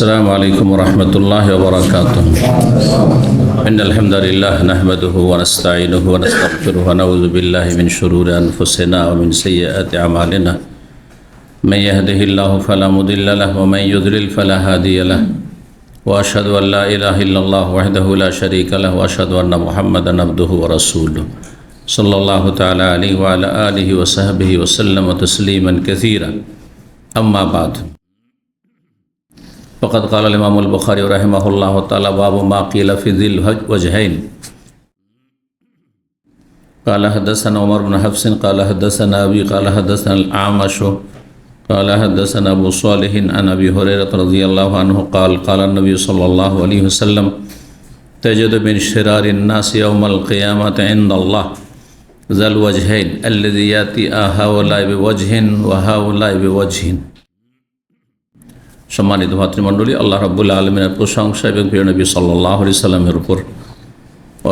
السلام عليكم ورحمة الله وبركاته. إن الحمد لله نحمده ونستعينه ونستغفره ونعوذ بالله من شرور أنفسنا ومن سيئات أعمالنا. من يهده الله فلا مضل له ومن يضلل فلا هادي له. وأشهد أن لا إله إلا الله وحده لا شريك له وأشهد أن محمدا عبده ورسوله صلى الله تعالى عليه وعلى آله وصحبه وسلم تسليما كثيرا. أما بعد، فقد قال الإمام البخاري رحمه الله تعالى: باب ما قيل في ذي الوجهين. قال حدثنا عمر بن حفص قال حدثنا أبي قال حدثنا الأعمش قال حدثنا أبو صالح عن أبي هريرة رضي الله عنه قال قال النبي صلى الله عليه وسلم: تجد من شرار الناس يوم القيامة عند الله ذا الوجهين الذي يأتي هؤلاء بوجه وهؤلاء بوجه। সম্মানিত ভাতৃমণ্ডলী, আল্লাহ রাব্বুল আলামিনের প্রশংসা এবং প্রিয় নবী সাল্লাল্লাহু আলাইহি সাল্লামের উপর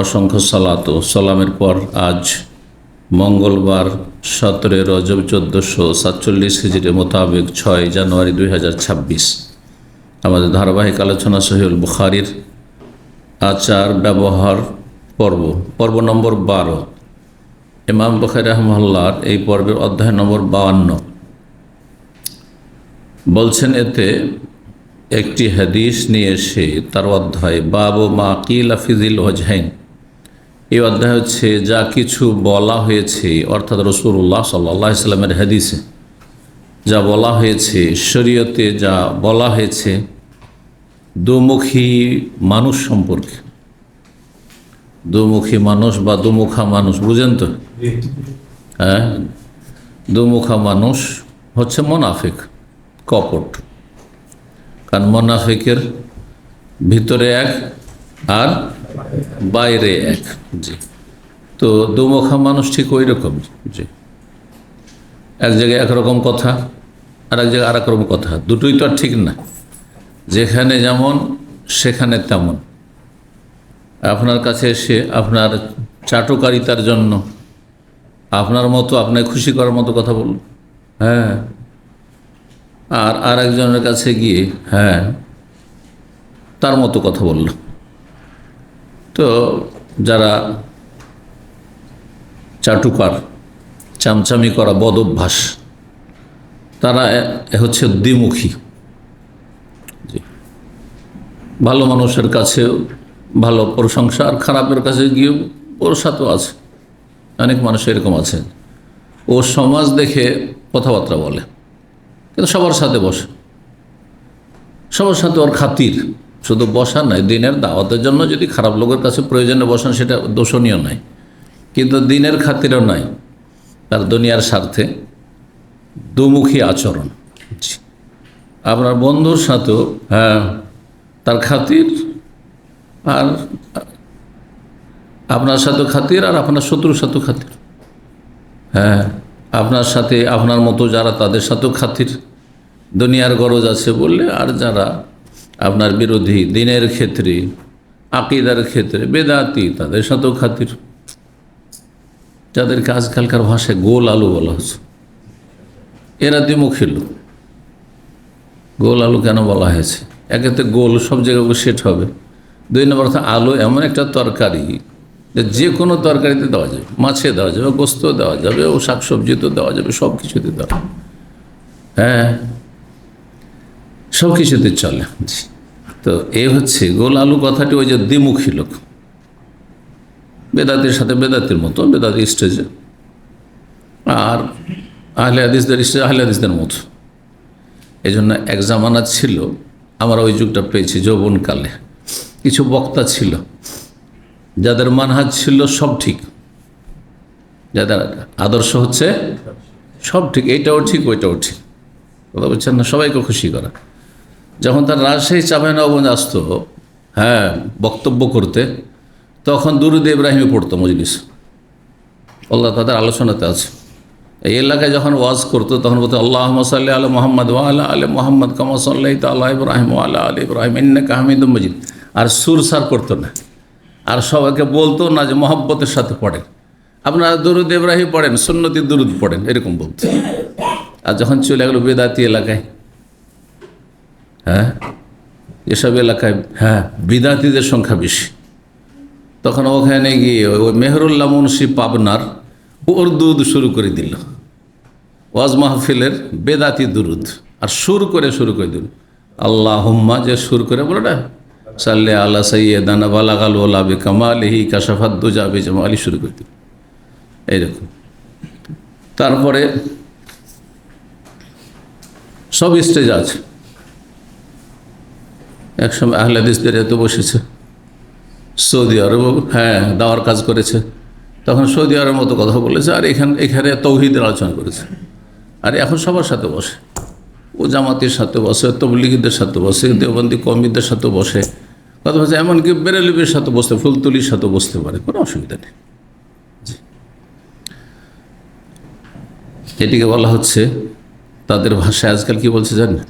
অসংখ্য সালাত ও সালামের পর আজ মঙ্গলবার 17 রজব 1447 হিজরি মোতাবেক 6 জানুয়ারি 2026 আমাদের ধারাবাহিক আলোচনা সহিহুল বুখারীর আচার ব্যবহার পর্ব নম্বর 12। ইমাম বুখারী রাহিমাহুল্লাহর এই পর্বের অধ্যায় নম্বর 52 বলছেন, এতে একটি হাদিস নিয়ে এসে তার অধ্যায় বাবু মা কিলা ফি যিল ওয়াজহাইন। এই অধ্যায় হচ্ছে যা কিছু বলা হয়েছে, অর্থাৎ রাসূলুল্লাহ সাল্লাল্লাহু আলাইহি সাল্লামের হাদিসে যা বলা হয়েছে, শরীয়তে যা বলা হয়েছে দুমুখী মানুষ সম্পর্কে। দুমুখী মানুষ বা দুমুখা মানুষ বুঝেন তো? হ্যাঁ, দুমুখা মানুষ হচ্ছে মুনাফিক, কপট। কারণ মুনাফিকের ভিতরে এক আর বাইরে এক। জি, তো দুমুখা মানুষ ঠিক ওই রকম। জি, এক জায়গায় একরকম কথা আর এক জায়গায় আর এক রকম কথা, দুটোই তো আর ঠিক না। যেখানে যেমন সেখানে তেমন। আপনার কাছে এসে আপনার চাটুকারিতার জন্য আপনার মতো, আপনাকে খুশি করার মতো কথা বলল, হ্যাঁ, আর আরেকজনের কাছে গিয়ে হ্যাঁ তার মতো কথা বলল। তো যারা চাটুকার, চামচামি করা বদ অভ্যাস, তারা হচ্ছে দ্বিমুখী। ভালো মানুষের কাছে ভালো প্রশংসা, আর খারাপের কাছে গিয়ে ওর সাথেও আছে। অনেক মানুষ এরকম আছে, ও সমাজ দেখে কথাবার্তা বলে, কিন্তু সবার সাথে বসে, সবার সাথে ওর খাতির। শুধু বসা নয়, দিনের দাওয়াতের জন্য যদি খারাপ লোকের কাছে প্রয়োজনে বসেন সেটা দোষণীয় নয়, কিন্তু দিনের খাতিরও নয়, তার দুনিয়ার স্বার্থে দুমুখী আচরণ। আপনার বন্ধুর সাথেও হ্যাঁ তার খাতির, আর আপনার সাথেও খাতির, আর আপনার শত্রুর সাথেও খাতির। হ্যাঁ, আপনার সাথে আপনার মতো যারা, তাদের সাথেও খাতির, দুনিয়ার গরজ আছে বললে। আর যারা আপনার বিরোধী, দিনের ক্ষেত্রে, আকিদার ক্ষেত্রে বেদাতি, তাদের সাথেও খাতির। যাদেরকে আজকালকার ভাষায় গোল আলু বলা হচ্ছে, এরা দ্বিমুখী লোক। গোল আলু কেন বলা হয়েছে? একেতে গোল, সব জায়গায় সেট হবে। দুই নম্বর কথা, আলু এমন একটা তরকারি যে কোনো তরকারিতে দেওয়া যাবে, মাছে দেওয়া যাবে, গোস্ত দেওয়া যাবে, ও শাকসবজিতেও দেওয়া যাবে, সব কিছুতে দেওয়া যাবে। হ্যাঁ, সব কিছুতে চলে। তো এ হচ্ছে গোল আলু কথাটি, ওই যে দ্বিমুখী লোক, বেদাতির সাথে বেদাতির মতো, বেদাতি স্টেজে, আর আহলে হাদিসদের স্টেজে আহলে হাদিসদের মতো। এই জন্য এক জামানা ছিল, আমরা ওই যুগটা পেয়েছি যৌবনকালে, কিছু বক্তা ছিল যাদের মানহাজ ছিল সব ঠিক, যাদের আদর্শ হচ্ছে সব ঠিক, এইটাও ঠিক ওইটাও ঠিক, কথা বলছেন না, সবাইকে খুশি করা। যখন তার রাজশাহী চাঁপাইনবাবগঞ্জ আসতো হ্যাঁ বক্তব্য করতে, তখন দুরুদ ইব্রাহিমে পড়তো মজলিস। আল্লাহ তাদের আলোচনাতে আছে। এই এলাকায় যখন ওয়াজ করতো তখন বলতো আল্লাহুম্মা সাল্লি আলা মুহাম্মাদ ওয়া আলা আলি মুহাম্মাদ কামা সাল্লাইতা আলা ইব্রাহিম ওয়া আলা আলি ইব্রাহিম ইন্নাকা হামিদুম মাজিদ। আর সুরসার করতো না, আর সবাইকে বলতো না যে মহব্বতের সাথে পড়েন, আপনারা দুরুদ ইব্রাহিম পড়েন, সুন্নতি দুরুদ পড়েন, এরকম বলতো। আর যখন চলে গেল বেদাতি এলাকায়, হ্যাঁ যেসব এলাকায় বিদাতিদের সংখ্যা বেশি, তখন ওখানে গিয়ে ওই মেহরুল্লাহ মুন্সি পাবনার উর্দু শুরু করে দিল, ওয়াজ মাহফিলের বেদাতি দুরুদ, আর শুরু করে দিল আল্লাহুম্মা, যে সুর করে বলো না, সাল্লি আলা সাইয়্যিদানা বালাগাল ওলা বিকামালিহি কাশাফাদ দুজা বিজামালি, শুরু করে দিল এইরকম। তারপরে সব স্টেজ আছে। একসময় আহলে হাদিসদের এত বসেছে, সৌদি আরব দাওয়ার কাজ করেছে, তখন সৌদি আরবের মতো কথা বলেছে, আর এখানে তৌহিদের আলোচনা করেছে। আর এখন সবার সাথে বসে, ও জামাতের সাথে বসে, তবলিগীদের সাথে বসে, দেওবন্দি কওমিদের সাথে বসে কথা বলছে, এমনকি বেরেলবির সাথে বসতে, ফুলতুলির সাথে বসতে পারে, কোনো অসুবিধা নেই। এটিকে বলা হচ্ছে তাদের ভাষায় আজকাল কি বলছে জানেন,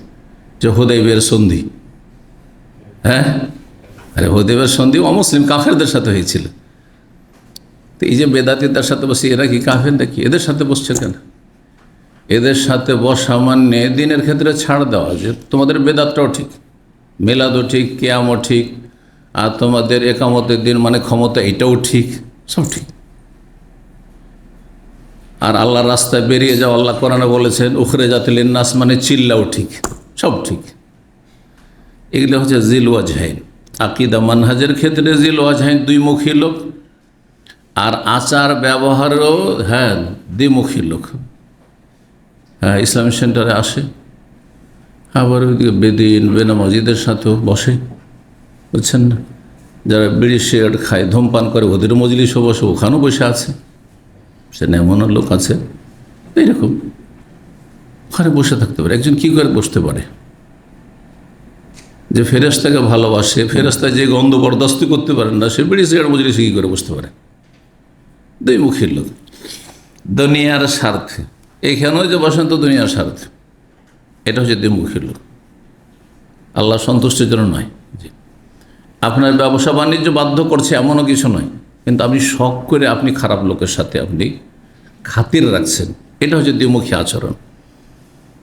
যে হুদাইবিয়ার সন্ধি। আরে হুদাইবিয়ার সন্ধি অমুসলিম কাফেরদের সাথে হয়েছিল। তো এই যে বেদাতিদের সাথে বসে, এরা কি কাফের নাকি? এদের সাথে বসছে কেন? এদের সাথে বসা মানে দিনের ক্ষেত্রে ছাড় দেওয়া, যে তোমাদের বেদাতটাও ঠিক, মেলাদও ঠিক, কিয়ামও ঠিক, আর তোমাদের একামতের দিন মানে ক্ষমতা, এটাও ঠিক, সব ঠিক। আর আল্লাহর রাস্তায় বেরিয়ে যাও, আল্লাহ কোরআনে বলেছেন উখরিজাতিল লিন্নাস, মানে চিল্লাও ঠিক, সব ঠিক। এগুলো হচ্ছে জিল ওয়াজহাইন। আকীদা মানহাজের ক্ষেত্রে জিল ওয়াজহাইন, দুই মুখী লোক, আর আচার ব্যবহারও দ্বিমুখী লোক। ইসলামিক সেন্টারে আসে, আবার ওইদিকে বেদিন বেনামাজিদের সাথেও বসে, বুঝছেন না? যারা বিড়ি সিগারেট খায়, ধূমপান করে, ওদের মজলিসও বসে, ওখানেও বসে আছে। সেখানে এমন লোক আছে এইরকম, ওখানে বসে থাকতে পারে। একজন কী করে বসতে পারে? যে ফেরেশতাকে ভালোবাসে, ফেরেশতা যে গন্ধ বরদাস্ত করতে পারেন না, সে বিড়ি সিগারেট মজলিসে কী করে বসতে পারে? দুই মুখীর লোক, দুনিয়ার স্বার্থে। এইখানেও যে বসেন তো দুনিয়ার স্বার্থে, এটা হচ্ছে দ্বিমুখী লোক, আল্লাহ সন্তুষ্টির জন্য নয়। জি, আপনার ব্যবসা বাণিজ্য বাধ্য করছে এমনও কিছু নয়, কিন্তু আপনি শখ করে আপনি খারাপ লোকের সাথে আপনি খাতির রাখছেন, এটা হচ্ছে দ্বিমুখী আচরণ।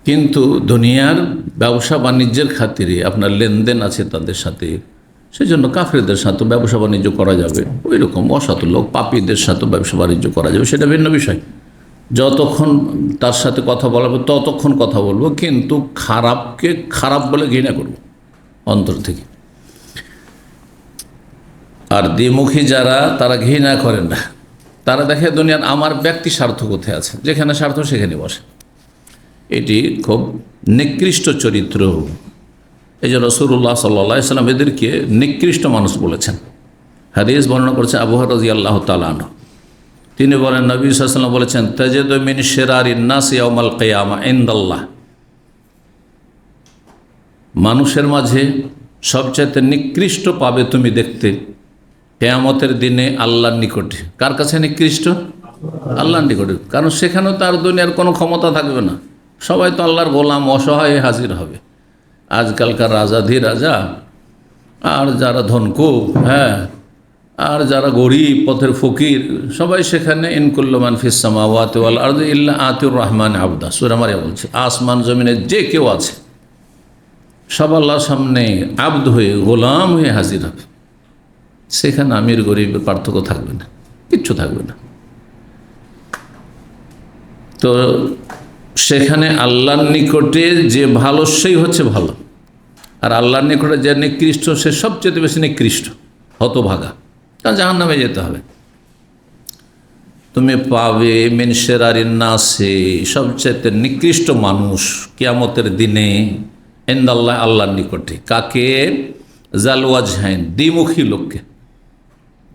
কিন্তু দুনিয়ার ব্যবসা বাণিজ্যের খাতিরে আপনার লেনদেন আছে তাদের সাথে, সেই জন্য কাফেরদের সাথে ব্যবসা বাণিজ্য করা যাবে, ওই রকম অসৎ লোক পাপীদের সাথে ব্যবসা বাণিজ্য করা যাবে, সেটা ভিন্ন বিষয়। যতক্ষণ তার সাথে কথা বলাবো ততক্ষণ কথা বলবো, কিন্তু খারাপকে খারাপ বলে ঘৃণা করব অন্তর থেকে। আর দ্বিমুখী যারা, তারা ঘৃণা করেন না, তারা দেখে দুনিয়ার আমার ব্যক্তি স্বার্থ কোথায় আছে, যেখানে স্বার্থ সেখানে বসে। এটি খুব নিকৃষ্ট চরিত্র। এই যে রাসূলুল্লাহ সাল্লাল্লাহু আলাইহি ওয়াসাল্লাম এদেরকে নিকৃষ্ট মানুষ বলেছেন। হাদিস বর্ণনা করেছে আবু হুরায়রা রাদিয়াল্লাহু তাআলা আনহু। তিনি বলেন, নবী সাল্লাল্লাহু আলাইহি ওয়াসাল্লাম বলেছেন, তাজিদু মিন শিরারিন নাস ইয়াউমাল কিয়ামা ইনদাল্লাহ, মানুষের মাঝে সবচাইতে নিকৃষ্ট পাবে তুমি দেখতে কিয়ামতের দিনে আল্লাহর নিকটে। কার কাছে নিকৃষ্ট? আল্লাহর নিকটে। কারণ সেখানেও তার দুনিয়ার কোনো ক্ষমতা থাকবে না, সবাই তো আল্লাহর গোলাম, অসহায় হাজির হবে। আজকালকার রাজা আর যারা ধনকু, আর যারা গরিব পথের ফকির, সবাই সেখানে ইনকুল্লু মান ফিস সামাওয়াতি ওয়াল আরদি ইল্লা আতির রহমান আবদা, সূরা মারিয়াম বলছে, আসমান জমিনে যে কেউ আছে সব আল্লাহর সামনে আবদ হয়ে, গোলাম হয়ে হাজির হবে। সেখানে আমির গরিবের পার্থক্য থাকবে না, কিচ্ছু থাকবে না। তো সেখানে আল্লাহর নিকটে যে ভালো সেই হচ্ছে ভালো, আর আল্লাহর নিকটে যে নিকৃষ্ট সে সবচেয়ে বেশি নিকৃষ্ট, হতভাগা, কারণ জাহান্নামে যেতে হবে। তুমি পাবে মিন শিরারিন নাসে, সবচেয়ে নিকৃষ্ট মানুষ কিয়ামতের দিনে, ইনদাল্লাহ, আল্লাহর নিকটে। কাকে? জাল ওয়াজহাইন, দ্বিমুখী লোককে,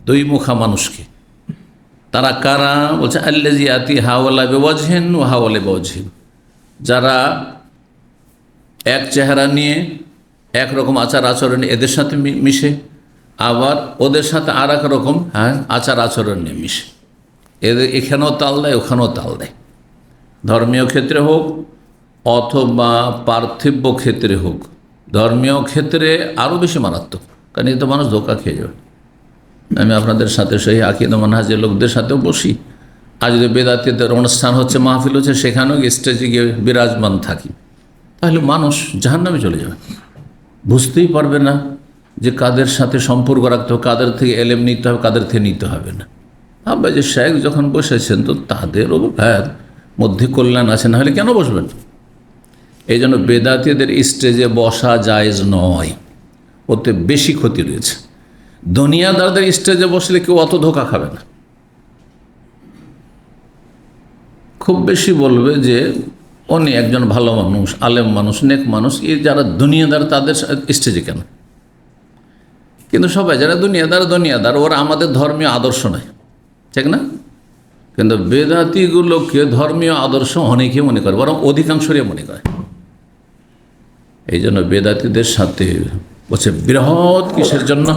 দুই মুখা মানুষকে। তারা কারা? বলছে আল্লাযী ইয়াতি হাওয়ালা বিওয়াজহিন ওয়া হাওয়ালা বিওয়াজহিন, যারা এক চেহারা নিয়ে একরকম আচার আচরণ এদের সাথে মিশে, আবার ওদের সাথে আর এক রকম আচার আচরণ নিয়ে মিশে। এদের এখানেও তাল দেয়, ওখানেও তাল দেয়। ধর্মীয় ক্ষেত্রে হোক অথবা পার্থিব্য ক্ষেত্রে হোক, ধর্মীয় ক্ষেত্রে আরও বেশি মারাত্মক, কারণ এতে মানুষ ধোঁকা খেয়ে যাবে। আমি আপনাদের সাথে সেই আকীদা মানহাজের লোকদের সাথেও বসি, আর যদি বেদাতীদের অনুষ্ঠান হচ্ছে, মাহফিল হচ্ছে, সেখানেও স্টেজে গিয়ে বিরাজমান থাকি, তাহলে মানুষ জাহান্নামে চলে যাবে। বুঝতেই পারবে না যে কাদের সাথে সম্পর্ক রাখতে হবে, কাদের থেকে এলেম নিতে হবে, কাদের থেকে নিতে হবে না। আব্বা যে শেখ যখন বসেছেন তো তাদেরও মধ্যে কল্যাণ আছে, না হলে কেন বসবেন? এই জন্য বেদাতীদের স্টেজে বসা জায়েজ নয়, ওতে বেশি ক্ষতি রয়েছে। দুনিয়াদারদের স্টেজে বসলে কেউ অত ধোঁকা খাবে না। খুব বেশি বলবে যে উনি একজন ভালো মানুষ, আলেম মানুষ, নেক মানুষ। এই যারা দুনিয়াদার তাদের স্টেজে কেন? কিন্তু সবাই যারা দুনিয়াদার ওরা আমাদের ধর্মীয় আদর্শ নয়, ঠিক না? কিন্তু বেদাতিগুলোকে ধর্মীয় আদর্শ অনেকে মনে করে, বরং অধিকাংশই মনে করে। এই জন্য বেদাতিদের সাথে বলছে বৃহৎ কিসের জন্য?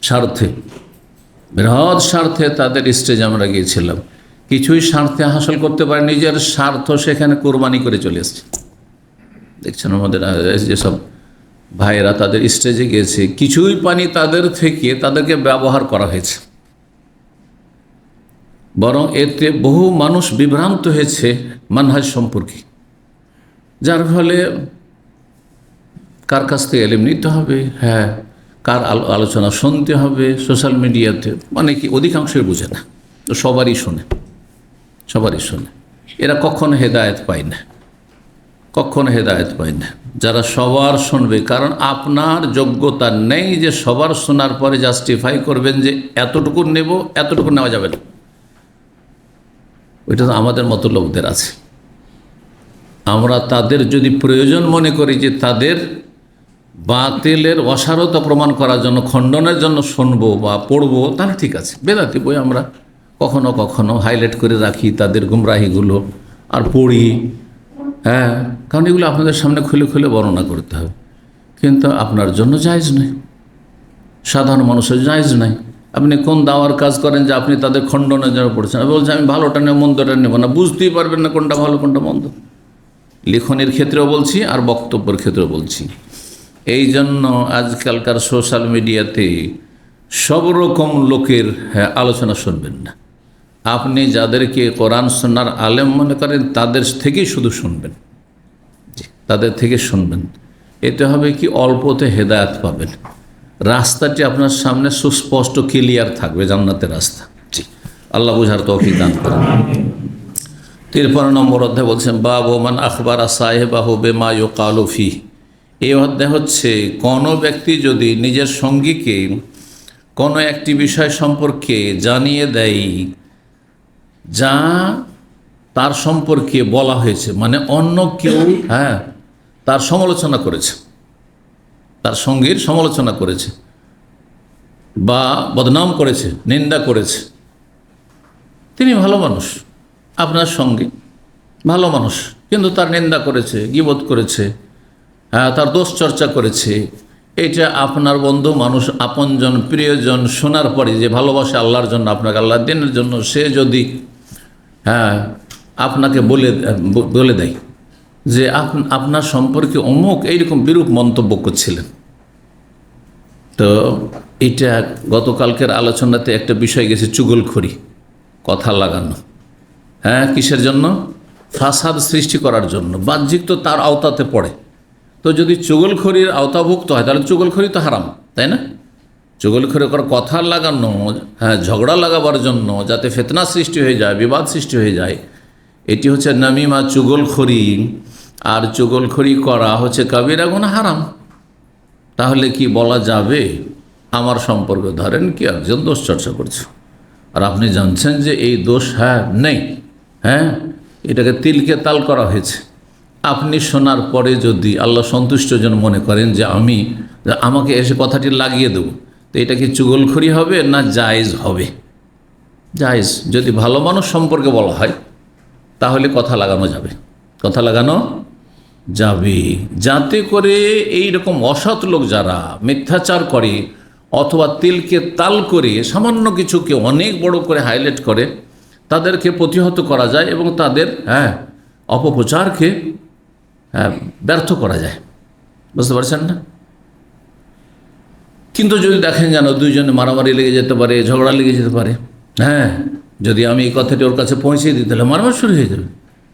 স্বার্থে, বৃহৎ স্বার্থে তাদের স্টেজে আমরা গিয়েছিলাম। কিছুই স্বার্থে হাসিল করতে পারে, নিজের স্বার্থ সেখানে কোরবানি করে চলে এসছে। দেখছেন আমাদের যেসব ভাইয়েরা তাদের স্টেজে গিয়েছে, কিছুই পানি তাদের থেকে তাদেরকে ব্যবহার করা হয়েছে, বরং এতে বহু মানুষ বিভ্রান্ত হয়েছে মানহাজ সম্পর্কে, যার ফলে কার কাছ থেকে এলেম নিতে হবে, কার আলোচনা শুনতে হবে সোশ্যাল মিডিয়াতে, মানে কি অধিকাংশই বুঝে না, তো সবারই শোনে। এরা কখনো হেদায়েত পায় না, যারা সবার শুনবে। কারণ আপনার যোগ্যতা নেই যে সবার শোনার পরে জাস্টিফাই করবেন যে এতটুকু নেব, এতটুকু নেওয়া যাবে না। ওইটা তো আমাদের মতো লোকদের আছে। আমরা তাদের যদি প্রয়োজন মনে করি যে তাদের বাতিলের অসারতা প্রমাণ করার জন্য, খণ্ডনের জন্য শুনবো বা পড়বো, তাহলে ঠিক আছে। বেদাতি বই আমরা কখনো কখনো হাইলাইট করে রাখি তাদের গুমরাহিগুলো, আর পড়ি, কারণ এগুলো আপনাদের সামনে খুলে খুলে বর্ণনা করতে হবে। কিন্তু আপনার জন্য জায়েজ নয়, সাধারণ মানুষের জায়েজ নাই। আপনি কোন দাওয়ার কাজ করেন যে আপনি তাদের খণ্ডনের জন্য পড়ছেন? বলছেন আমি ভালোটা নেব, মন্দটা নেব না, বুঝতেই পারবেন না কোনটা ভালো কোনটা মন্দ। লিখনের ক্ষেত্রেও বলছি আর বক্তব্যের ক্ষেত্রেও বলছি। এই জন্য আজকালকার সোশ্যাল মিডিয়াতে সব রকম লোকের আলোচনা শুনবেন না। আপনি যাদেরকে কোরআন সুন্নাহর আলেম মনে করেন তাদের থেকেই শুধু শুনবেন, তাদের থেকে শুনবেন। এতে হবে কি, অল্পতে হেদায়েত পাবেন, রাস্তাটি আপনার সামনে সুস্পষ্ট ক্লিয়ার থাকবে, জান্নাতের রাস্তা। জি, আল্লাহ বুঝার তৌফিক দান করেন। 53 নম্বর অধ্যায় বলছেন বাবু মান আখবারা সাহেবাহু বিমা ইউকালু ফি। এই অধ্যায় হচ্ছে কোনো ব্যক্তি যদি নিজের সঙ্গীকে কোনো একটি বিষয় সম্পর্কে জানিয়ে দেয় যা তার সম্পর্কে বলা হয়েছে, মানে অন্য কেউ তার সমালোচনা করেছে, তার সঙ্গীর সমালোচনা করেছে বা বদনাম করেছে, নিন্দা করেছে। তিনি ভালো মানুষ, আপনার সঙ্গে ভালো মানুষ, কিন্তু তার নিন্দা করেছে, গীবত করেছে, তার দোষ চর্চা করেছে। এটা আপনার বন্ধু মানুষ, আপনজন, প্রিয়জন শোনার পরে যে ভালোবাসে আল্লাহর জন্য, আপনাকে আল্লাহর দিনের জন্য, সে যদি আপনাকে বলে দেয় যে আপনার সম্পর্কে অমুক এইরকম বিরূপ মন্তব্য করছিলেন, তো এটা গতকালকের আলোচনাতে একটা বিষয় গেছে, চুগলখড়ি, কথা লাগানো। কিসের জন্য? ফাসাদ সৃষ্টি করার জন্য। বাহ্যিক তো তার আওতাতে পড়ে, তো যদি চুগলখড়ির আওতাভুক্ত হয় তাহলে চুগলখড়ি তো হারাম, তাই না? চুগলখড়ি করে কথা লাগানো, ঝগড়া লাগাবার জন্য, যাতে ফিতনা সৃষ্টি হয়ে যায়, বিবাদ সৃষ্টি হয়ে যায়, এটি হচ্ছে নামিমা, চুগলখড়ি। আর চুগলখড়ি করা হচ্ছে কাবিরা গুনাহ, হারাম। তাহলে কি বলা যাবে আমার সম্পর্কে ধরেন কি একজন দোষ চর্চা করছে, আর আপনি জানছেন যে এই দোষ নেই, এটাকে তিলকে তাল করা হয়েছে। আপনি শোনার পরে যদি আল্লাহ সন্তুষ্ট জন মনে করেন যে আমাকে এসে কথাটি লাগিয়ে দেব, তো এটা কি চুগলখড়ি হবে না জায়েজ হবে? জায়েজ। যদি ভালো মানুষ সম্পর্কে বলা হয় তাহলে কথা লাগানো যাবে, কথা লাগানো যাবে, যাতে করে এই রকম অসৎ লোক যারা মিথ্যাচার করে অথবা তিলকে তাল করে সামান্য কিছুকে অনেক বড় করে হাইলাইট করে, তাদেরকে প্রতিহত করা যায় এবং তাদের অপপ্রচারকে ব্যর্থ করা যায়। বুঝতে পারছেন না? কিন্তু যদি দেখেন যেন দুইজনে মারামারি লেগে যেতে পারে, ঝগড়া লেগে যেতে পারে, যদি আমি এই কথাটি ওর কাছে পৌঁছে দিই তাহলে মারামারি শুরু হয়ে যাবে,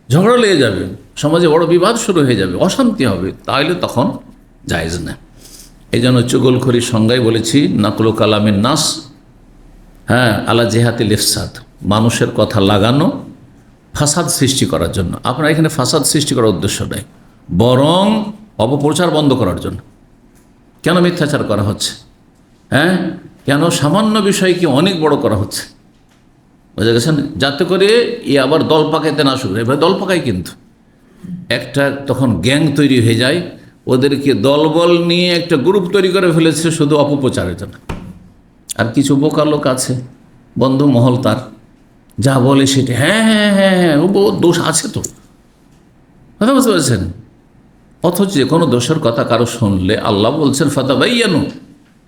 ঝগড়া লেগে যাবে, সমাজে বড় বিবাদ শুরু হয়ে যাবে, অশান্তি হবে, তাহলে তখন জায়েজ না। এই জন্য চুগলখড়ির সংজ্ঞায় বলেছি নাকলু কালামের নাস, আলা জেহাতিল ইফসাদ, মানুষের কথা লাগানো ফাসাদ সৃষ্টি করার জন্য। আপনার এখানে ফাসাদ সৃষ্টি করার উদ্দেশ্য নেই, বরং অপপ্রচার বন্ধ করার জন্য। কেন মিথ্যাচার করা হচ্ছে? কেন সামান্য বিষয়কে অনেক বড় করা হচ্ছে? বুঝা গেছেন? যাতে করে আবার দল পাকাইতে না শুরু, এবার দল পাকায় কিন্তু একটা তখন গ্যাং তৈরি হয়ে যায়, ওদেরকে দলবল নিয়ে একটা গ্রুপ তৈরি করে ফেলেছে শুধু অপপ্রচারের জন্য। আর কিছু বোকা লোক আছে, বন্ধু মহল, তার যা বলে সেটা হ্যাঁ ও দোষ আছে তো, কথা বুঝতে পারছেন? অথচ যে কোনো দোষের কথা কারো শুনলে আল্লাহ বলছেন ফাতাবাইয়ানু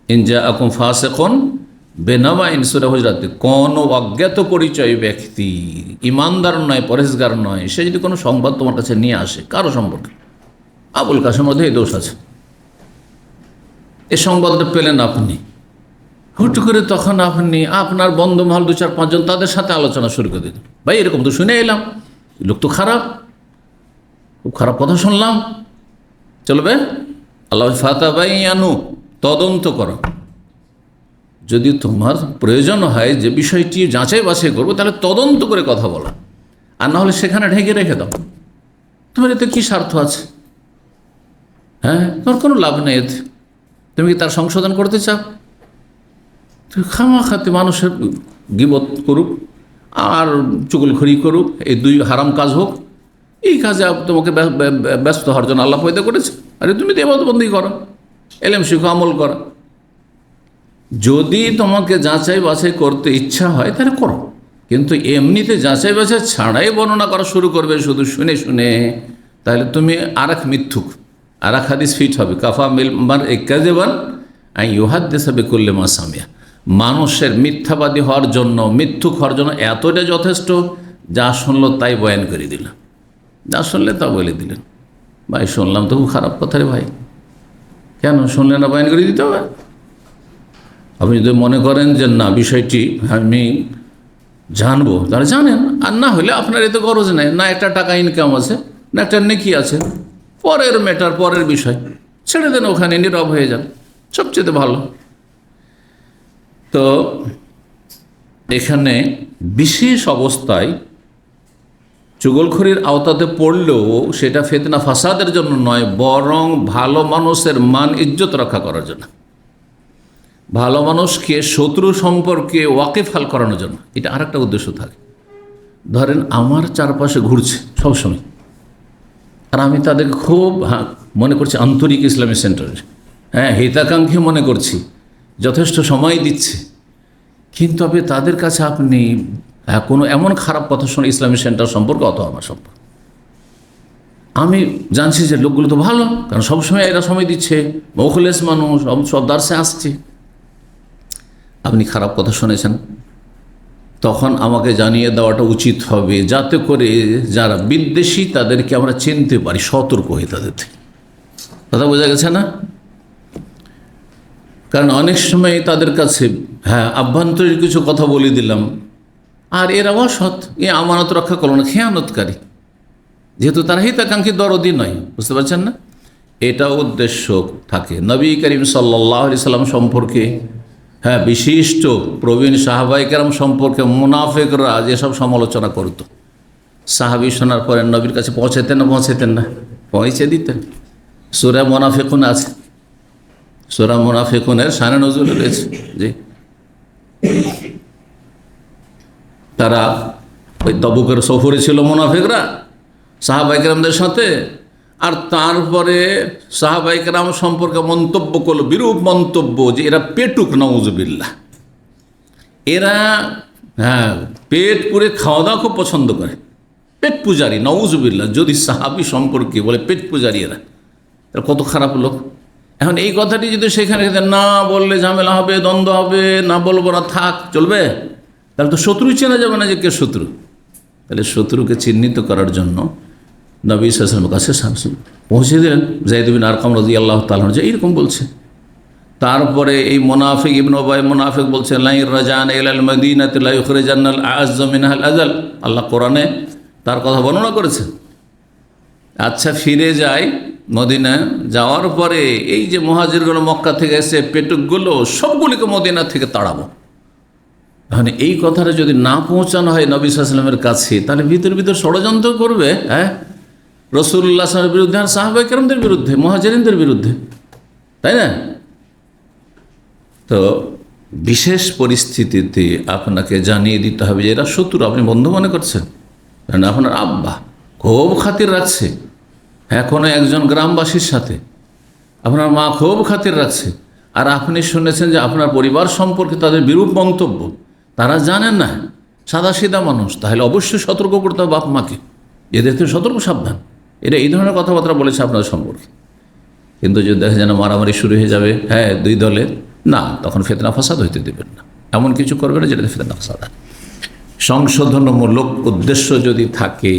ইন জাআকুম ফাসিকুন বিনাবাইন, সূরা হুজরাতে, কোনো অজ্ঞাত পরিচয় ব্যক্তি, ইমানদার নয়, পরেশগার নয়, সে যদি কোনো সংবাদ তোমার কাছে নিয়ে আসে কারো সম্পর্কে, আবুল কাসেমের মধ্যে এই দোষ আছে, এই সংবাদটা পেলেন আপনি, হুট করে তখন আপনি আপনার বন্ধু মহল 2-4-5 জন তাদের সাথে আলোচনা শুরু করে দিন, ভাই এরকম তো শুনে এলাম, লোক তো খারাপ, খুব খারাপ কথা শুনলাম, চলবে? আল্লাহ ফাতাবাইয়ানু, তদন্ত করো, যদি তোমার প্রয়োজন হয় যে বিষয়টি যাচাই বাছাই করবো তাহলে তদন্ত করে কথা বলো, আর না হলে সেখানে ঢেকে রেখে দাও। তোমার এতে কী স্বার্থ আছে? তোমার কোনো লাভ নেই এতে। তুমি কি তার সংশোধন করতে চাও? খামাখাতে মানুষের গীবত করুক আর চুগলখড়ি করুক, এই দুই হারাম কাজ হোক, এই কাজে তোমাকে ব্যস্ত হওয়ার জন্য আল্লাহ পয়দা করেছে। আরে তুমি তো ইবাদতবন্দি করো, এলেম শিখো, আমল করো। যদি তোমাকে যাচাই বাছাই করতে ইচ্ছা হয় তাহলে করো, কিন্তু এমনিতে যাচাই বাছাই ছাড়াই বর্ণনা করা শুরু করবে শুধু শুনে শুনে, তাহলে তুমি আর এক মিথ্যুক, আর এক হাদিস ফিট হবে, কাফা মিলমার একাজেবান আই ইউহাদ্দিসা বিকুল্লি মা সামিয়া। মানুষের মিথ্যাবাদী হওয়ার জন্য, মিথ্যুক হওয়ার জন্য এতটা যথেষ্ট, যা শুনলো তাই বয়ান করে দিল, যা শুনলে তা বলে দিলেন। ভাই শুনলাম তো খুব খারাপ কথা রে ভাই, কেন শুনলে না বয়ান করে দিতে হবে? আপনি যদি মনে করেন যে না বিষয়টি আমি জানবো তাহলে জানেন, আর না হলে আপনার এতে গরজ নেই, না একটা টাকা ইনকাম আছে, না একটা নেকি আছে, পরের ম্যাটার, পরের বিষয় ছেড়ে দেন, ওখানে নীরব হয়ে যান, সবচেয়ে ভালো। তো এখানে বিশেষ অবস্থায় চুগলখড়ির আওতাতে পড়লেও সেটা ফিতনা ফাসাদের জন্য নয়, বরং ভালো মানুষের মান ইজ্জত রক্ষা করার জন্য, ভালো মানুষকে শত্রু সম্পর্কে ওয়াকিফাল করানোর জন্য। এটা আর একটা উদ্দেশ্য থাকে। ধরেন আমার চারপাশে ঘুরছে সবসময়, আর আমি তাদের খুব মনে করছি আন্তরিক ইসলামী সেন্টারের, হিতাকাঙ্ক্ষী মনে করছি, যথেষ্ট সময় দিচ্ছে, কিন্তু আপনি তাদের কাছে আপনি কোনো এমন খারাপ কথা শুনে ইসলামী সেন্টার সম্পর্কে অথবা আমার সম্পর্কে, আমি জানছি যে লোকগুলো তো ভালো, কারণ সবসময় এরা সময় দিচ্ছে, মুখলেস মানুষ, সব দার্সে আসছে, আপনি খারাপ কথা শুনেছেন, তখন আমাকে জানিয়ে দেওয়াটা উচিত হবে, যাতে করে যারা বিদ্বেষী তাদেরকে আমরা চিনতে পারি, সতর্ক হয়ে তাদের থেকে। কথা বোঝা গেছে না? কারণ অনেক সময় তাদের কাছে আভ্যন্তরীণ কিছু কথা বলে দিলাম, আর এরা অসৎ, আমানত রক্ষা করলো না, খেয়ানতকারী, যেহেতু তারা হিতাকাঙ্ক্ষী, দরদি নয়, বুঝতে পারছেন না? এটা উদ্দেশ্য থাকে। নবী করিম সাল্লাল্লাহু আলাইহি সাল্লাম সম্পর্কে, বিশিষ্ট প্রবীণ সাহাবায়ে কেরাম সম্পর্কে মুনাফিকরা যেসব সমালোচনা করত, সাহাবী শোনার পরে নবীর কাছে পৌঁছাতেন না? পৌঁছে দিতেন। সূরা মুনাফিকুন আছে, সূরা মুনাফিকুনের শানে নজুল রয়েছে যে তারা ওই তবুকের সফরে ছিল মুনাফিকরা সাহাবায়ে কেরামদের সাথে, আর তারপরে সাহাবায়ে কেরাম সম্পর্কে মন্তব্য করলো, বিরূপ মন্তব্য, যে এরা পেটুক, নাউজুবিল্লাহ, এরা পেট পুরে খাওয়া দাওয়া খুব পছন্দ করে, পেট পূজারি, নাউজুবিল্লাহ। যদি সাহাবী সম্পর্কে বলে পেট পূজারি, এরা কত খারাপ লোক। এখন এই কথাটি যদি সেখানে না বললে ঝামেলা হবে, দ্বন্দ্ব হবে, না বলবো না, থাক, চলবে? তাহলে তো শত্রু চেনা যাবে না যে কে শত্রু। তাহলে শত্রুকে চিহ্নিত করার জন্য নবী সাল্লাল্লাহু আলাইহি ওয়াসাল্লামের কাছে পৌঁছে দিলেন যায়েদ বিন আরকাম রাদিয়াল্লাহু তাআলা যে এইরকম বলছে। তারপরে এই মুনাফিক ইবনে উবাই মুনাফিক বলছে লা ইরজান ইলাল মাদিনাতি লা ইখরিজান্নাল আ'আজ্জু মিনহাল আযাল। আল্লাহ কোরআনে তার কথা বর্ণনা করেছেন আচ্ছা, ফিরে যাই মদিনা। যাওয়ার পরে এই যে মুহাজিরগুলো মক্কা থেকে এসে পেটুকগুলো সবগুলিকে মদিনা থেকে তাড়াবো। মানে এই কথাটা যদি না পৌঁছানো হয় নবী সাল্লাল্লাহু আলাইহি ওয়াসাল্লামের কাছে, তাহলে ভিতর ভিতর ষড়যন্ত্র করবে। হ্যাঁ, রাসূলুল্লাহ সাল্লাল্লাহু আলাইহি ওয়াসাল্লামের বিরুদ্ধে আর সাহাবায়ে কেরামদের বিরুদ্ধে, মুহাজিরিনদের বিরুদ্ধে, তাই না? তো বিশেষ পরিস্থিতিতে আপনাকে জানিয়ে দিতে হবে যে এরা শত্রু, আপনি বন্ধু মনে করছেন। কারণ আপনার আব্বা খুব খাতির রাখছে এখনো একজন গ্রামবাসীর সাথে, আপনার মা খুব খাতির রাখছে, আর আপনি শুনেছেন যে আপনার পরিবার সম্পর্কে তাদের বিরূপ মন্তব্য, তারা জানেন না, সাদাসিধা মানুষ, তাহলে অবশ্যই সতর্ক করতে হবে বাপ মাকে, এদের থেকে সতর্ক সাবধান, এরা এই ধরনের কথাবার্তা বলেছে আপনার সম্পর্কে। কিন্তু যদি দেখা যায় না মারামারি শুরু হয়ে যাবে, হ্যাঁ, দুই দলের, না, তখন ফিতনা ফাসাদ হইতে দেবেন না, এমন কিছু করবে না যেটাতে ফিতনা ফাসাদ হয়। সংশোধনমূলক উদ্দেশ্য যদি থাকে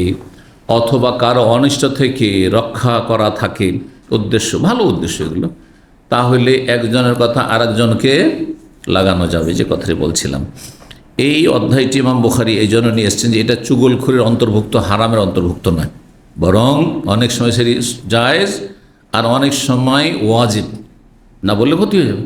অথবা কারো অনিষ্ট থেকে রক্ষা করা থাকে উদ্দেশ্য, ভালো উদ্দেশ্য এগুলো, তাহলে একজনের কথা আরেকজনকে লাগানো যাবে, যে কথাটি বলছিলাম। এই অধ্যায়টি ইমাম বুখারী এই জন্য নিয়ে এসেছেন যে এটা চুগলখড়ির অন্তর্ভুক্ত, হারামের অন্তর্ভুক্ত নয়, বরং অনেক সময় সেটি জায়েজ আর অনেক সময় ওয়াজিব, না বললে ক্ষতি হয়ে যাবে।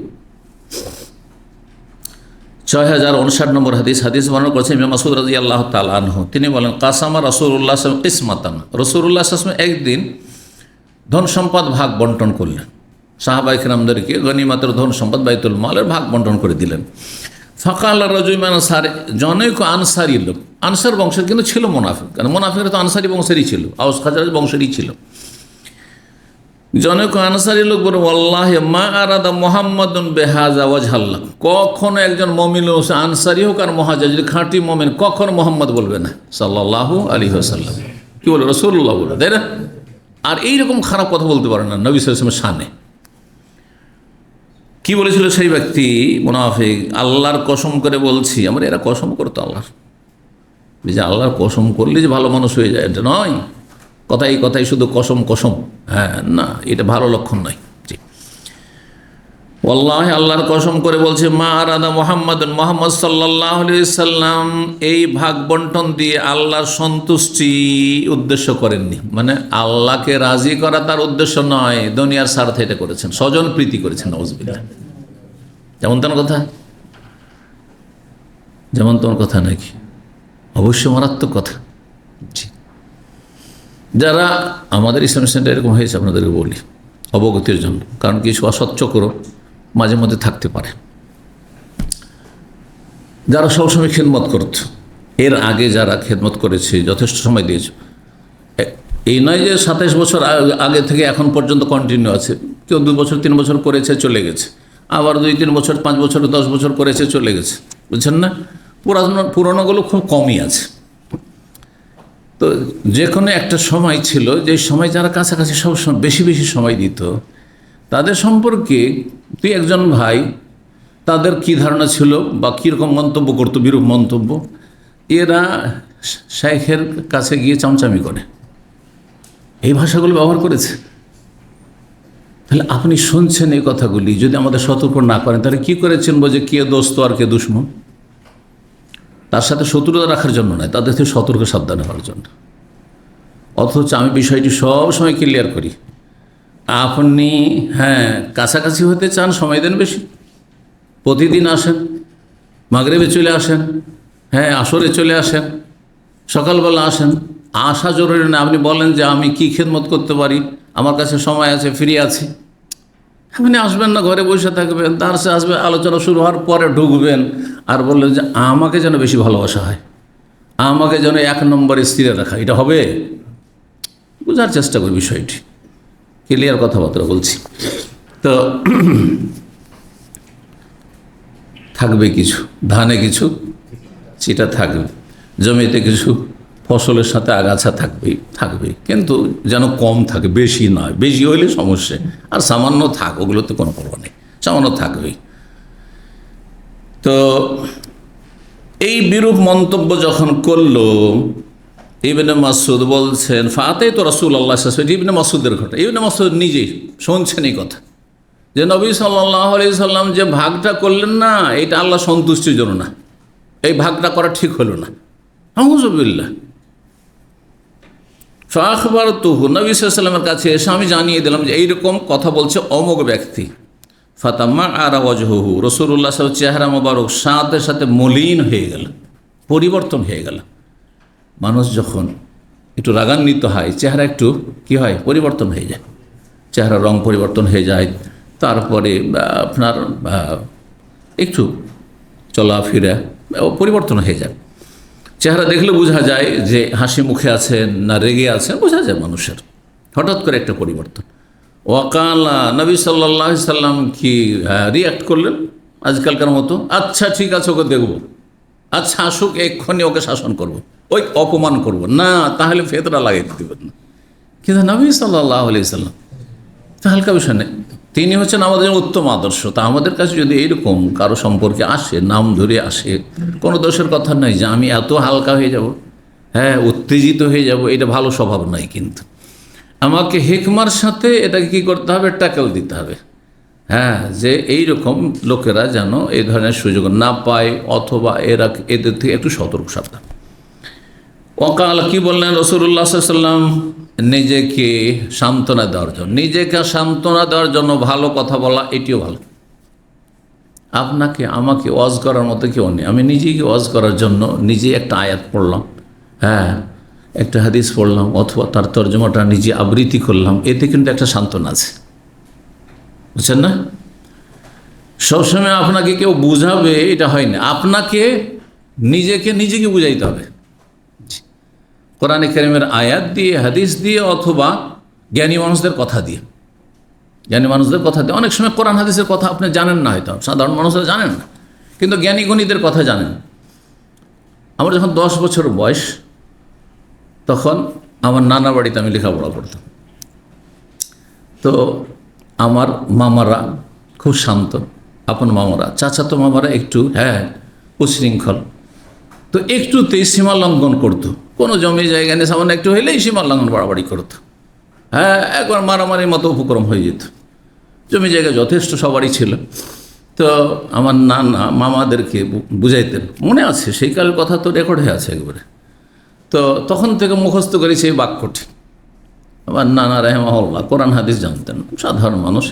6059 নম্বর হাদিস বর্ণনা করেছেন ইমাম মাসউদ রাদিয়াল্লাহু তাআলা আনহু। তিনি বলেন, কাসামা রাসূলুল্লাহ সাল্লাল্লাহু আলাইহি ওয়াসাল্লাম কিসমাতান, রাসূলুল্লাহ সাল্লাল্লাহু আলাইহি ওয়াসাল্লাম একদিন ধন সম্পদ ভাগ বন্টন করলেন, সাহাবায়ে কেরামদেরকে গনিমতের ধন সম্পদ বাইতুল মালের ভাগ বন্টন করে দিলেন। ফাকাল রাজুল আনসার, জনৈক আনসারী লোক, আনসার বংশের কিন্তু ছিল মুনাফিক, কারণ মুনাফিকরা তো আনসারী বংশেরই ছিল, আওস খাজরাজ বংশেরই ছিল। জনৈক আনসারী লোক বলে, ওয়াল্লাহি মা আরাদা মুহাম্মাদুন বিহাযা ওয়াজহাল্লাহ, কখনো একজন মুমিন আনসারী হোক আর মুহাজির যদি খাঁটি মুমিন, কখনো মোহাম্মদ বলবে না সাল্লাল্লাহু আলাইহি ওয়াসাল্লাম, কি বলে রাসূলুল্লাহ বলে, তাই না? আর এইরকম খারাপ কথা বলতে পারে না নবী সাল্লাল্লাহু আলাইহি ওয়াসাল্লামের শানে। কি বলেছিল সেই ব্যক্তি মুনাফিক, আল্লাহর কসম করে বলছি, আমরা এরা কসম করতো আল্লাহর, যে আল্লাহর কসম করলে যে ভালো মানুষ হয়ে যায় এটা নয়, কথাই কথাই শুধু কসম কসম, হ্যাঁ, না, এটা ভালো লক্ষণ নয়। জি, ওয়াল্লাহি আল্লাহর কসম করে বলছে, মা আরাদা মুহাম্মাদুন, মুহাম্মদ সাল্লাল্লাহু আলাইহি সাল্লাম এই ভাগ বন্টন দিয়ে আল্লাহর সন্তুষ্টি উদ্দেশ্য করেননি, মানে আল্লাহকে রাজি করা তার উদ্দেশ্য নয়, দুনিয়ার স্বার্থে এটা করেছেন, স্বজন প্রীতি করেছেন, নাউযুবিল্লাহ। যেমন তেমন কথা, যেমন তেমন কথা নাকি, অবশ্যই মারাত্মক কথা। জি, যারা আমাদের ইসলাম সেন্টার এরকম হয়েছে, আপনাদেরকে বলি অবগতির জন্য, কারণ কিছু অসৎচক্র মাঝে মধ্যে থাকতে পারে, যারা সবসময় খেদমত করত, এর আগে যারা খেদমত করেছে, যথেষ্ট সময় দিয়েছে, এই নয় যে 27 বছর আগে থেকে এখন পর্যন্ত কন্টিনিউ আছে, কেউ 2 বছর 3 বছর করেছে চলে গেছে, আবার 2-3 বছর 5 বছর 10 বছর করেছে চলে গেছে, বুঝছেন না? পুরোনোগুলো খুব কমই আছে। তো যে কোনো একটা সময় ছিল, যে সময় যারা কাছাকাছি সবসময় বেশি বেশি সময় দিত, তাদের সম্পর্কে তুই একজন ভাই, তাদের কি ধারণা ছিল বা কীরকম মন্তব্য করতো, বিরূপ মন্তব্য, এরা শাইখের কাছে গিয়ে চামচামি করে, এই ভাষাগুলো ব্যবহার করেছে। তাহলে আপনি শুনছেন এই কথাগুলি, যদি আমাদের সতর্ক না করেন, তাহলে কী করে চিনব যে কে দোস্ত আর কে দুশমন? তার সাথে শত্রুতা রাখার জন্য নয়, তাদের থেকে সতর্ক সাবধান হওয়ার জন্য। অথচ আমি বিষয়টি সব সময় ক্লিয়ার করি, আপনি হ্যাঁ কাছাকাছি হতে চান, সময় দেন বেশি, প্রতিদিন আসেন, মাগরিবে চলে আসেন, হ্যাঁ আসরে চলে আসেন, সকালবেলা আসেন, আসা জরুরি না। আপনি বলেন যে আমি কি খেদমত করতে পারি, আমার কাছে সময় আছে, ফ্রি আছি, আপনি আসবেন না, ঘরে বসে থাকবেন, তার সে আসবে, আলোচনা শুরু হওয়ার পরে ঢুকবেন আর বললেন যে আমাকে যেন বেশি ভালোবাসা হয়, আমাকে যেন 1 নম্বরে স্থিরে রাখা, এটা হবে? বোঝার চেষ্টা করি বিষয়টি, ক্লিয়ার কথাবার্তা বলছি। তো থাকবে কিছু, ধানে কিছু চিটা থাকবে, জমিতে কিছু ফসলের সাথে আগাছা থাকবেই, কিন্তু যেন কম থাকে, বেশি নয়, বেশি হইলে সমস্যা, আর সামান্য থাক, ওগুলোতে কোনো পরোয়া নেই, সামান্য থাকবেই। তো এই বিরূপ মন্তব্য যখন করলো, ইবনে মাসউদ বলছেন, ফাতাই তো রাসূলুল্লাহ সাল্লাল্লাহু আলাইহি ওয়াসাল্লাম, ইবনে মাসউদের ঘটনা, ইবনে মাসউদ নিজেই শুনছেন এই কথা, যে নবী সাল্লাল্লাহু আলাইহি সাল্লাম যে ভাগটা করলেন না, এটা আল্লাহ সন্তুষ্টির জন্য না, এই ভাগটা করা ঠিক হলো না। আউযুবিল্লাহ, ফাখবারতুহু, নবী সাল্লাল্লাহু আলাইহি ওয়াসাল্লামের কাছে এসে আমি জানিয়ে দিলাম যে এইরকম কথা বলছে অমুক ব্যক্তি। ফাতাম্মা আরা ওয়াজহুহু, রাসূলুল্লাহ সাল্লাল্লাহু আলাইহি ওয়াসাল্লাম চেহারা মোবারক সাথে সাথে মলিন হয়ে গেল, পরিবর্তন হয়ে গেল। মানুষ যখন একটু রাগান্বিত হয় চেহারা একটু কি হয়, পরিবর্তন হয়ে যায়, চেহারার রং পরিবর্তন হয়ে যায়। তারপরে আপনার একটু চলাফেরা পরিবর্তন হয়ে যায়। চেহারা দেখলে বোঝা যায় যে হাসি মুখে আছেন না রেগে আছেন, বোঝা যায় মানুষের হঠাৎ করে একটা পরিবর্তন। ওয়াকালা, নবী সাল্লাল্লাহু আলাইহি সাল্লাম কি রিয়াক্ট করলেন আজকালকার মতো, আচ্ছা ঠিক আছে ওকে দেখব, আচ্ছা আসুক এক্ষুনি ওকে শাসন করব, ওই অপমান করব না, তাহলে ফেতরা লাগাইতে দেবেন না। কিন্তু নবী সাল্লাল্লাহু আলাইহি সাল্লাম তা হালকা বিষয় নেই, তিনি হচ্ছেন আমাদের উত্তম আদর্শ। তা আমাদের কাছে যদি এইরকম কারো সম্পর্কে আসে, নাম ধরে আসে, কোনো দোষের কথা নয় যে আমি এত হালকা হয়ে যাব, হ্যাঁ উত্তেজিত হয়ে যাব, এটা ভালো স্বভাব নয়। কিন্তু আমাকে হিকমার সাথে এটাকে কী করতে হবে, ট্যাকল দিতে হবে। হ্যাঁ, যে এইরকম লোকেরা যেন এই ধরনের সুযোগ না পায়, অথবা এদের থেকে একটু সতর্ক সাবধান। ওকাল, কি বললেন রাসূলুল্লাহ সাল্লাল্লাহু আলাইহি ওয়াসাল্লাম, নিজেকে সান্ত্বনা দেওয়ার জন্য, নিজেকে সান্ত্বনা দেওয়ার জন্য ভালো কথা বলা, এটিও ভালো। আপনাকে আমাকে ওয়াজ করার মতো কেউ নেই, আমি নিজেকে ওয়াজ করার জন্য নিজে একটা আয়াত পড়লাম, হ্যাঁ একটা হাদিস পড়লাম, অথবা তার তর্জমাটা নিজে আবৃত্তি করলাম, এতে কিন্তু একটা সান্ত্বনা আছে, বুঝছেন না? সবসময় আপনাকে কেউ বুঝাবে এটা হয় না, আপনাকে নিজেকে বুঝাইতে হবে। কোরআনে কারীমের আয়াত দিয়ে, হাদিস দিয়ে, অথবা জ্ঞানী মানুষদের কথা দিয়ে। জ্ঞানী মানুষদের কথা দিয়ে, অনেক সময় কোরআন হাদিসের কথা আপনি জানেন না, হয়তো সাধারণ মানুষরা জানেন না, কিন্তু জ্ঞানী গণীদের কথা জানেন। আমার যখন 10 বছর বয়স, তখন আমার নানা বাড়িতে আমি লেখাপড়া করতাম। তো আমার মামারা খুব শান্ত, আপন মামারা, চাচাতো মামারা একটু উচ্ছৃঙ্খল। তো একটুতেই সীমা লঙ্ঘন করতো, কোনো জমি জায়গা নিয়ে সামান্য একটু হইলেই সীমা লঙ্ঘন বাড়াবাড়ি করতো। একবার মারামারির মতো উপক্রম হয়ে যেত। জমি জায়গা যথেষ্ট সবারই ছিল। তো আমার নানা মামাদেরকে বুঝাইতেন, মনে আছে সেই কালের কথা, তো রেকর্ড হয়ে আছে একবারে। তো তখন থেকে মুখস্থ করেছি এই বাক্যটি। আমার নানা রাহিমাহুল্লাহ কোরআন হাদিস জানতেন, সাধারণ মানুষ,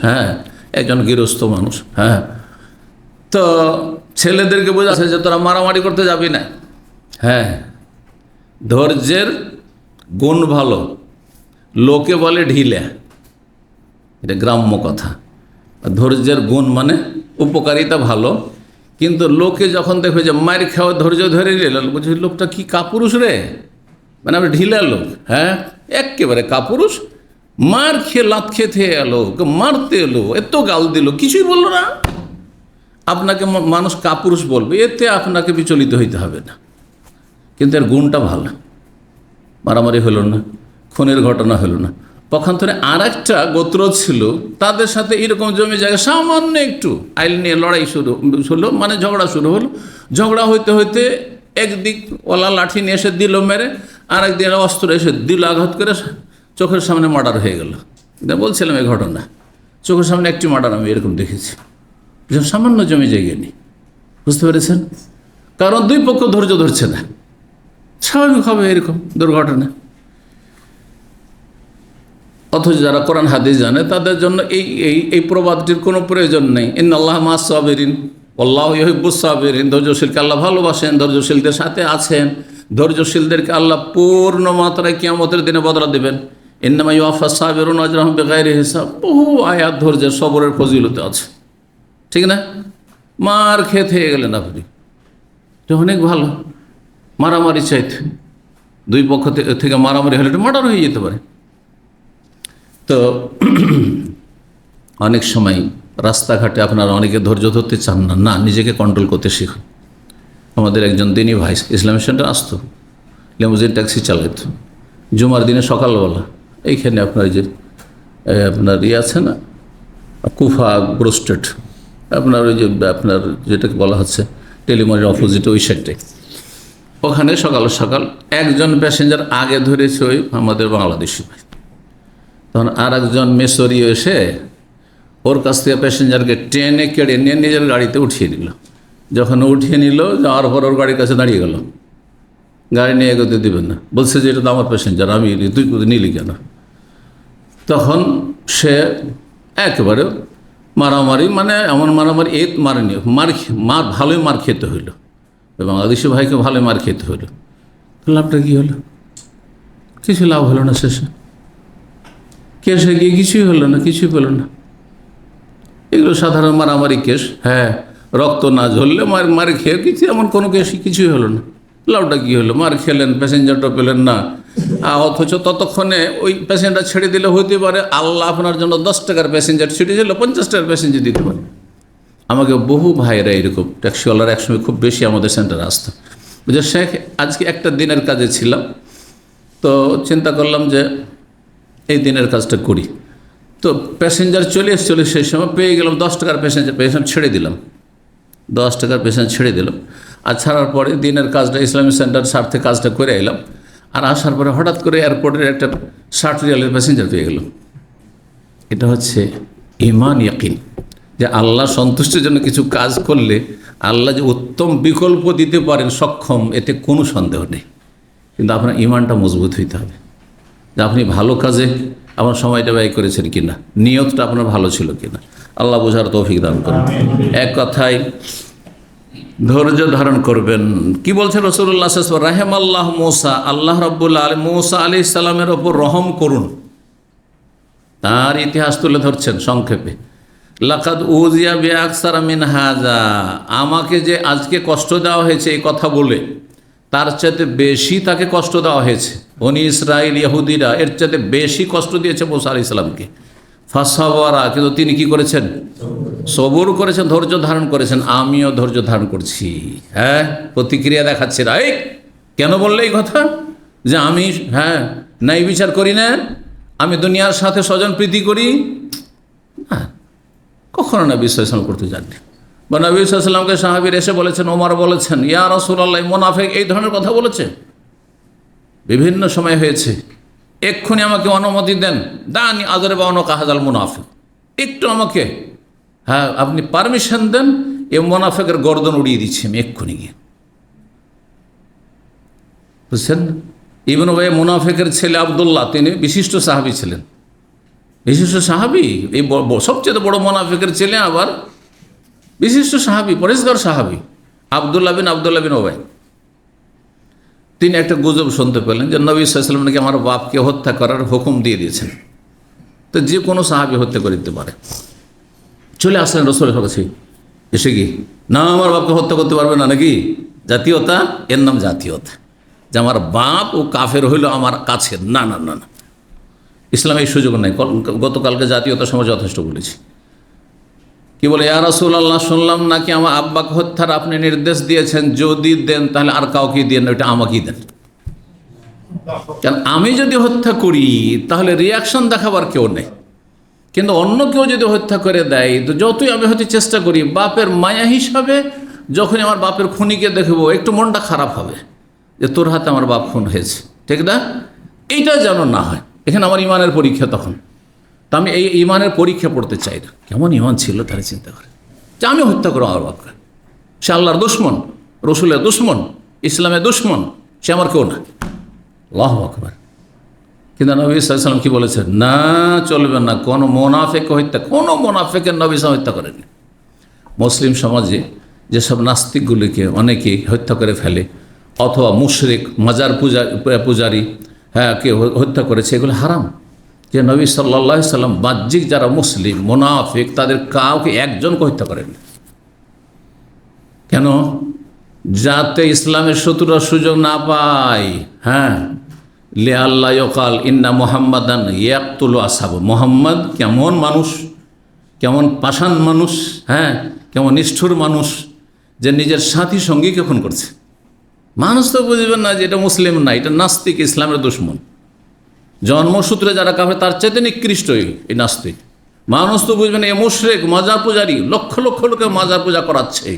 একজন গৃহস্থ মানুষ। তো ছেলেদেরকে বোঝাচ্ছে যে তোরা মারামারি করতে যাবি না, ধৈর্যের গুণ ভালো, লোকে বলে ঢিলা, এটা গ্রাম্য কথা। ধৈর্যের গুণ মানে উপকারিতা ভালো, কিন্তু লোকে যখন দেখবে যে মার খাওয়া ধৈর্য ধরে নিল, বলছে লোকটা কি কাপুরুষ রে, মানে আমি ঢিলা লোক, একেবারে কাপুরুষ, মার খেয়ে লাত খেতে এলো, মারতে এলো, এত গাল দিল, কিছুই বললো না। আপনাকে মানুষ কাপুরুষ বলবে, এতে আপনাকে বিচলিত হইতে হবে না, কিন্তু এর গুণটা ভালো। মারামারি হলো না, খুনের ঘটনা হলো না। পক্ষান্তরে আর একটা গোত্র ছিল, তাদের সাথে এরকম জমি জায়গা সামান্য একটু আইল নিয়ে লড়াই শুরু হলো, মানে ঝগড়া শুরু হলো। ঝগড়া হইতে হইতে একদিক ওলা লাঠি নিয়ে এসে দিল মেরে, আর একদিন অস্ত্র এসে দিল আঘাত করে, চোখের সামনে মার্ডার হয়ে গেল। বলছিলাম এই ঘটনা, চোখের সামনে একটি মার্ডার আমি এরকম দেখেছি, সামান্য জমি জায়গা নেই। বুঝতে পেরেছেন? কারণ দুই পক্ষ ধৈর্য ধরছে না, স্বাভাবিক হবে এরকম দুর্ঘটনা। অথচ যারা কোরআন হাদিস জানে তাদের জন্য এই প্রবাদটির কোনো প্রয়োজন নেই। ইন্নাল্লাহ মা'আস সাবিরিন ওয়াল্লাহু ইউহিব্বুস সাবিরিন, ধৈর্যশীলকে আল্লাহ ভালোবাসেন, ধৈর্যশীলদের সাথে আছেন। ধৈর্যশীলদেরকে আল্লাহ পূর্ণ মাত্রায় কিয়ামতের দিনে বদলা দেবেন। ইন্নামা ইউওয়াফাস সাবিরুনা আজরাহুম বিগাইরি হিসাব, বহু আয়াত ধৈর্যের সবরের ফজিলতে আছে, ঠিক না? মার খেতে হয়ে গেলেন আপনি, এটা অনেক ভালো। মারামারি চাইতে দুই পক্ষ থেকে মারামারি হলে এটা মার্ডার হয়ে যেতে পারে। তো অনেক সময় রাস্তাঘাটে আপনারা অনেকে ধৈর্য ধরতে চান না, না নিজেকে কন্ট্রোল করতে শিখুন। আমাদের একজন দিনী ভাই ইসলামী সেন্টার আসতো, লিমুজিন ট্যাক্সি চালাইতো, জুমার দিনে সকালবেলা এইখানে আপনার যে আপনার আছে না কুফা ব্রোস্টেড, আপনার ওই যে আপনার যেটাকে বলা হচ্ছে টেলিমনের অপোজিটে ওই সাইডটায়, ওখানে সকাল সকাল একজন প্যাসেঞ্জার আগে ধরেছে ওই আমাদের বাংলাদেশি ভাই। তখন আর একজন মেসরি এসে ওর কাছ থেকে প্যাসেঞ্জারকে ট্রেনে কেড়ে নিয়ে নিজের গাড়িতে উঠিয়ে নিল। যখন উঠিয়ে নিল, যাওয়ার পর ওর গাড়ির কাছে দাঁড়িয়ে গেল, গাড়ি নিয়ে এগোতে দিবেন না, বলছে যে এটা তো আমার প্যাসেঞ্জার, আমি তুই নিলি কেন? তখন সে একেবারে মারামারি, মানে এমন মারামারি এই মারেনি, ভালোই মার খেতে হইল, বাংলাদেশি ভাইকে ভালোই মার খেতে হইল। লাভটা কী হলো? কিছু লাভ হলো না। শেষে কেসে গিয়ে কিছুই হলো না, কিছুই পেল না। এগুলো সাধারণ মারামারি কেস। হ্যাঁ, রক্ত না ঝরলে মার খেয়ে কিছু, এমন কোনো কেস কিছুই হলো না। লাভটা কী হলো? মার খেলেন, প্যাসেঞ্জারটা পেলেন না, অথচ ততক্ষণে ওই প্যাসেঞ্জার ছেড়ে দিলে হইতে পারে আল্লাহ আপনার জন্য 10 টাকার প্যাসেঞ্জার ছেড়ে দিল, 50 টাকার প্যাসেঞ্জার দিতে পারে। আমাকে বহু ভাইয়েরা এরকম, ট্যাক্সিওয়ালার একসময় খুব বেশি আমাদের সেন্টারে আসতো, বুঝে শেখ আজকে একটা দিনের কাজে ছিলাম, তো চিন্তা করলাম যে এই দিনের কাজটা করি। তো প্যাসেঞ্জার চলে এসেছিল, সেই সময় পেয়ে গেলাম 10 টাকার প্যাসেঞ্জার ছেড়ে দিলাম, 10 টাকার প্যাসেঞ্জার ছেড়ে দিলাম। আর ছাড়ার পরে দিনের কাজটা ইসলামিক সেন্টার স্বার্থে কাজটা করে এলাম। আর আসার পরে হঠাৎ করে এয়ারপোর্টের একটা 60 রিয়ালের প্যাসেঞ্জার পেয়ে গেল। এটা হচ্ছে ঈমান, ইয়াকিন, যে আল্লাহ সন্তুষ্টির জন্য কিছু কাজ করলে আল্লাহ যে উত্তম বিকল্প দিতে পারেন সক্ষম, এতে কোনো সন্দেহ নেই। কিন্তু আপনার ঈমানটা মজবুত হইতে হবে, যে আপনি ভালো কাজে আপনার সময়টা ব্যয় করেছেন কিনা, নিয়তটা আপনার ভালো ছিল কিনা। আল্লাহ বোঝার তৌফিক দান করুন। এক কথায় ধৈর্য ধারণ করবেন। কি বলছেন রাসূলুল্লাহ সাল্লাল্লাহু আলাইহি ওয়াসাল্লাম? রাহিমাল্লাহ মূসা, আল্লাহ রাব্বুল আলামিন মূসা আলাইহিস সালামের ওপর রহম করুন। তার ইতিহাস তুলে ধরছেন সংক্ষেপে। লাকাদ উযিয়া বিআকসারা মিন হাযা, আমাকে যে আজকে কষ্ট দেওয়া হয়েছে এই কথা বলে, তার চাইতে বেশি তাকে কষ্ট দেওয়া হয়েছে। বনি ইসরাইল ইহুদিরা এর চাইতে বেশি কষ্ট দিয়েছে মূসা আলাইহিস সালামকে। ফাসাওয়ারা, কিন্তু তিনি কি করেছেন? সবর করেছেন, ধৈর্য ধারণ করেছেন। আমিও ধৈর্য ধারণ করছি। হ্যাঁ, প্রতিক্রিয়া দেখাচ্ছে না। এই কেন বললে এই কথা যে আমি ন্যায় বিচার করি না, আমি দুনিয়ার সাথে স্বজন প্রীতি করি না? কখনো নবী সাল্লাল্লাহু আলাইহি ওয়াসাল্লাম করতে যাননি। বা নবী সাল্লাল্লাহু আলাইহি ওয়াসাল্লামকে সাহাবীর এসে বলেছেন, ওমর বলেছেন, ইয়া রাসূলুল্লাহ, মুনাফিক এই ধরনের কথা বলেছে, বিভিন্ন সময় হয়েছে। এক্ষুনি আমাকে অনুমতি দেন, দানি আদরে বা কাহাজাল মুনাফিক, একটু আমাকে আপনি পারমিশন দেন, এ মুনাফিকের গর্দন উড়িয়ে দিচ্ছি আমি এক্ষুনি গিয়ে। বুঝছেন? ইবনে উবাই মুনাফিকের ছেলে আব্দুল্লাহ, তিনি বিশিষ্ট সাহাবী ছিলেন, বিশিষ্ট সাহাবী, এই সবচেয়ে বড় মুনাফিকের ছেলে, আবার বিশিষ্ট সাহাবী, পরেশগার সাহাবী আব্দুল্লাহ বিন উবাই। তিনি একটা গুজব শুনতে পেলেন যে নবী সাল্লাল্লাহু আলাইহি ওয়াসাল্লাম নাকি আমার বাপকে হত্যা করার হুকুম দিয়ে দিয়েছেন। তো যে কোনো সাহাবী হত্যা করে দিতে পারে। চলে আসলেন রাসূলের কাছে, এসে কি না আমার বাপকে হত্যা করতে পারবে না নাকি? জাতীয়তা, এর নাম জাতীয়তা, যে আমার বাপ ও কাফের হইল আমার কাছে। না না না না, ইসলামে এই সুযোগ নাই। গতকালকে জাতীয়তা সমাজ যথেষ্ট বলেছি। কি বলে, ইয়া রাসূলুল্লাহ, শুনলাম নাকি আমার আব্বাকে হত্যার আপনি নির্দেশ দিয়েছেন, যদি দেন তাহলে আর কাউকে দেন না, ওইটা আমাকেই দেন। কারণ আমি যদি হত্যা করি তাহলে রিয়াকশন দেখাবার কেউ নেই, কিন্তু অন্য কেউ যদি হত্যা করে দেয়, তো যতই আমি হয়তো চেষ্টা করি, বাপের মায়া হিসাবে যখনই আমার বাপের খুনিকে দেখবো একটু মনটা খারাপ হবে যে তোর হাতে আমার বাপ খুন হয়েছে, ঠিক না? এইটা যেন না হয়। এখানে আমার ইমানের পরীক্ষা তখন। তা আমি এই ইমানের পরীক্ষা পড়তে চাই না। কেমন ইমান ছিল তারা চিন্তা করে, যে আমি হত্যা করবো আমার বাপকে, সে আল্লাহর দুশমন, রসুলের দুশমন, ইসলামের দুশমন, সে আমার কেউ না। আল্লাহু আকবার। কিন্তু নবী সাল্লাল্লাহু আলাইহি ওয়াসাল্লাম কি বলেছেন? না, চলবে না, কোনো মুনাফিককে হত্যা, কোনো মুনাফিকের নবী সাল্লাল্লাহু আলাইহি ওয়াসাল্লাম হত্যা করেননি। মুসলিম সমাজে যেসব নাস্তিকগুলিকে অনেকেই হত্যা করে ফেলে, অথবা মুশরিক, মাজার পূজারী কে হত্যা করেছে, এগুলো হারাম। যে নবী সাল্লাল্লাহু আলাইহি ওয়াসাল্লাম বাহ্যিক যারা মুসলিম মুনাফিক, তাদের কাউকে একজনকে হত্যা করেন। কেন? যাতে ইসলামের শত্রুরা সুযোগ না পায়। লে আল্লাহ ইয়কাল ইন্না মুহাম্মাদান ইয়াকতুলু আসহাবু, মোহাম্মদ কেমন মানুষ, কেমন পাষাণ মানুষ, কেমন নিষ্ঠুর মানুষ, যে নিজের সাথী সঙ্গীকে খুন করছে। মানুষ তো বুঝবেন না যে এটা মুসলিম না, এটা নাস্তিক, ইসলামের দুশমন। জন্মসূত্রে যারা কাফের তার চাইতে নিকৃষ্ট এই নাস্তিক। মানুষ তো বুঝবেন এ মুশরিক, মাজার পূজারী, লক্ষ লক্ষ লোকে মাজার পূজা করাচ্ছে,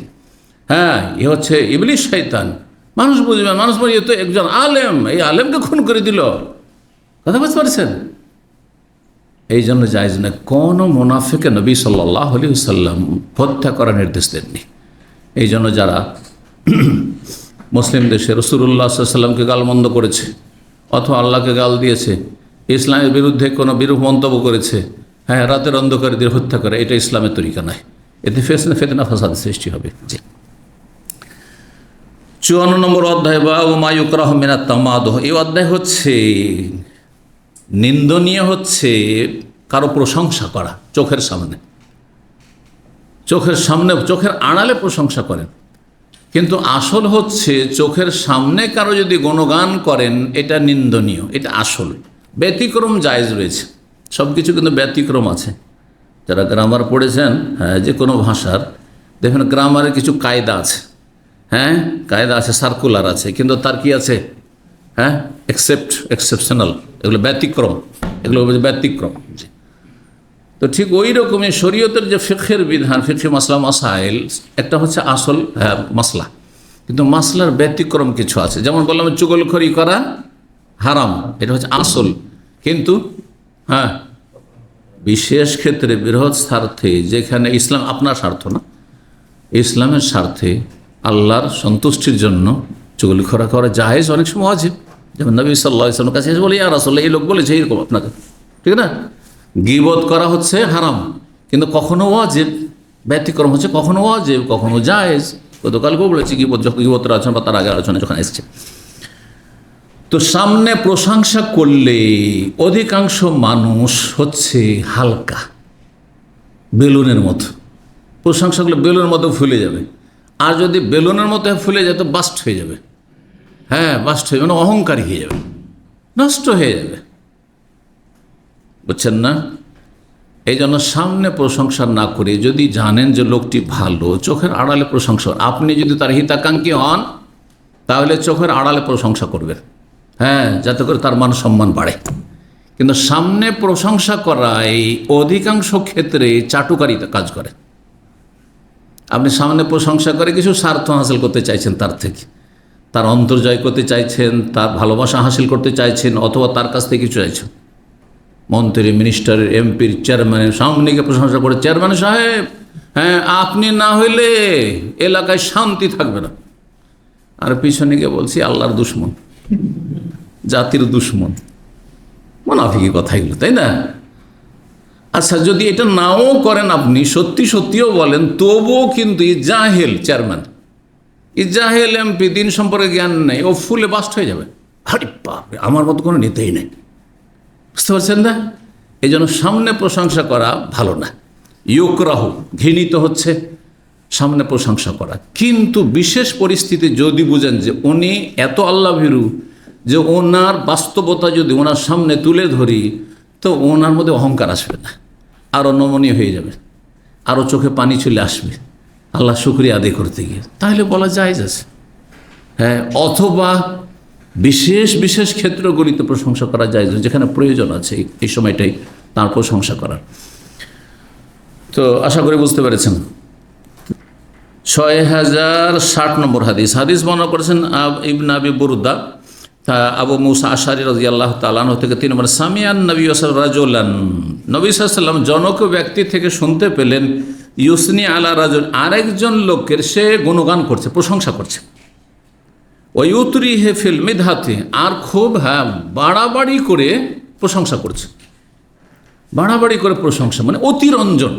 এ হচ্ছে ইবলিশ, শয়তান। মানুষ বুঝবেন, মানুষ বলে এ তো একজন আলেম, এই আলেমকে খুন করে দিল। কথা বুঝতে পারছেন? এই জন্য জায়েজ না, কোনো মুনাফিককে নবী সাল্লাল্লাহু আলাইহি ওয়াসাল্লাম হত্যা করার নির্দেশ দেননি। এই জন্য যারা মুসলিম দেশে রাসূলুল্লাহ সাল্লাল্লাহু আলাইহি ওয়াসাল্লামকে গালমন্দ করেছে অথবা আল্লাহকে গাল দিয়েছে, ইসলামের বিরুদ্ধে কোনো বিরূপ মন্তব্য করেছে, হ্যাঁ, রাতের অন্ধকারে দিয়ে হত্যা করে, এটা ইসলামের তরিকা নয়। এতে ফিতনা ফাসাদ সৃষ্টি হবে। জি। 54 নম্বর অধ্যায় বা মা ইউকরাহু মিনাত তামাদুহ। এই অধ্যায় হচ্ছে নিন্দনীয় হচ্ছে কারো প্রশংসা করা চোখের সামনে, চোখের আড়ালে প্রশংসা করেন, কিন্তু আসল হচ্ছে চোখের সামনে কারো যদি গুণগান করেন এটা নিন্দনীয়, এটা আসল। ব্যতিক্রম জায়েজ রয়েছে, সব কিছু কিন্তু ব্যতিক্রম আছে। যারা গ্রামার পড়েছেন, হ্যাঁ, যে কোনো ভাষার দেখবেন গ্রামারের কিছু কায়দা আছে, হ্যাঁ, কায়দা আছে, সার্কুলার আছে, কিন্তু তার কি আছে, হ্যাঁ, এক্সেপশনাল, এগুলো ব্যতিক্রম, এগুলো ব্যতিক্রম। জি। তো ঠিক ওই রকমই শরীয়তের যে ফিকহের বিধান, ফিকহে মাসলা মাসাইল, একটা হচ্ছে আসল, হ্যাঁ, মাসলা, কিন্তু মাসলার ব্যতিক্রম কিছু আছে। যেমন বললাম চুগলখড়ি করা হারাম, এটা হচ্ছে আসল, কিন্তু হ্যাঁ, বিশেষ ক্ষেত্রে বৃহৎ স্বার্থে, যেখানে ইসলাম আপনার স্বার্থ না, ইসলামের স্বার্থে আল্লাহর সন্তুষ্টির জন্য চুগলখড়ি করা জায়েজ, অনেক সময় ওয়াজিব। যেমন নবী সাল্লাল্লাহু আলাইহি ওয়াসাল্লামের কাছে এসে বলে, ইয়া রাসূলুল্লাহ, এই লোক বলেছে এইরকম আপনাকে, ঠিক না? গীবত করা হচ্ছে হারাম, কিন্তু কখনো ওয়াজিব। ব্যতিক্রম হচ্ছে কখনো ওয়াজিব, কখনো জায়েজ। গতকালকেও বলেছি গীবতের আলোচনা বা তার আগের আলোচনা যখন এসছে। তো সামনে প্রশংসা করলে অধিকাংশ মানুষ হচ্ছে হালকা, বেলুনের মতো। প্রশংসাগুলো বেলুনের মতো ফুলে যাবে, আর যদি বেলুনের মতো ফুলে যায় তো বাস্ট হয়ে যাবে, হ্যাঁ, বাস্ট হয়ে মানে অহংকারী হয়ে যাবে, নষ্ট হয়ে যাবে, বুঝছেন না? এই জন্য সামনে প্রশংসা না করে যদি জানেন যে লোকটি ভালো, চোখের আড়ালে প্রশংসা, আপনি যদি তার হিতাকাঙ্ক্ষী হন তাহলে চোখের আড়ালে প্রশংসা করবেন, হ্যাঁ, যাতে করে তার মান সম্মান বাড়ে। কিন্তু সামনে প্রশংসা করা এই অধিকাংশ ক্ষেত্রে চাটুকারিতা কাজ করে। আপনি সামনে প্রশংসা করে কিছু স্বার্থ হাসিল করতে চাইছেন, তার থেকে তার অন্তর্জয় করতে চাইছেন, তার ভালোবাসা হাসিল করতে চাইছেন, অথবা তার কাছ থেকে কিছু চাইছেন। মন্ত্রী, মিনিস্টারের, এমপির, চেয়ারম্যানের সামনে গিয়ে প্রশংসা করে, চেয়ারম্যান সাহেব, হ্যাঁ, আপনি না হইলে এলাকায় শান্তি থাকবে না, আর পিছনে গিয়ে বলছি আল্লাহর দুশ্মন, জাতির দুশ্মন। মুনাফিকি কথা এগুলো, তাই না? আচ্ছা, যদি এটা নাও করেন, আপনি সত্যি সত্যিও বলেন, তবুও কিন্তু এই জাহেল চেয়ারম্যান, এই জাহেল এমপি, দিন সম্পর্কে জ্ঞান নেই, ও ফুলে বাস্ট হয়ে যাবে। আরে বাপরে, আমার মতো কোনো নেতাই নেই, বুঝতে পারছেন না? এই জন্য সামনে প্রশংসা করা ভালো না, ইউকরাহু, ঘৃণিত হচ্ছে সামনে প্রশংসা করা। কিন্তু বিশেষ পরিস্থিতি যদি বুঝেন যে উনি এত আল্লাহ ভীরু যে ওনার বাস্তবতা যদি ওনার সামনে তুলে ধরি তো ওনার মধ্যে অহংকার আসবে না, আরও নমনীয় হয়ে যাবে, আরও চোখে পানি চলে আসবে আল্লাহ শুকরিয়া আদায় করতে গিয়ে, তাহলে বলা জায়েজ আছে, হ্যাঁ। অথবা বিশেষ বিশেষ ক্ষেত্রগুলিতে প্রশংসা করা যায়, যেখানে প্রয়োজন আছে এই সময়টাই তার প্রশংসা করার। তো আশা করি বুঝতে পেরেছেন। 6060 নম্বর হাদিস বর্ণনা করেছেন ইবনে আবি বুরদা, আবু মুসা আশআরী রাদিয়াল্লাহু তাআলা আনহু থেকে 3 নম্বর, সামিআন নবী রাজুলান, নবী সাল্লাল্লাহু আলাইহি ওয়াসাল্লাম জনক ব্যক্তি থেকে শুনতে পেলেন, ইউসনি আলা রাজুল, আরেকজন লোকের সে গুণগান করছে, প্রশংসা করছে, ওয়ুতরি হে ফিল মিদহাতে, আর খুব, হ্যাঁ, বাড়াবাড়ি করে প্রশংসা করছে, বাড়াবাড়ি করে প্রশংসা মানে অতিরঞ্জন।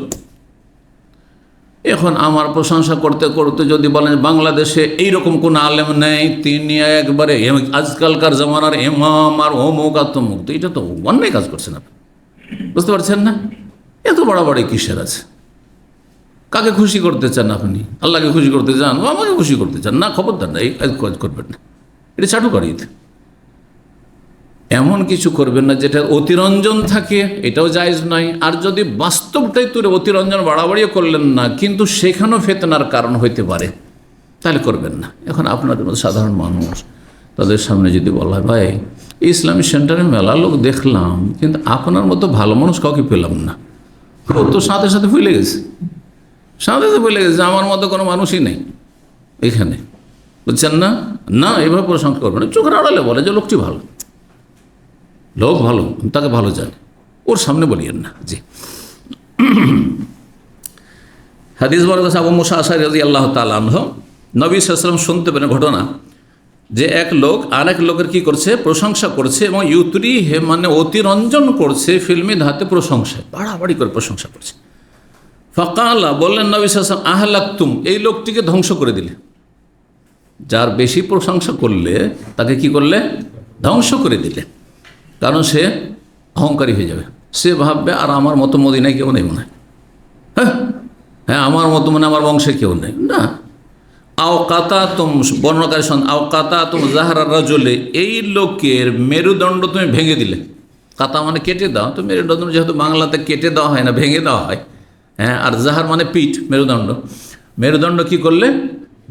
এখন আমার প্রশংসা করতে করতে যদি বলেন বাংলাদেশে এইরকম কোন আলেম নেই, তিনি একবারে আজকালকার জামানার ইমাম আর অমুক আর তমুক, তো এটা তো অন্যায় কাজ করছেন আপনি, বুঝতে পারছেন না? এত বাড়াবাড়ি কিসের আছে? কাকে খুশি করতে চান আপনি? আল্লাহকে খুশি করতে চান, ও আমাকে খুশি করতে চান? না, খবরদার না, এই কাজ করবেন না, এটা চাটুকারিতা। এমন কিছু করবেন না যেটা অতিরঞ্জন থাকে, এটাও জায়েজ নয়। আর যদি বাস্তবটাই তুলে অতিরঞ্জন বাড়াবাড়িও করলেন না, কিন্তু সেখানেও ফিতনার কারণ হইতে পারে, তাহলে করবেন না। এখন আপনাদের মতো সাধারণ মানুষ, তাদের সামনে যদি বলা হয়, ভাই ইসলামী সেন্টারে মেলা লোক দেখলাম, কিন্তু আপনার মতো ভালো মানুষ কাউকে পেলাম না, ও তো সাথে সাথে ভুলে গেছে, সাথে সাথে ভুলে গেছে, আমার মতো কোনো মানুষই নেই এখানে, বুঝছেন না? না, এভাবে প্রশংসা করবেন না, চোখের আড়ালে বলে যে লোকটি ভালো, লোক ভালো, তাকে ভালো জানে, ওর সামনে বলিয়েন না। জি। হাদিস বর্ণনা আবু মুসা আশআরী রাদিয়াল্লাহু তাআলা আনহু, নবী সাল্লাল্লাহু আলাইহি ওয়াসাল্লাম শুনতে পেলেন ঘটনা, যে এক লোক আর এক লোকের কি করছে, প্রশংসা করছে, এবং ইউতরি হে মানে অতিরঞ্জন করছে, ফিল্মি ধাতে প্রশংসায় বাড়াবাড়ি করে প্রশংসা করছে। ফাকালা বললেন নবী সাল্লাল্লাহু আলাইহি ওয়াসাল্লাম আহলাকতুম, এই লোকটিকে ধ্বংস করে দিলে। যার বেশি প্রশংসা করলে তাকে কি করলে, ধ্বংস করে দিলে। কারণ সে অহংকারী হয়ে যাবে, সে ভাববে আর আমার মতো মদিনায় কেউ নেই মনে হয়, হ্যাঁ আমার মতো মানে আমার বংশে কেউ নেই না। আওকাতা তুম বর্ণকারী আওকাতা তুম জাহারা রাজলে, এই লোকের মেরুদণ্ড তুমি ভেঙে দিলে। কাতা মানে কেটে দাও, তো মেরুদণ্ড যেহেতু বাংলাতে কেটে দেওয়া হয় না, ভেঙে দেওয়া হয়। হ্যাঁ, আর জাহার মানে পিঠ, মেরুদণ্ড, মেরুদণ্ড কি করলে,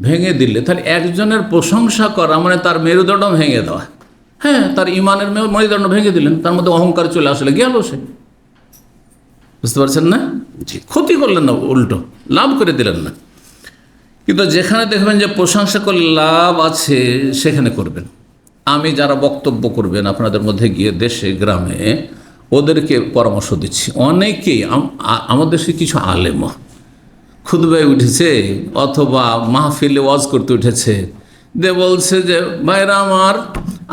ভেঙে দিলে। তাহলে একজনের প্রশংসা করা মানে তার মেরুদণ্ড ভেঙে দেওয়া। হ্যাঁ, তার ইমানের মেরুদণ্ড ভেঙে দিলেন, তার মধ্যে অহংকার চলে আসলে গেল সে। বুঝতে পারছেন না? জি, ক্ষতি করলেন না, উল্টো লাভ করে দিলেন না। কিন্তু যেখানে দেখবেন যে প্রশংসা করলে লাভ আছে সেখানে করবেন। আমি যারা বক্তব্য করবেন আপনাদের মধ্যে গিয়ে দেশে গ্রামে, ওদেরকে পরামর্শ দিচ্ছি। অনেকেই আমাদের দেশে কিছু আলেম খুতবায় উঠেছে অথবা মাহফিলে ওয়াজ করতে উঠেছে, বলছে যে ভাইরা আমার,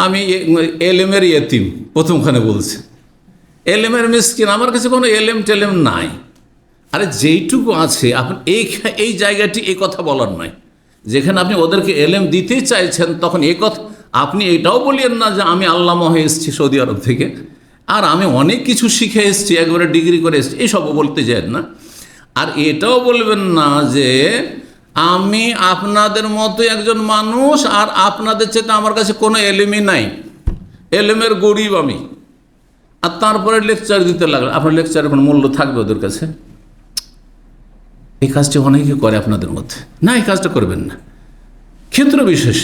আমি এলেমের ইয়েতিম। প্রথমখানে বলছে এলেমের মিসকিন, আমার কাছে কোনো এলেম টেলেম নাই। আরে যেইটুকু আছে আপনি এই জায়গাটি এই কথা বলার নয়। যেখানে আপনি ওদেরকে এলেম দিতে চাইছেন, তখন এই কথা আপনি এটাও বলিয়েন না যে আমি আল্লামা হয়ে এসেছি সৌদি আরব থেকে, আর আমি অনেক কিছু শিখে এসেছি, একবারে ডিগ্রি করে এসেছি, এইসবও বলতে যান না। আর এটাও বলবেন না যে আমি আপনাদের মতো একজন মানুষ, আর আপনাদের চেয়ে আমার কাছে কোনো এলেমই নাই, এলেমের গরিব আমি। আর তারপরে লেকচার দিতে লাগলো। আপনার লেকচারের কোনো মূল্য থাকবে ওদের কাছে? এই কাজটি অনেকে করে আপনাদের মধ্যে, না এই কাজটা করবেন না। ক্ষেত্র বিশেষ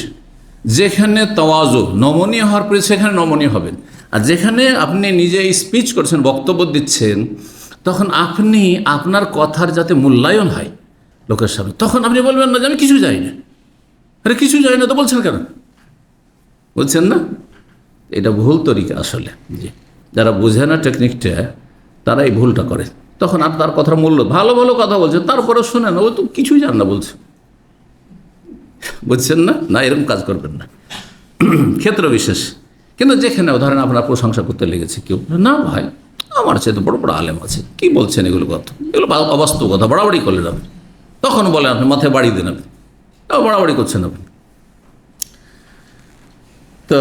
যেখানে তাওয়াজু, নমনীয় হওয়ার পরে সেখানে নমনীয় হবেন। আর যেখানে আপনি নিজে স্পিচ করছেন, বক্তব্য দিচ্ছেন, তখন আপনি আপনার কথার যাতে মূল্যায়ন হয় লোকের সামনে, তখন আপনি বলবেন না যে আমি কিছু জানি না। আরে কিছু জানি না তো বলছেন কেন? বলছেন না, এটা ভুল তরিকা আসলে। জি, যারা বোঝে না টেকনিকটা, তারা এই ভুলটা করে। তখন আর তার কথার মূল্য, ভালো ভালো কথা বলছে, তারপরে শুনে না, ও তো কিছুই জান না বলছে। বুঝছেন না? না, এরকম কাজ করবেন না, ক্ষেত্র বিশেষ। কিন্তু যেখানে ধরেন আপনার প্রশংসা করতে লেগেছে কেউ, না ভাই আমার চেয়ে তো বড় বড় আলেম আছে, কি বলছেন এগুলো কথা, এগুলো অবাস্তব কথা, বাড়াবাড়ি করলেন আপনি। তখন বলেন আপনি মাথায় বাড়ি দেন, আপনি তাও বাড়াবাড়ি করছেন আপনি। তো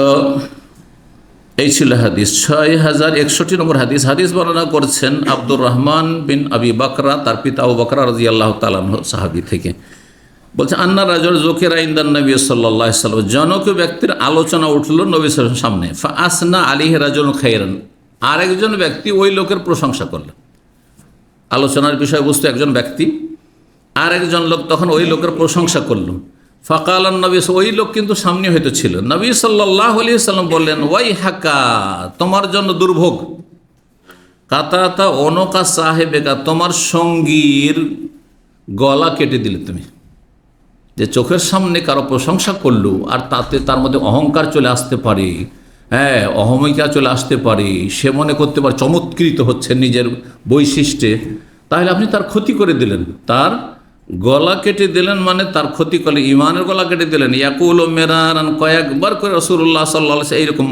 এই ছিল হাদিস 6061 নম্বর হাদিস। হাদিস বর্ণনা করছেন আব্দুর রহমান বিন আবি বাকরা, তার পিতা আবু বকর রাদিয়াল্লাহু তাআলা আনহু সাহাবী থেকে। বলছে আন্না রাজুল যুকিরা ইনদান নবী সাল্লাল্লাহু আলাইহি ওয়াসাল্লাম, জনক ব্যক্তির আলোচনা উঠল নবী সাল্লাল্লাহু আলাইহি ওয়াসাল্লামের সামনে। ফা আসনা আলাইহি রাজুলুন খায়রান, আরেকজন ব্যক্তি ওই লোকের প্রশংসা করল। আলোচনার বিষয়বস্তু একজন ব্যক্তি, আর একজন লোক তখন ওই লোকের প্রশংসা করল। ফাকাল নবী, ওই লোক কিন্তু সামনে হয়তো ছিল। নবী সাল্লাল্লাহু আলাইহি ওয়াসাল্লাম বললেন, ওয়াই হাকা, তোমার জন্য দুর্ভোগ। কাতাতা অনকা সাহেবেকা, তোমার সঙ্গীর গলা কেটে দিলে তুমি। যে চোখের সামনে কারো প্রশংসা করলো, আর তাতে তার মধ্যে অহংকার চলে আসতে পারে, হ্যাঁ অহমিকা চলে আসতে পারে, সে মনে করতে পারে চমৎকৃত হচ্ছে নিজের বৈশিষ্ট্যে, তাহলে আপনি তার ক্ষতি করে দিলেন, তার গলা কেটে দিলেন, মানে তার ক্ষতি করলে ইমানের গলা কেটে দিলেন। ইয়াকুল ও মেরান, কয়েকবার করে রাসূলুল্লাহ সাল্লাল্লাহু আলাইহি ওয়াসাল্লাম এইরকম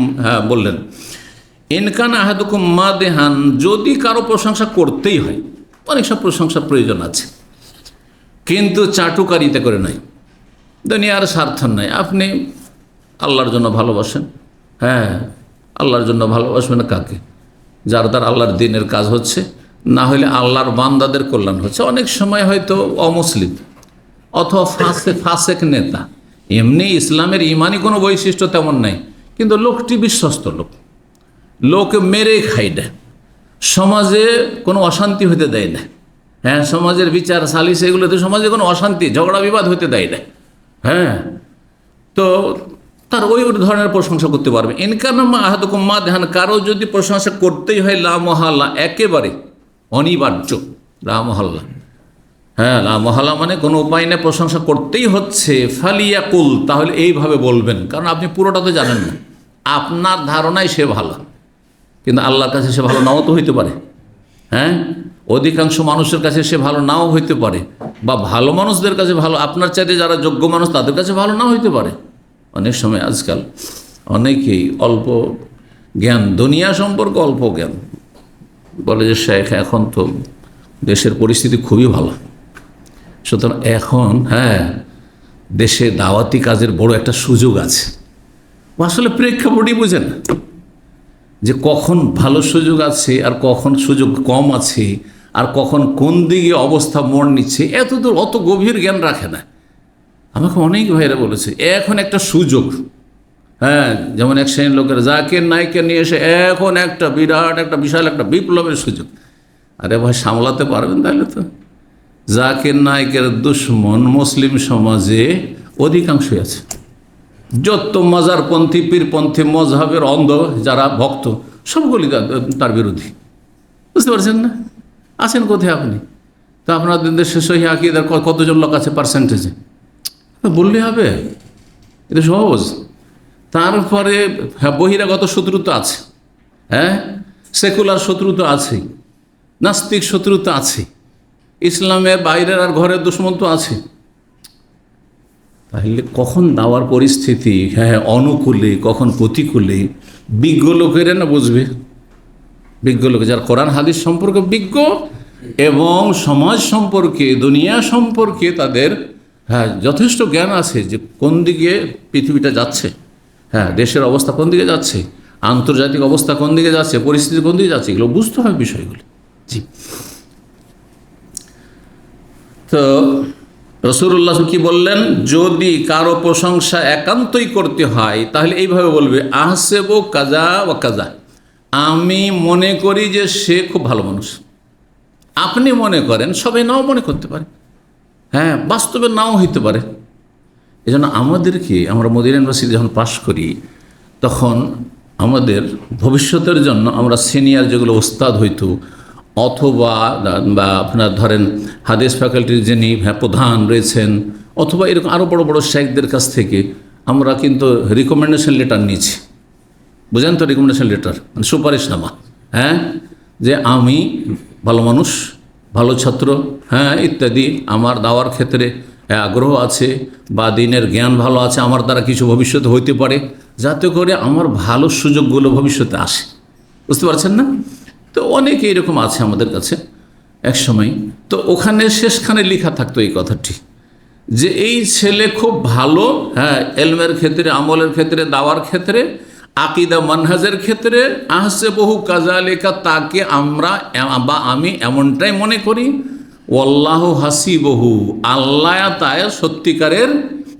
বললেন। ইনকান আহাদুকুম মাদেহান, যদি কারো প্রশংসা করতেই হয়, অনেক সব প্রশংসার প্রয়োজন আছে, কিন্তু চাটুকারিতা করে নাই, দুনিয়ার স্বার্থ নাই। আপনি আল্লাহর জন্য ভালোবাসেন, হ্যাঁ আল্লাহর জন্য ভালোবাসবেন কাকে? যার দ্বারা আল্লাহর দিনের কাজ হচ্ছে, না হলে আল্লাহর বান্দাদের কল্যাণ হচ্ছে। অনেক সময় হয়তো অমুসলিম অথবা ফাসেক নেতা, এমনি ইসলামের ইমানি কোনো বৈশিষ্ট্য তেমন নাই, কিন্তু লোকটি বিশ্বস্ত লোক, লোক মেরে খাই না, সমাজে কোনো অশান্তি হতে দেয় না, হ্যাঁ সমাজের বিচার সালিস এগুলোতে সমাজে কোনো অশান্তি ঝগড়া বিবাদ হতে দেয় না, হ্যাঁ তো তার ওই ধরনের প্রশংসা করতে পারবে। ইনকানামা আহাদুকুম মাদহান, কারো যদি প্রশংসা করতেই হয় লা মহাল্লা, একেবারে অনিবার্য, লা মহাল্লা, হ্যাঁ লা মহাল্লা মানে কোনো উপায় নেই, প্রশংসা করতেই হচ্ছে, ফালিয়াকুল, তাহলে এইভাবে বলবেন। কারণ আপনি পুরোটা তো জানেন না, আপনার ধারণায় সে ভালো, কিন্তু আল্লাহর কাছে সে ভালো নাও তো হইতে পারে, হ্যাঁ অধিকাংশ মানুষের কাছে সে ভালো নাও হইতে পারে, বা ভালো মানুষদের কাছে ভালো, আপনার চাইতে যারা যোগ্য মানুষ তাদের কাছে ভালো নাও হইতে পারে, অনেক সময় আজকাল অনেকেই অল্প জ্ঞান, দুনিয়া সম্পর্কে অল্প জ্ঞান, বলে যে শেখ এখন তো দেশের পরিস্থিতি খুবই ভালো, সুতরাং এখন দেশে দাওয়াতি কাজের বড় একটা সুযোগ আছে। আসলে প্রেক্ষাপটই বোঝে না যে কখন ভালো সুযোগ আছে আর কখন সুযোগ কম আছে আর কখন কোন দিকে অবস্থা মোড় নিচ্ছে, এত দূর অত গভীর জ্ঞান রাখে না। আমাকে অনেক ভাইরা বলেছে এখন একটা সুযোগ, যেমন এক শ্রেণীর লোকের জাকির নাইককে নিয়ে এসে এখন একটা বিরাট একটা বিশাল একটা বিপ্লবের সুযোগ। আরে ভাই, সামলাতে পারবেন তাহলে? তো জাকির নাইকের দুশ্মন মুসলিম সমাজে অধিকাংশই আছে। যত মাজারপন্থী, পীরপন্থী, মজহাবের অন্ধ যারা ভক্ত, সবগুলি তার বিরোধী। বুঝতে পারছেন না? আছেন কোথায় আপনি? তো আপনাদের দেশে সহি আকীদার কতজন লোক আছে পার্সেন্টেজে? বললে হবে? এটা সহজ। তারপরে বহিরাগত শত্রু তো আছে, সেকুলার শত্রু তো আছেই, নাস্তিক শত্রু তো আছে, ইসলামের বাইরের আর ঘরের দুশ্মন তো আছে। তাহলে কখন দাওয়ার পরিস্থিতি অনুকূলে, কখন প্রতিকূলে, বিজ্ঞ লোকেরা না বুঝবে। বিজ্ঞ লোক যারা কোরআন হাদিস সম্পর্কে বিজ্ঞ এবং সমাজ সম্পর্কে, দুনিয়া সম্পর্কে তাদের যথেষ্ট জ্ঞান আছে যে কোন দিকে পৃথিবীটা যাচ্ছে, দেশের অবস্থা কোন দিকে যাচ্ছে, আন্তর্জাতিক অবস্থা কোন দিকে যাচ্ছে, পরিস্থিতি কোন দিকে যাচ্ছে, এগুলো বুঝতে হয় বিষয়গুলো। জি, তো রাসূলুল্লাহ কি বললেন? যদি কারো প্রশংসা একান্তই করতে হয় তাহলে এইভাবে বলবে, আহসেবু কাজা ওয়া কাজা, আমি মনে করি যে সে খুব ভালো মানুষ। আপনি মনে করেন, সবাই নাও মনে করতে পারে, বাস্তবে নাও হইতে পারে। এই জন্য আমাদেরকে, আমরা মদিনা ইউনিভার্সিটি যখন পাশ করি তখন আমাদের ভবিষ্যতের জন্য আমরা সিনিয়র যেগুলো ওস্তাদ হইতো অথবা আপনার ধরেন হাদিস ফ্যাকাল্টির যিনি প্রধান রয়েছেন অথবা এরকম আরও বড় বড় শেখদের কাছ থেকে আমরা কিন্তু রিকমেন্ডেশন লেটার নিয়েছি। বুঝেন তো? রিকমেন্ডেশন লেটার মানে সুপারিশনামা, যে আমি ভালো মানুষ, ভালো ছাত্র, ইত্যাদি, আমার দাওয়ার ক্ষেত্রে আগ্রহ আছে বা দিনের জ্ঞান ভালো আছে, আমার দ্বারা কিছু ভবিষ্যতে হইতে পারে, যাতে করে আমার ভালো সুযোগগুলো ভবিষ্যতে আসে। বুঝতে পারছেন না? তো অনেকে এরকম আছে আমাদের কাছে এক সময়। তো ওখানে শেষখানে লেখা থাকতো এই কথাটি যে এই ছেলে খুব ভালো, এলমের ক্ষেত্রে, আমলের ক্ষেত্রে, দাওয়ার ক্ষেত্রে, আকিদা মানহাজের ক্ষেত্রে, আহসেবহু কাযালিকা, তাকে আমরা বা আমি এমনটাই মনে করি, ওয়াল্লাহু হাসিবহু, আল্লাহ তার সত্যিকারের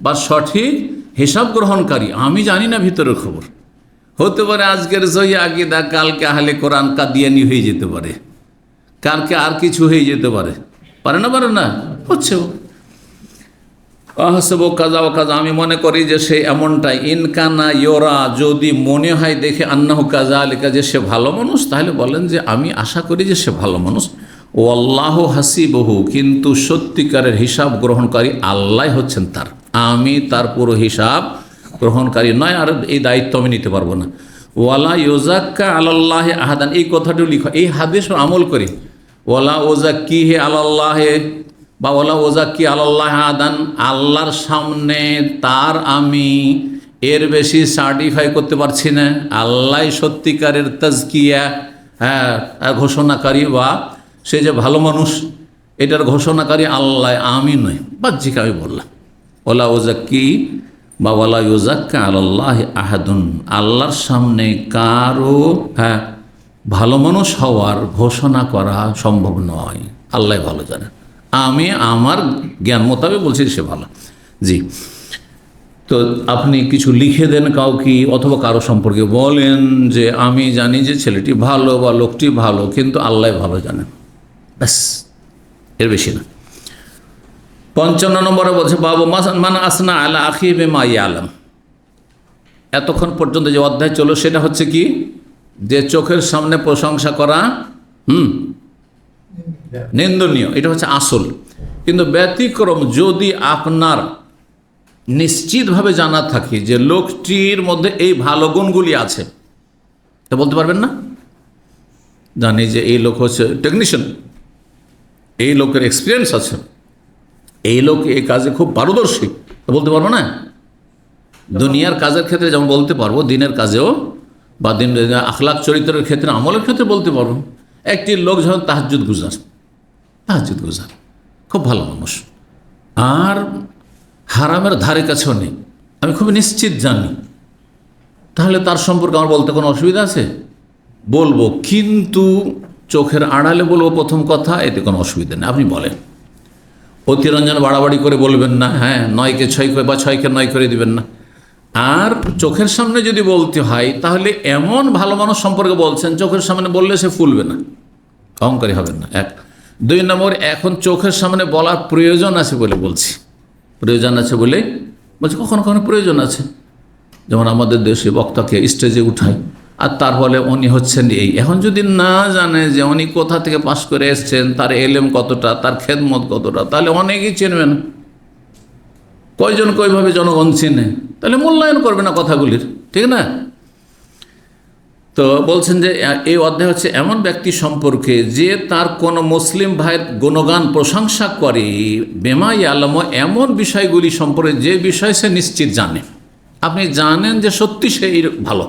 বা সঠিক হিসাব গ্রহণকারী। আমি জানি না ভিতরের খবর, হতে পারে আজকের সহি আকীদা কালকে আহলে কোরআন কাদিয়ানি হয়ে যেতে পারে, কালকে আর কিছু হয়ে যেতে পারে, পারে না হচ্ছেও। আহসেবু কাজা ওয়া কাজা, আমি মনে করি যে সে এমনটাই। ইনকানা ইয়োরা, যদি মনে হয় দেখে, আন্নাহু কাযালিকা, যে সে ভালো মানুষ, তাহলে বলেন যে আমি আশা করি যে সে ভালো মানুষ। ওয়াল্লাহু হাসিবহু, কিন্তু সত্যিকারের হিসাব গ্রহণকারী আল্লাহ হচ্ছেন তার, আমি তার পুরো হিসাব গ্রহণকারী নয়, আর এই দায়িত্ব আমি নিতে পারবো না। ওয়ালা ইউজাক্কা আলাল্লাহি আহাদান, এই কথাটিও লিখো, এই হাদিস আমল করি। ওয়ালা ওজাক্কিহি আলাল্লাহি বা ওলা ওজাক্কি আলাল্লাহ আহাদান, আল্লাহর সামনে তার আমি এর বেশি সার্টিফাই করতে পারছি না। আল্লাহ সত্যিকারের তাজকিয়া ঘোষণাকারী, বা সে যে ভালো মানুষ এটার ঘোষণাকারী আল্লাহ, আমি নই, বাহ্যিক আমি বললাম। ওলা ওজাক্কি বা ওয়ালা ইউজাক্কা আলাল্লাহ আহাদুন, আল্লাহর সামনে কারো ভালো মানুষ হওয়ার ঘোষণা করা সম্ভব নয়, আল্লাহ ভালো জানেন, আমি আমার জ্ঞান মোতাবেক বলছি সে ভালো। জি, তো আপনি কিছু লিখে দেন কাউকে অথবা কারো সম্পর্কে বলেন যে আমি জানি যে ছেলেটি ভালো বা লোকটি ভালো, কিন্তু আল্লাহ ভালো জানেন, ব্যাস, এর বেশি না। 55 নম্বরে বলছে বাবু মান আসনা আলা আখি বিমা ইয়ালাম। এতক্ষণ পর্যন্ত যে অধ্যায় চলো সেটা হচ্ছে কি, যে চোখের সামনে প্রশংসা করা নিন্দনীয়, এটা হচ্ছে আসল। কিন্তু ব্যতিক্রম, যদি আপনার নিশ্চিতভাবে জানা থাকে যে লোকটির মধ্যে এই ভালো গুণগুলি আছে, তা বলতে পারবেন না? জানি যে এই লোক হচ্ছে টেকনিশিয়ান, এই লোকের এক্সপিরিয়েন্স আছে, এই লোক এই কাজে খুব পারদর্শী, তা বলতে পারবো না? দুনিয়ার কাজের ক্ষেত্রে যেমন বলতে পারবো, দিনের কাজেও বা দিন আখলাক চরিত্রের ক্ষেত্রে, আমলের ক্ষেত্রে বলতে পারবো। একটি লোক যখন তাহাজ্জুদ গুজার খুব ভালো মানুষ, আর হারামের ধারে কাছেও নেই, আমি খুব নিশ্চিত জানি, তাহলে তার সম্পর্কে আমার বলতে কোনো অসুবিধা আছে? বলবো, কিন্তু চোখের আড়ালে বলবো প্রথম কথা, এতে কোনো অসুবিধা নেই। আপনি বলেন, অতিরঞ্জন বাড়াবাড়ি করে বলবেন না, হ্যাঁ 9কে 6 করে বা 6কে 9 করে দিবেন না। আর চোখের সামনে যদি বলতে হয়, তাহলে এমন ভালো মানুষ সম্পর্কে বলছেন, চোখের সামনে বললে সে ফুলবে না, অহংকারী হবেন না। 1 2 নম্বর, এখন চোখের সামনে বলার প্রয়োজন আছে বলে বলছি, প্রয়োজন আছে বলে বলছি। কখনো কখনো প্রয়োজন আছে, যেমন আমাদের দেশে বক্তাকে স্টেজে উঠায়, আর তার ফলে উনি হচ্ছেন এই। এখন যদি না জানে যে উনি কোথা থেকে পাশ করে এসছেন, তার এলেম কতটা, তার খেদমত কতটা, তাহলে অনেকেই চিনবে না। কয়জন কইভাবে জনগণ চিনে, তাহলে মূল্যায়ন করবে না কথাগুলির, ঠিক না? তো বলছেন যে এই অধ্যায় হচ্ছে এমন ব্যক্তি সম্পর্কে যে তার কোনো মুসলিম ভাইয়ের গুণগান প্রশংসা করে, বেমাই আলম, এমন বিষয়গুলি সম্পর্কে যে বিষয় সে নিশ্চিত জানে। আপনি জানেন যে সত্যি সেই ভালো,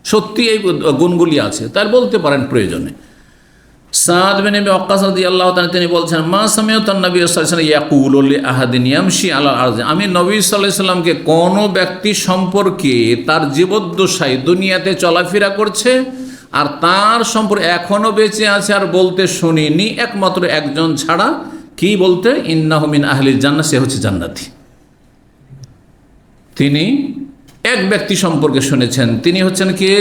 সত্যি এই গুণগুলি আছে, তার বলতে পারেন প্রয়োজনে। সাদ বিন আবি ওয়াক্কাস রাদিয়াল্লাহু তাআলা তিনি বলছেন, মা সামিআতু নবী সাল্লাল্লাহু আলাইহি ওয়াসাল্লাম ইয়াকুলু লিআহাদিন ইয়ামশি আলাল আরদি, আমি নবী সাল্লাল্লাহু আলাইহি ওয়াসাল্লামকে কোনো ব্যক্তি সম্পর্কে তার জীবদ্দশায় দুনিয়াতে চলাফেরা করছে আর তার সম্পর্কে এখনও বেঁচে আছে আর বলতে শুনিনি একমাত্র একজন ছাড়া। কি বলতে? ইন্নাহু মিন আহলিল জান্নাহ, সে হচ্ছে জান্নাতি। তিনি এক ব্যক্তি সম্পর্কে শুনেছেন, তিনি হচ্ছেন কে?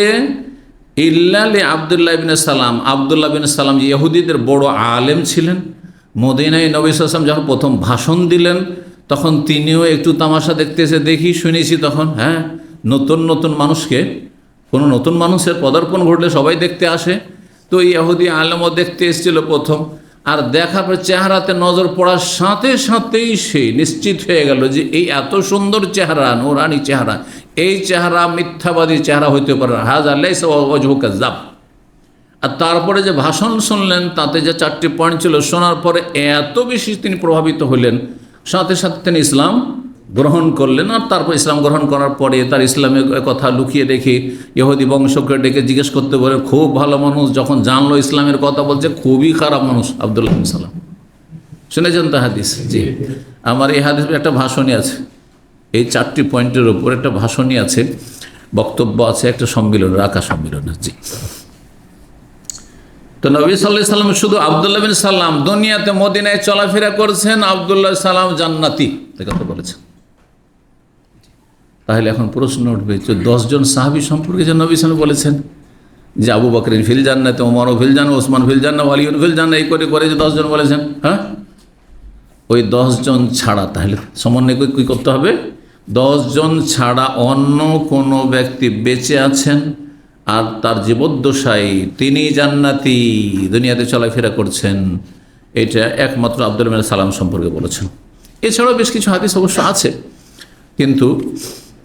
ইল্লালি আবদুল্লাহ বিন সালাম। আবদুল্লাহ বিন সালাম যে ইহুদিদের বড় আলেম ছিলেন, মদিনায় নবী সাল্লাল্লাহু আলাইহি ওয়াসাল্লাম যখন প্রথম ভাষণ দিলেন, তখন তিনিও একটু তামাশা দেখতেছে, দেখি শুনেছি তখন। হ্যাঁ, নতুন নতুন মানুষকে, কোনো নতুন মানুষের পদার্পণ ঘটলে সবাই দেখতে আসে, তো ইহুদি আলেমও দেখতে এসেছিল প্রথম। আর দেখার পর চেহারাতে নজর পড়ার সাথে সাথেই সে নিশ্চিত হয়ে গেল যে এই এত সুন্দর চেহারা, নুরানি চেহারা, এই চেহারা মিথ্যাবাদী চেহারা হইতে পারে, হাযা লাইসা ওয়াজহু কাযাব। আর তারপরে যে ভাষণ শুনলেন, তাতে যে 4টি পয়েন্ট ছিল, শোনার পরে এত বেশি তিনি প্রভাবিত হলেন, সাথে সাথে তিনি ইসলাম গ্রহণ করলেন। আর তারপর ইসলাম গ্রহণ করার পরে তার ইসলামের কথা লুকিয়ে রেখে ইহুদি বংশকে ডেকে জিজ্ঞেস করতে বলে, খুব ভালো মানুষ, যখন জানলো ইসলামের কথা বলছে খুবই খারাপ মানুষ আবদুল্লাহ বিন সালাম। শুনেছেন তো হাদিস? জি, আমার এই হাদিস একটা ভাষণই আছে, এই 4টি পয়েন্টের উপর একটা ভাষণই আছে, বক্তব্য আছে, একটা সম্মিলন, রাখা সম্মিলন। জি, তো নবী সাল্লাল্লাহু আলাইহি ওয়াসাল্লাম শুধু আবদুল্লাহ বিন সালাম দুনিয়াতে মদিনায় চলাফেরা করছেন, আবদুল্লাহ সালাম জান্নাতি, এ কথা বলেছেন। তাহলে এখন প্রশ্ন উঠবে যে 10 জন সাহাবী সম্পর্কে যে নবী সাল্লাল্লাহু আলাইহি ওয়াসাল্লাম বলেছেন যে আবু বকর ফিল জান্নাত, ওমর ফিল জান্নাত, ওসমান ফিল জান্নাত, আলী ফিল জান্নাত, এই করে করে যে 10 জন বলেছেন, হ্যাঁ, ওই 10 জন ছাড়া তাহলে সমন্বয় কী করতে হবে? 10 জন ছাড়া অন্য কোনো ব্যক্তি বেঁচে আছেন আর তার জীবদ্দশায় তিনি জান্নাতি, দুনিয়াতে চলাফেরা করছেন, এটা একমাত্র আবদুল্লাহ বিন সালাম সম্পর্কে বলেছেন। এছাড়াও বেশ কিছু হাদিস অবশ্য আছে, কিন্তু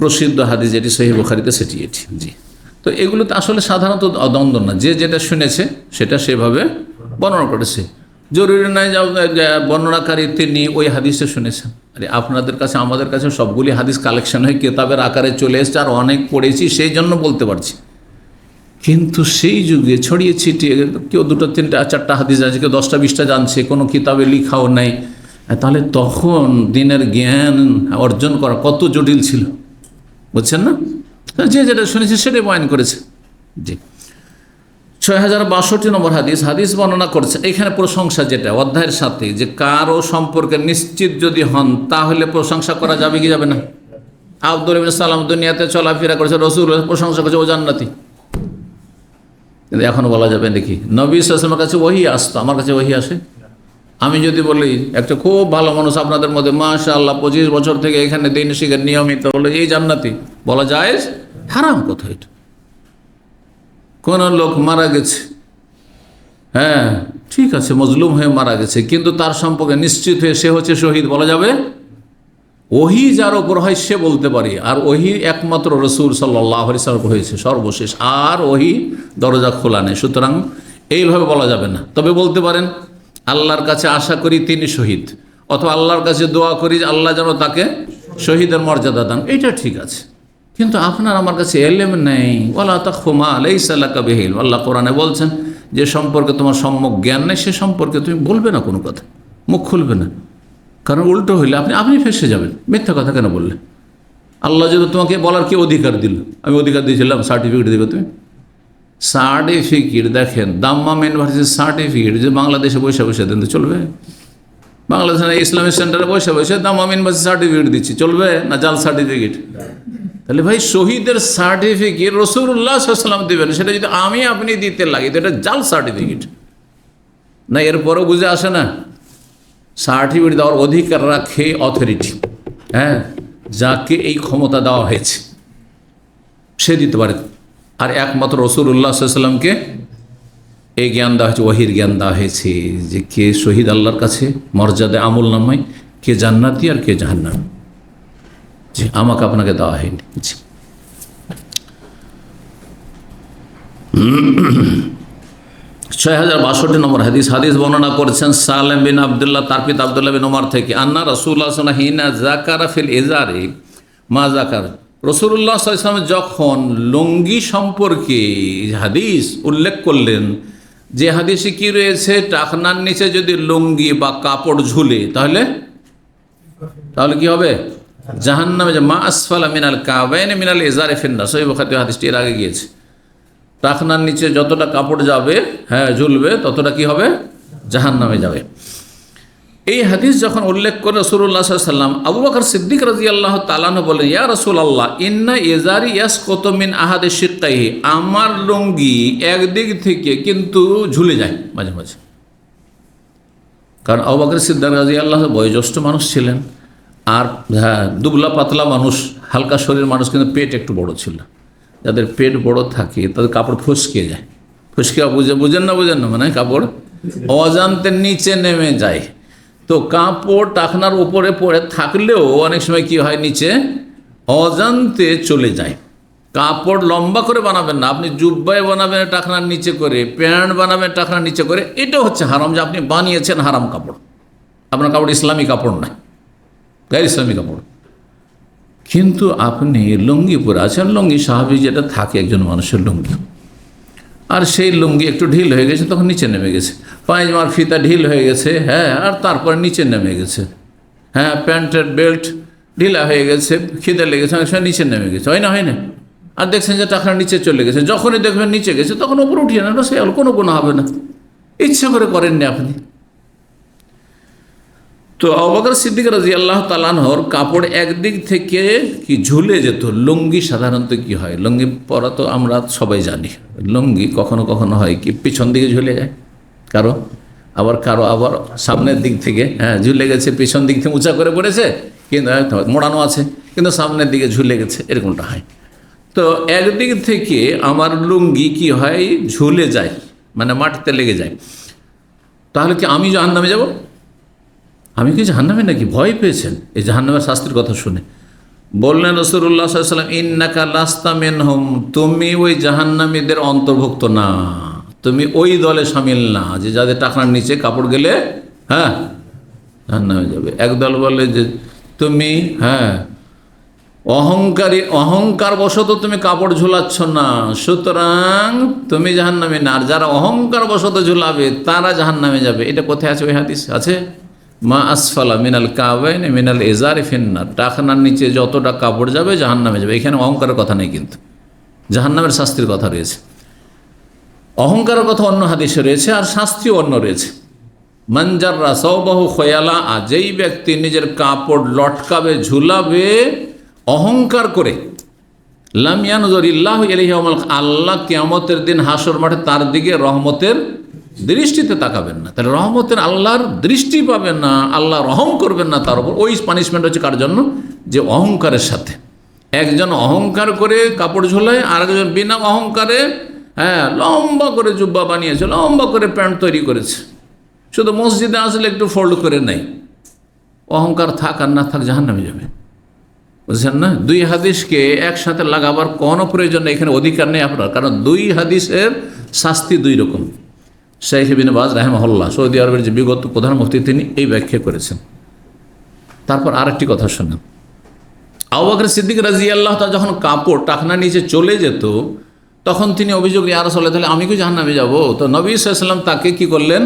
প্রসিদ্ধ হাদিস যেটি সহিহ বুখারীতে সেটি এটি। জি, তো এগুলোতে আসলে সাধারণত দ্বন্দ্ব না, যে যেটা শুনেছে সেটা সেভাবে বর্ণনা করেছে। জরুরি নয় যে বর্ণনাকারী তিনি ওই হাদিসে শুনেছেন। আরে আপনাদের কাছে আমাদের কাছে সবগুলি হাদিস কালেকশন হয়ে কেতাবের আকারে চলে এসছে, আর অনেক পড়েছি, সেই জন্য বলতে পারছি। কিন্তু সেই যুগে ছড়িয়ে ছিটিয়ে কেউ 2টা 3টা 4টা হাদিস আছে, কেউ 10টা 20টা জানছে, কোনো কিতাবে লিখাও নাই, তাহলে তখন দিনের জ্ঞান অর্জন করা কত জটিল ছিল, বুঝছেন না? যে যেটা শুনেছে সেটাই বয়ান করেছে। জি, 6062 নম্বর হাদিস, হাদিস বর্ণনা করছে এখানে প্রশংসা, যেটা অধ্যায়ের সাথে, যে কারো সম্পর্কে নিশ্চিত যদি হন তাহলে প্রশংসা করা যাবে কি যাবে না? আবদুল্লাহ বিন সালাম দুনিয়াতে চলাফেরা করেছে, রাসূলুল্লাহ প্রশংসা করেছে, ও জান্নাতি। কিন্তু এখন বলা যাবে নাকি? নবী সাল্লাল্লাহু আলাইহি ওয়াসাল্লামের কাছে ওহী আসতো, আমার কাছে ওহী আসে, আমি যদি বলি একটা খুব ভালো মানুষ আপনাদের মধ্যে, মাশাআল্লাহ 25 বছর থেকে এখানে দিন শিখে নিয়মিত, হলো এই জান্নাতি, বলা যায়? হারাম কথা এটা। কোন লোক মারা গেছে, হ্যাঁ ঠিক আছে, মজলুম হয়ে মারা গেছে, কিন্তু তার সম্পর্কে নিশ্চিত হয়ে সে হচ্ছে শহীদ, বলা যাবে? ওহী যার ওপর হয় সে বলতে পারি, আর ওহী একমাত্র রাসূল সাল্লাল্লাহু আলাইহি ওয়াসাল্লাম হয়েছে সর্বশেষ, আর ওহী দরজা খোলা নেই, সুতরাং এইভাবে বলা যাবে না। তবে বলতে পারেন আল্লাহর কাছে আশা করি তিনি শহীদ, অথবা আল্লাহর কাছে দোয়া করি আল্লাহ যেন তাকে শহীদের মর্যাদা দান, এটা ঠিক আছে। কিন্তু আপনার আমার কাছে এলেম নেই। ওয়ালা তাখফু মা লাইসা লাকা বিহি ইলম। আল্লাহ কোরআনে বলছেন যে সম্পর্কে তোমার সম্যক জ্ঞান নেই সে সম্পর্কে তুমি বলবে না কোনো কথা, মুখ খুলবে না। কারণ উল্টো হইলে আপনি ফেঁসে যাবেন। মিথ্যা কথা কেন বললে? আল্লাহ যদি তোমাকে বলার কি অধিকার দিল? আমি অধিকার দিয়েছিলাম সার্টিফিকেট দেবে তুমি? সার্টিফিকেট দেখেন, দাম্মাম ইউনিভার্সিটির সার্টিফিকেট যে বাংলাদেশে বসে বসে দেন তো চলবে? বাংলাদেশের ইসলামিক সেন্টারে বসে বসে দাম্মাম ইউনিভার্সিটি সার্টিফিকেট দিচ্ছি, চলবে না? জাল সার্টিফিকেট। তাহলে ভাই শহীদের সার্টিফিকেট রাসূলুল্লাহ সাল্লাল্লাহু আলাইহি ওয়াসাল্লাম দেবেন, সেটা যদি আপনি দিতে লাগি তো এটা জাল সার্টিফিকেট না? এরপরেও বুঝে আসে না? সার্টিফিকেট দেওয়ার অধিকার রাখে অথরিটি, হ্যাঁ, যাকে এই ক্ষমতা দেওয়া হয়েছে সে দিতে পারে। আর একমাত্র রাসূলুল্লাহ সাল্লাল্লাহু আলাইহি ওয়াসাল্লামকে এই জ্ঞান দেওয়া হয়েছে, ওহীর জ্ঞান দেওয়া হয়েছে যে কে শহীদ আল্লাহর কাছে মর্যাদা আমল নামায়, কে জান্নাতি আর কে জাহান্নামী। জি, আমাকে আপনাকে দেওয়া হয়নি। জি, 6062 নম্বর হাদিস বর্ণনা করেছেন সালেম বিন আবদুল্লাহ, তার পিতা আবদুল্লাহ বিন ওমর থেকে, আন্না রাসূলুল্লাহ সাল্লাল্লাহু আলাইহি ওয়াসাল্লাম হিনা যাকারা ফিল ইজারি মা যাকার। রাসূলুল্লাহ সাল্লাল্লাহু আলাইহি ওয়াসাল্লাম যখন লুঙ্গি সম্পর্কে হাদিস উল্লেখ করলেন, যে হাদিসে কি রয়েছে, টাকনার নিচে যদি লুঙ্গি বা কাপড় ঝুলে তাহলে কি হবে? জাহান্নামে। যে মা আসফালা মিনাল কাবাইন মিনাল ইজারি ফিন্নার, সহিহ বুখারী হাদিসটি এর আগে গিয়েছে। টাকনার নিচে যতটা কাপড় যাবে, হ্যাঁ, ঝুলবে, ততটা কি হবে? জাহান্নামে যাবে। এই হাদিস যখন উল্লেখ করে রাসূলুল্লাহ সাল্লাল্লাহু আলাইহি ওয়াসাল্লাম, আবু বকর সিদ্দিক রাদিয়াল্লাহু তাআলা আনহু বলেন, ইয়া রাসূলুল্লাহ ইন্না ইজারি ইয়াসকুতু মিন আহাদি শিক্কাইহি, আমার লুঙ্গি একদিক থেকে কিন্তু ঝুলে যায় মাঝে মাঝে। কারণ আবু বকর সিদ্দিক রাদিয়াল্লাহু বয়োজ্যেষ্ঠ মানুষ ছিলেন, আর হ্যাঁ, দুবলা পাতলা মানুষ, হালকা শরীর মানুষ, কিন্তু পেট একটু বড় ছিল। যাদের পেট বড় থাকে তাদের কাপড় ফসকে যায়। ফসকে বুঝেন না মানে কাপড় অজান্তে নিচে নেমে যায়। তো কাপড় টাকনার উপরে পড়ে থাকলেও অনেক সময় কি হয়, নিচে অজান্তে চলে যায়। কাপড় লম্বা করে বানাবেন না, আপনি জুব্বায় বানাবেন টাকনার নিচে করে, প্যান্ট বানাবেন টাকনার নিচে করে, এটা হচ্ছে হারাম, যে আপনি বানিয়েছেন হারাম কাপড়। আপনার কাপড় ইসলামী কাপড় নয়, গায়ের ইসলামী কাপড়। কিন্তু আপনি লুঙ্গি পরে আছেন, লুঙ্গি স্বাভাবিক যেটা থাকে একজন মানুষের লুঙ্গি, আর সেই লুঙ্গি একটু ঢিল হয়ে গেছে, তখন নিচে নেমে গেছে। পায়জামার ফিতা ঢিল হয়ে গেছে, হ্যাঁ, আর তারপরে নিচে নেমে গেছে। হ্যাঁ, প্যান্টের বেল্ট ঢিলা হয়ে গেছে, খিদে লেগেছে, অনেক সময় নিচে নেমে গেছে, হয় না? আর দেখছেন যে টাকা নিচে চলে গেছে, যখনই দেখবেন নিচে গেছে তখন উপরে উঠিয়ে নেন, সে কোনো গুনাহ হবে না, ইচ্ছা করে করেননি আপনি। তো আবু বকর সিদ্দিক রাদিয়াল্লাহু তাআলা আনহুর কাপড় একদিক থেকে কি ঝুলে যেত। লুঙ্গি সাধারণত কি হয়, লুঙ্গি পরা তো আমরা সবাই জানি, লুঙ্গি কখনো কখনো হয় কি পিছন দিকে ঝুলে যায়, কারো আবার সামনের দিক থেকে, হ্যাঁ, ঝুলে গেছে, পিছন দিক থেকে উঁচা করে পড়েছে, কিন্তু মোড়ানো আছে, কিন্তু সামনের দিকে ঝুলে গেছে, এরকমটা হয়। তো একদিক থেকে আমার লুঙ্গি কি হয়, ঝুলে যায়, মানে মাটিতে লেগে যায়। তাহলে কি আমি জাহান্নামে যাব? আমি কি জাহান্নামে নাকি? ভয় পেয়েছেন এই জাহান্নামের শাস্তির কথা শুনে। বললেন রাসূলুল্লাহ সাল্লাল্লাহু আলাইহি ওয়াসাল্লাম, ইন্নাকা লাস্তা মিনহুম, তুমি ওই জাহান্নামীদের অন্তর্ভুক্ত না, তুমি ওই দলে শামিল না যে যাদের টাকনার নিচে কাপড় গেলে, হ্যাঁ, জাহান্নামে যাবে। একদল বলে যে তুমি, হ্যাঁ, অহংকার বশত তুমি কাপড় ঝুলাচ্ছ না, সুতরাং তুমি জাহান্নামে না। আর যারা অহংকার বশত ঝুলাবে তারা জাহান্নামে যাবে। এটা কোথায় আছে? ওই হাদিস আছে, মা আসফালা মিনাল কাবাইন মিনাল ইজারি ফিন্নার, টাকনার নিচে যতটা কাপড় যাবে জাহান্নামে যাবে। এখানে অহংকারের কথা নেই, কিন্তু জাহান্নামের শাস্তির কথা রয়েছে। অহংকারের কথা অন্য হাদিসে রয়েছে, আর শাস্তিও অন্য রয়েছে। মানজাররা সাওবাহু খয়ালা, যেই ব্যক্তি নিজের কাপড় লটকাবে, ঝুলাবে অহংকার করে, লাম ইয়ানজুরিল্লাহু ইলাইহি ইয়াউমাল, আল্লাহ কিয়ামতের দিন হাসর মাঠে তার দিকে রহমতের দৃষ্টিতে তাকাবেন না। তাহলে রহমতের আল্লাহর দৃষ্টি পাবেন না, আল্লাহ রহম করবেন না তার উপর। ওই পানিশমেন্ট হচ্ছে কার জন্য? যে অহংকারের সাথে। একজন অহংকার করে কাপড় ঝোলায়, আর একজন বিনা অহংকারে, হ্যাঁ, লম্বা করে জুব্বা বানিয়েছে, লম্বা করে প্যান্ট তৈরি করেছে, শুধু মসজিদে আসলে একটু ফোল্ড করে নেয়। অহংকার থাক আর না থাক, জাহান্নামে যাবে। বুঝছেন না? দুই হাদিসকে একসাথে লাগাবার কোনো প্রয়োজন নেই, এখানে অধিকার নেই আপনার, কারণ দুই হাদিসের শাস্তি দুই রকম। শেখ ইবনে বাজ রাহিমাহুল্লাহ, সৌদি আরবের যে বিগত প্রধান মুফতি, তিনি এই ব্যাখ্যা করেছেন। তারপর আরেকটি কথা শুনেন, আবু বকর সিদ্দিক রাদিয়াল্লাহু তাআলা যখন কাপড় টাকনা নিচে চলে যেত তখন তিনি অভিযোগ, ইয়া রাসূলুল্লাহ তাহলে আমি কি জাহান্নামে যাব? তো নবী সাল্লাল্লাহু আলাইহি ওয়াসাল্লাম তাকে কি করলেন,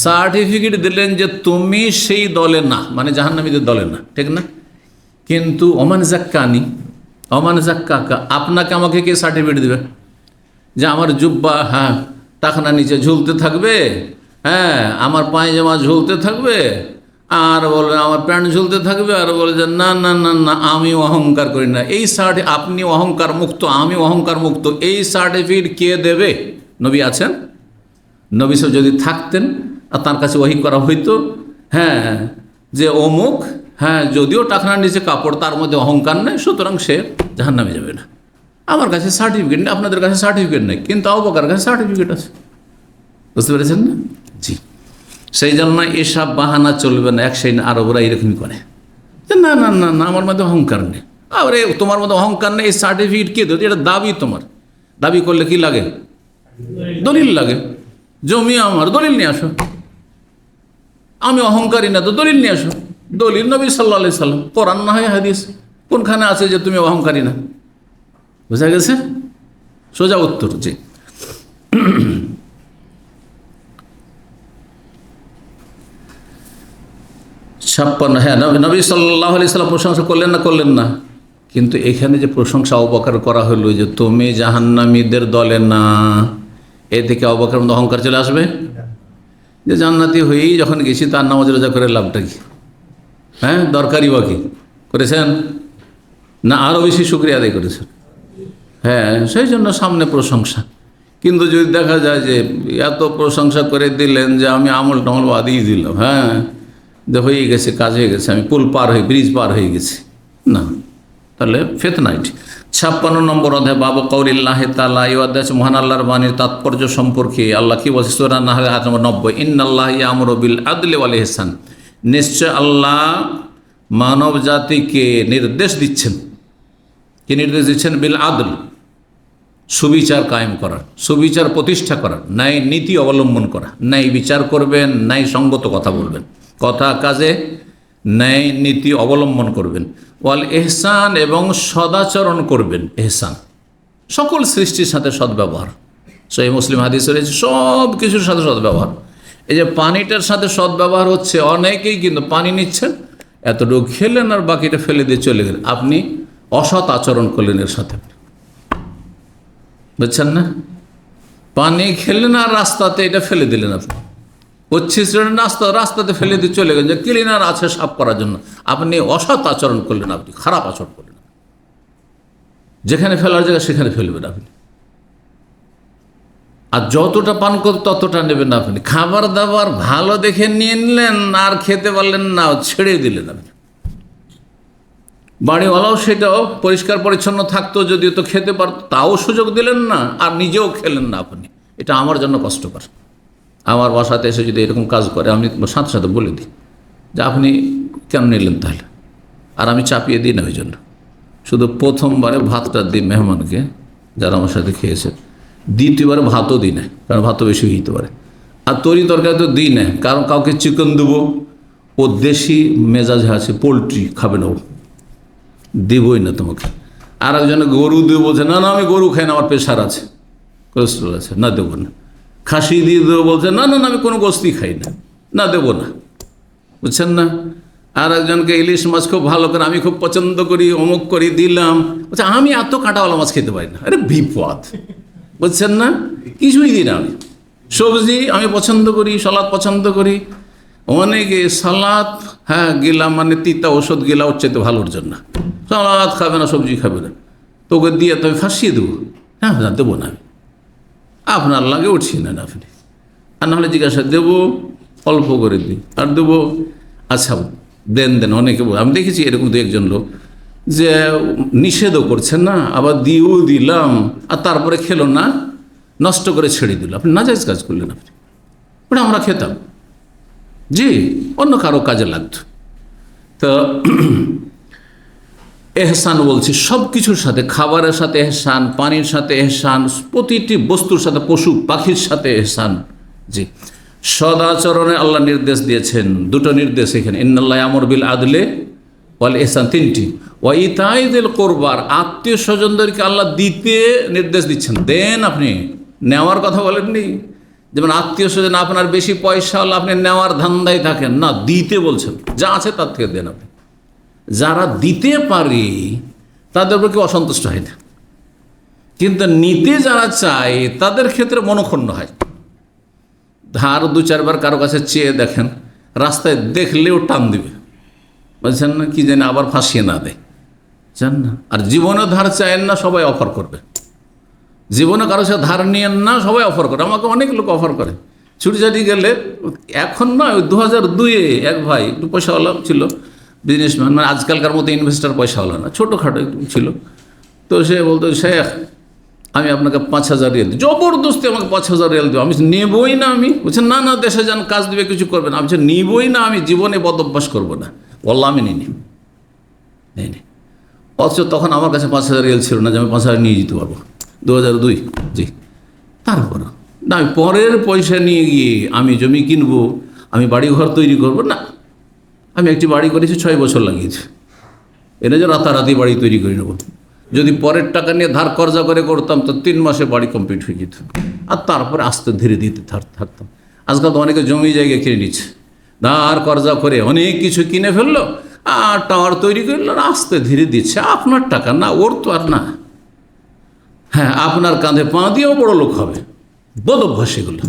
সার্টিফিকেট দিলেন যে তুমি সেই দলে না, মানে জাহান্নামীদের দলে না, ঠিক না? কিন্তু ওমান জাক্কানি, ওমান জাক্কাকা, আপনাকে আমাকে কে সার্টিফিকেট দেবে যে আমার জুব্বা টাকনা নিচে ঝুলতে থাকবে, আমার পায়জামা ঝুলতে থাকবে, আর বলবে আমার প্যান্ট ঝুলতে থাকবে, আর বলে যে না না না না আমি অহংকার করি না, এই আপনি অহংকার মুক্ত, আমি অহংকার মুক্ত, এই সার্টিফিকেট কে দেবে? নবী আছেন? নবী সাহেব যদি থাকতেন আর তার কাছে ওহী করা হইতো, যে অমুক, যদিও টাকনার নিচে কাপড়, তার মধ্যে অহংকার নেই, সুতরাং সে জাহান্নামে যাবে না। আমার কাছে সার্টিফিকেট নেই, আপনাদের কাছে সার্টিফিকেট নেই, কিন্তু আবু বকরের কাছে সার্টিফিকেট আছে। বুঝতে পেরেছেন না? জি। সেই জন্য এসব বাহানা চলবে না। এক সেই আরবরা এরকমই করে যে না না না না আমার মধ্যে অহংকার নেই। আরে তোমার মধ্যে অহংকার নেই, এই সার্টিফিকেট কে দেবে? এটা দাবি তোমার। দাবি করলে কি লাগে? দলিল লাগে। জমি আমার, দলিল নিয়ে আসো। আমি অহংকারী না, তো দলিল নিয়ে আসো। দলিল নবী সাল্লাল্লাহু আলাইহি সাল্লাম, কোরআন না হয় হাদিস, কোনখানে আছে যে তুমি অহংকারী না? বুঝা গেছে? সোজা উত্তর। জি। 56, নবী সাল্লাল্লাহু আলাইহি সাল্লাম প্রশংসা করলেন না? করলেন না। কিন্তু এখানে যে প্রশংসা আবু বকর করা হলো যে তুমি জাহান্নামীদের দলে না, এ থেকে আবু বকরের মধ্যে অহংকার চলে আসবে? যে জান্নাতি হয়েই যখন গেছি তার নামাজ রোজা করে লাভটা কি? দরকারি বা কি করেছেন? না আরও বেশি শুকরিয়া আদায় করেছেন? সেই জন্য সামনে প্রশংসা। কিন্তু যদি দেখা যায় যে এত প্রশংসা করে দিলেন যে আমি আমল টমল বাদিয়ে দিলাম, যে হয়ে গেছে, কাজ হয়ে গেছে, আমি পুল পার হয়ে, ব্রিজ পার হয়ে গেছি, না, তাহলে ফিতনাইট। 56 নম্বর অধ্যায় বাবু কওলিল্লাহ তাআলা, এই অধ্যায় আছে মহান আল্লাহর বাণীর তাৎপর্য সম্পর্কে। আল্লাহ কি বলছে? সূরা নাহল আয়াত নম্বর 90, ইন্নাল্লাহ ইয়ামুরু বিল আদলি ওয়াল ইহসান, নিশ্চয় আল্লাহ মানব জাতিকে নির্দেশ দিচ্ছেন। কি নির্দেশ দিচ্ছেন? বিল আদল, সুবিচার কায়েম করার, সুবিচার প্রতিষ্ঠা করার, ন্যায় নীতি অবলম্বন করা, ন্যায় বিচার করবেন, ন্যায় সঙ্গত কথা বলবেন, কথা কাজে ন্যায় নীতি অবলম্বন করবেন। ওয়াল এহসান, এবং সদাচরণ করবেন। এহসান সকল সৃষ্টির সাথে সদ্ব্যবহার। সহিহ মুসলিম হাদিস রয়েছে সব কিছুর সাথে সদ্ব্যবহার। এই যে পানিটার সাথে সদ্ব্যবহার হচ্ছে, অনেকেই কিন্তু পানি নিচ্ছেন, এতটুকু খেলেন আর বাকিটা ফেলে দিয়ে চলে গেলেন, আপনি অসৎ আচরণ করলেন এর সাথে। বুঝছেন না? পানি খেলেন আর রাস্তাতে এটা ফেলে দিলেন, আপনি রাস্তাতে ফেলে দিয়ে চলে গেলেন, যে ক্লিনার আছে সাফ করার জন্য, আপনি অসৎ আচরণ করলেন, আপনি খারাপ আচরণ করলেন। যেখানে ফেলার জায়গা সেখানে ফেলবেন আপনি, আর যতটা পান করতে ততটা নেবেন আপনি। খাবার দাবার ভালো দেখে নিয়ে নিলেন আর খেতে পারলেন না, ছেড়ে দিলেন আপনি। বাড়িওয়ালাও সেটাও পরিষ্কার পরিচ্ছন্ন থাকতো, যদিও তো খেতে পারত, তাও সুযোগ দিলেন না, আর নিজেও খেলেন না আপনি। এটা আমার জন্য কষ্টকর। আমার বাসাতে এসে যদি এরকম কাজ করে, আমি সাথে সাথে বলে দিই যে আপনি কেন নিলেন তাহলে, আর আমি চাপিয়ে দিই না ওই জন্য। শুধু প্রথমবারে ভাতটা দিই মেহমানকে, যারা আমার সাথে খেয়েছে, দ্বিতীয়বারে ভাতও দিই না, কারণ ভাতও বেশি হইতে পারে, আর তরি তরকারি তো দিই না, কারণ কাউকে চিকেন দেবো, ও দেশি মেজাজ আছে, পোলট্রি খাবে না, ও দেবই না তোমাকে। আর একজনে গরু দেবো, বলছে না না আমি গরু খাই না, আমার প্রেশার আছে, কোলেস্ট্রল আছে, না দেবো না। খাসি দিয়ে দেবো, বলছে না না না আমি কোনো গোস্তি খাই না, না দেবো না। বুঝছেন না? আর একজনকে ইলিশ মাছ খুব ভালো করে, আমি খুব পছন্দ করি, অমুক করি, দিলাম, বলছে আমি এত কাঁটাওয়ালা মাছ খেতে পারি না। আরে বিপদ। বুঝছেন না? কিছুই দিই না আমি। সবজি আমি পছন্দ করি, সালাদ পছন্দ করি, অনেকে সালাদ গিলাম, মানে তিতা ওষুধ গিলা হচ্ছে তো ভালোর জন্য, সালাদ খাবে না, সবজি খাবে না, তোকে দিয়ে তো আমি ফাঁসিয়ে দেবো, দেবো না আমি, আপনার লাগে উঠছি না আপনি। আর নাহলে জিজ্ঞাসা, দেবো অল্প করে দিই, আর দেবো আচ্ছা দেন দেন। অনেকে আমি দেখেছি এরকম দু একজন লোক যে নিষেধও করছেন না, আবার দিয়েও দিলাম, আর তারপরে খেলো না, নষ্ট করে ছেড়ে দিল। আপনি নাজায়েজ কাজ করলেন আপনি। ওটা আমরা খেতাম, জি, অন্য কারো কাজে লাগতো। তো এহসান বলছি সব কিছুর সাথে, খাবারের সাথে এহসান, পানির সাথে এহসান, প্রতিটি বস্তুর সাথে, পশু পাখির সাথে এহসান। জি, সদাচরণে আল্লাহ নির্দেশ দিয়েছেন, দুটো নির্দেশ এখানে, ইন্নাল্লাহ ইয়ামুরু বিল আদলে ওয়াল ইহসান তিনটি, ওয়া ইতাইযিল কুরবার আত্মীয় স্বজনদেরকে আল্লাহ দিতে নির্দেশ দিচ্ছেন। দেন, আপনি নেওয়ার কথা বলেননি। যেমন আত্মীয় স্বজন আপনার বেশি পয়সা হলে আপনি নেওয়ার ধান্দায় থাকেন না, দিতে বলছেন, যা আছে তার থেকে দেন আপনি। যারা দিতে পারে তাদের উপর কেউ অসন্তুষ্ট হয় না, কিন্তু নিতে যারা চায় তাদের ক্ষেত্রে মনক্ষুণ্ণ হয়। ধার দু চারবার কারো কাছে চেয়ে দেখেন, রাস্তায় দেখলেও টান দিবে, বলছেন না কি জানি আবার ফাঁসিয়ে না দেয়, জান না। আর জীবনে ধার চায়েন না, সবাই অফার করবে। জীবনে কারো সাথে ধার নিয়েন না, সবাই অফার করে। আমাকে অনেক লোক অফার করে। ছুটি গেলে এখন না, ওই 2002-এ এক ভাই একটু পয়সাওয়ালা ছিল, বিজনেসম্যান, মানে আজকালকার মতো ইনভেস্টার পয়সাওয়ালা না, ছোটোখাটো একটু ছিল। তো সে বলতো, শেখ আমি আপনাকে 5,000 রিয়াল দিই, জবরদস্তি আমাকে 5,000 রিয়াল দেবো। আমি নেবই না। আমি বলছেন না না, দেশে যান, কাজ দেবে, কিছু করবে না। আমি বলছি নিবই না, আমি জীবনে বদ অভ্যাস করবো না। বললাম আমি নিই। অথচ তখন আমার কাছে 5,000 রিয়াল ছিল না যে আমি 5,000 নিয়ে যেতে পারবো। 2002, জি। তারপর না, আমি পরের পয়সা নিয়ে গিয়ে আমি জমি কিনবো, আমি বাড়ি ঘর তৈরি করবো না। আমি একটি বাড়ি করেছি, 6 বছর লাগিয়েছি। এটা যে রাতারাতি বাড়ি তৈরি করে নেবো। যদি পরের টাকা নিয়ে ধার কর্জা করে করতাম তো 3 মাসে বাড়ি কমপ্লিট হয়ে যেত। আর তারপরে আস্তে ধীরে দিতে থাকতাম। আজকাল তো অনেকে জমি জায়গা কিনে নিচ্ছে, ধার কর্জা করে অনেক কিছু কিনে ফেললো, আর টাওয়ার তৈরি করলো, আস্তে ধীরে দিচ্ছে। আপনার টাকা না, ওর তো আর না। হ্যাঁ, আপনার কাঁধে পা দিয়েও বড় লোক হবে। বদ অভ্যাস এগুলো।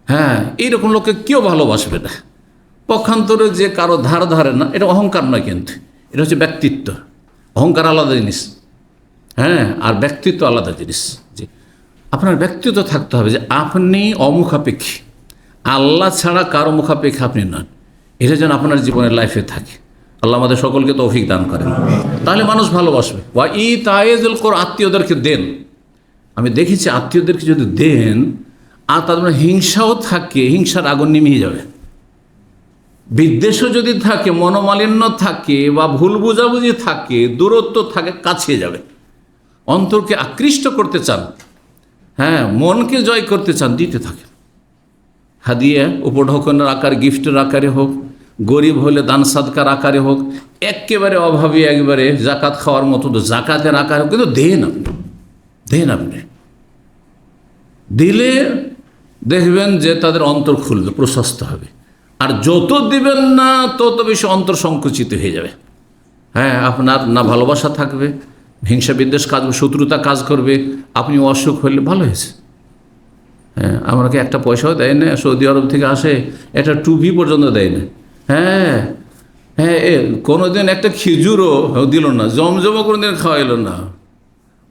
হ্যাঁ, এইরকম লোককে কেউ ভালোবাসবে না। পক্ষান্তরে যে কারো ধার ধারে না, এটা অহংকার নয়, কিন্তু এটা হচ্ছে ব্যক্তিত্ব। অহংকার আলাদা জিনিস, হ্যাঁ, আর ব্যক্তিত্ব আলাদা জিনিস। জি, আপনার ব্যক্তিত্ব থাকতে হবে যে আপনি অমুখাপেক্ষী, আল্লাহ ছাড়া কারো মুখাপেক্ষী আপনি নন। এটা যেন আপনার জীবনের লাইফে থাকে। আল্লাহ আমাদের সকলকে তৌফিক দান করেন, তাহলে মানুষ ভালোবাসবে। ওয়া ইতাইযিল কুরবা, আত্মীয়দেরকে দেন। আমি দেখেছি আত্মীয়দেরকে যদি দেন আর তাদের হিংসাও থাকে, হিংসার আগুন নিমিয়ে যাবে। বিদ্বেষও যদি থাকে, মনোমালিন্য থাকে, বা ভুল বুঝাবুঝি থাকে, দূরত্ব থাকে, কাছে যাবে। অন্তরকে আকৃষ্ট করতে চান, হ্যাঁ, মনকে জয় করতে চান, দিতে থাকেন। হাদিয়া, উপঢৌকনের আকারে, গিফটের আকারে হোক, গরিব হলে দান সাদকার আকারে হোক, একেবারে অভাবী একবারে জাকাত খাওয়ার মতো তো জাকাতের আকারে হোক, কিন্তু দেন আপনি। দিলে দেখবেন যে তাদের অন্তর খুলবে, প্রশস্ত হবে। আর যত দিবেন না তত বেশি অন্তর সংকুচিত হয়ে যাবে। হ্যাঁ, আপনার না ভালোবাসা থাকবে, হিংসা বিদ্বেষ কাজ, শত্রুতা কাজ করবে। আপনি অসুখ হলে ভালো হয়েছে, হ্যাঁ, আমাকে একটা পয়সাও দেয় না, সৌদি আরব থেকে আসে, একটা টুপি পর্যন্ত দেয় না। হ্যাঁ, কোনোদিন একটা খেজুরও দিল না, জমজমও কোনোদিন খাওয়াইল না।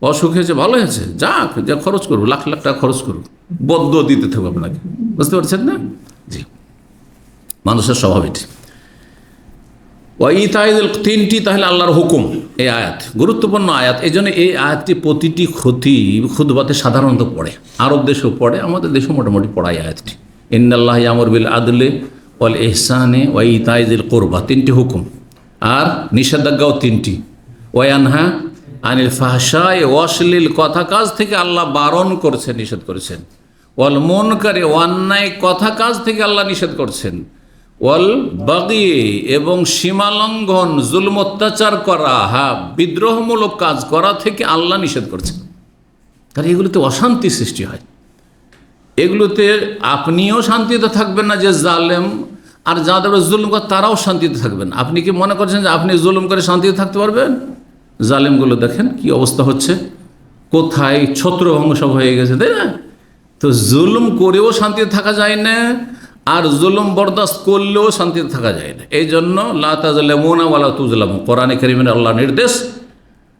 অসুখ হয়েছে, ভালো হয়েছে, যাক, যা খরচ করবো, লাখ লাখ টাকা খরচ করবো, বদ্ধ দিতে থাকবো আপনাকে। বুঝতে পারছেন না? জি, মানুষের স্বভাব এটি। ওয়া ইতাইযিল, তিনটি তাহলে আল্লাহর হুকুম। এই আয়াত গুরুত্বপূর্ণ আয়াত। এই জন্য এই আয়াতটি প্রতিটি খুতবাতে সাধারণত পড়ে, আরব দেশেও পড়ে, আমাদের দেশেও মোটামুটি পড়ায় আয়াতটি। ইন্নাল্লাহ ইয়ামুরু বিল আদলি ওয়াল ইহসানি ওয়া ইতাইযিল কুরবা, তিনটি হুকুম। আর নিষেধাজ্ঞাও তিনটি। ওয়া ইয়ানহা আনিল ফাহশাই, অশ্লীল কথা কাজ থেকে আল্লাহ বারণ করছেন, নিষেধ করেছেন। ওয়াল মুনকারি, অন্যায় কথা কাজ থেকে আল্লাহ নিষেধ করছেন। ওয়াল বাগি, এবং সীমালঙ্ঘন, জুলম অত্যাচার করা, হ্যাঁ, বিদ্রোহমূলক কাজ করা থেকে আল্লাহ নিষেধ করছেন। কারণ এগুলোতে অশান্তি সৃষ্টি হয়। এগুলোতে আপনিও শান্তিতে থাকবেন না যে জালেম, আর যাদের জুলুম করে তারাও শান্তিতে থাকবেন। আপনি কি মনে করছেন যে আপনি জুলুম করে শান্তিতে থাকতে পারবেন? জালেমগুলো দেখেন কি অবস্থা হচ্ছে, কোথায় ছত্রভঙ্গ হয়ে গেছে, তাই না? তো জুলুম করেও শান্তিতে থাকা যায় না, আর জুলুম বরদাস্ত করলেও শান্তিতে থাকা যায় না। এই জন্য লা তাজলামুনা ওয়ালা তুজলামুন, কোরআনে কারিমের আল্লাহ নির্দেশ,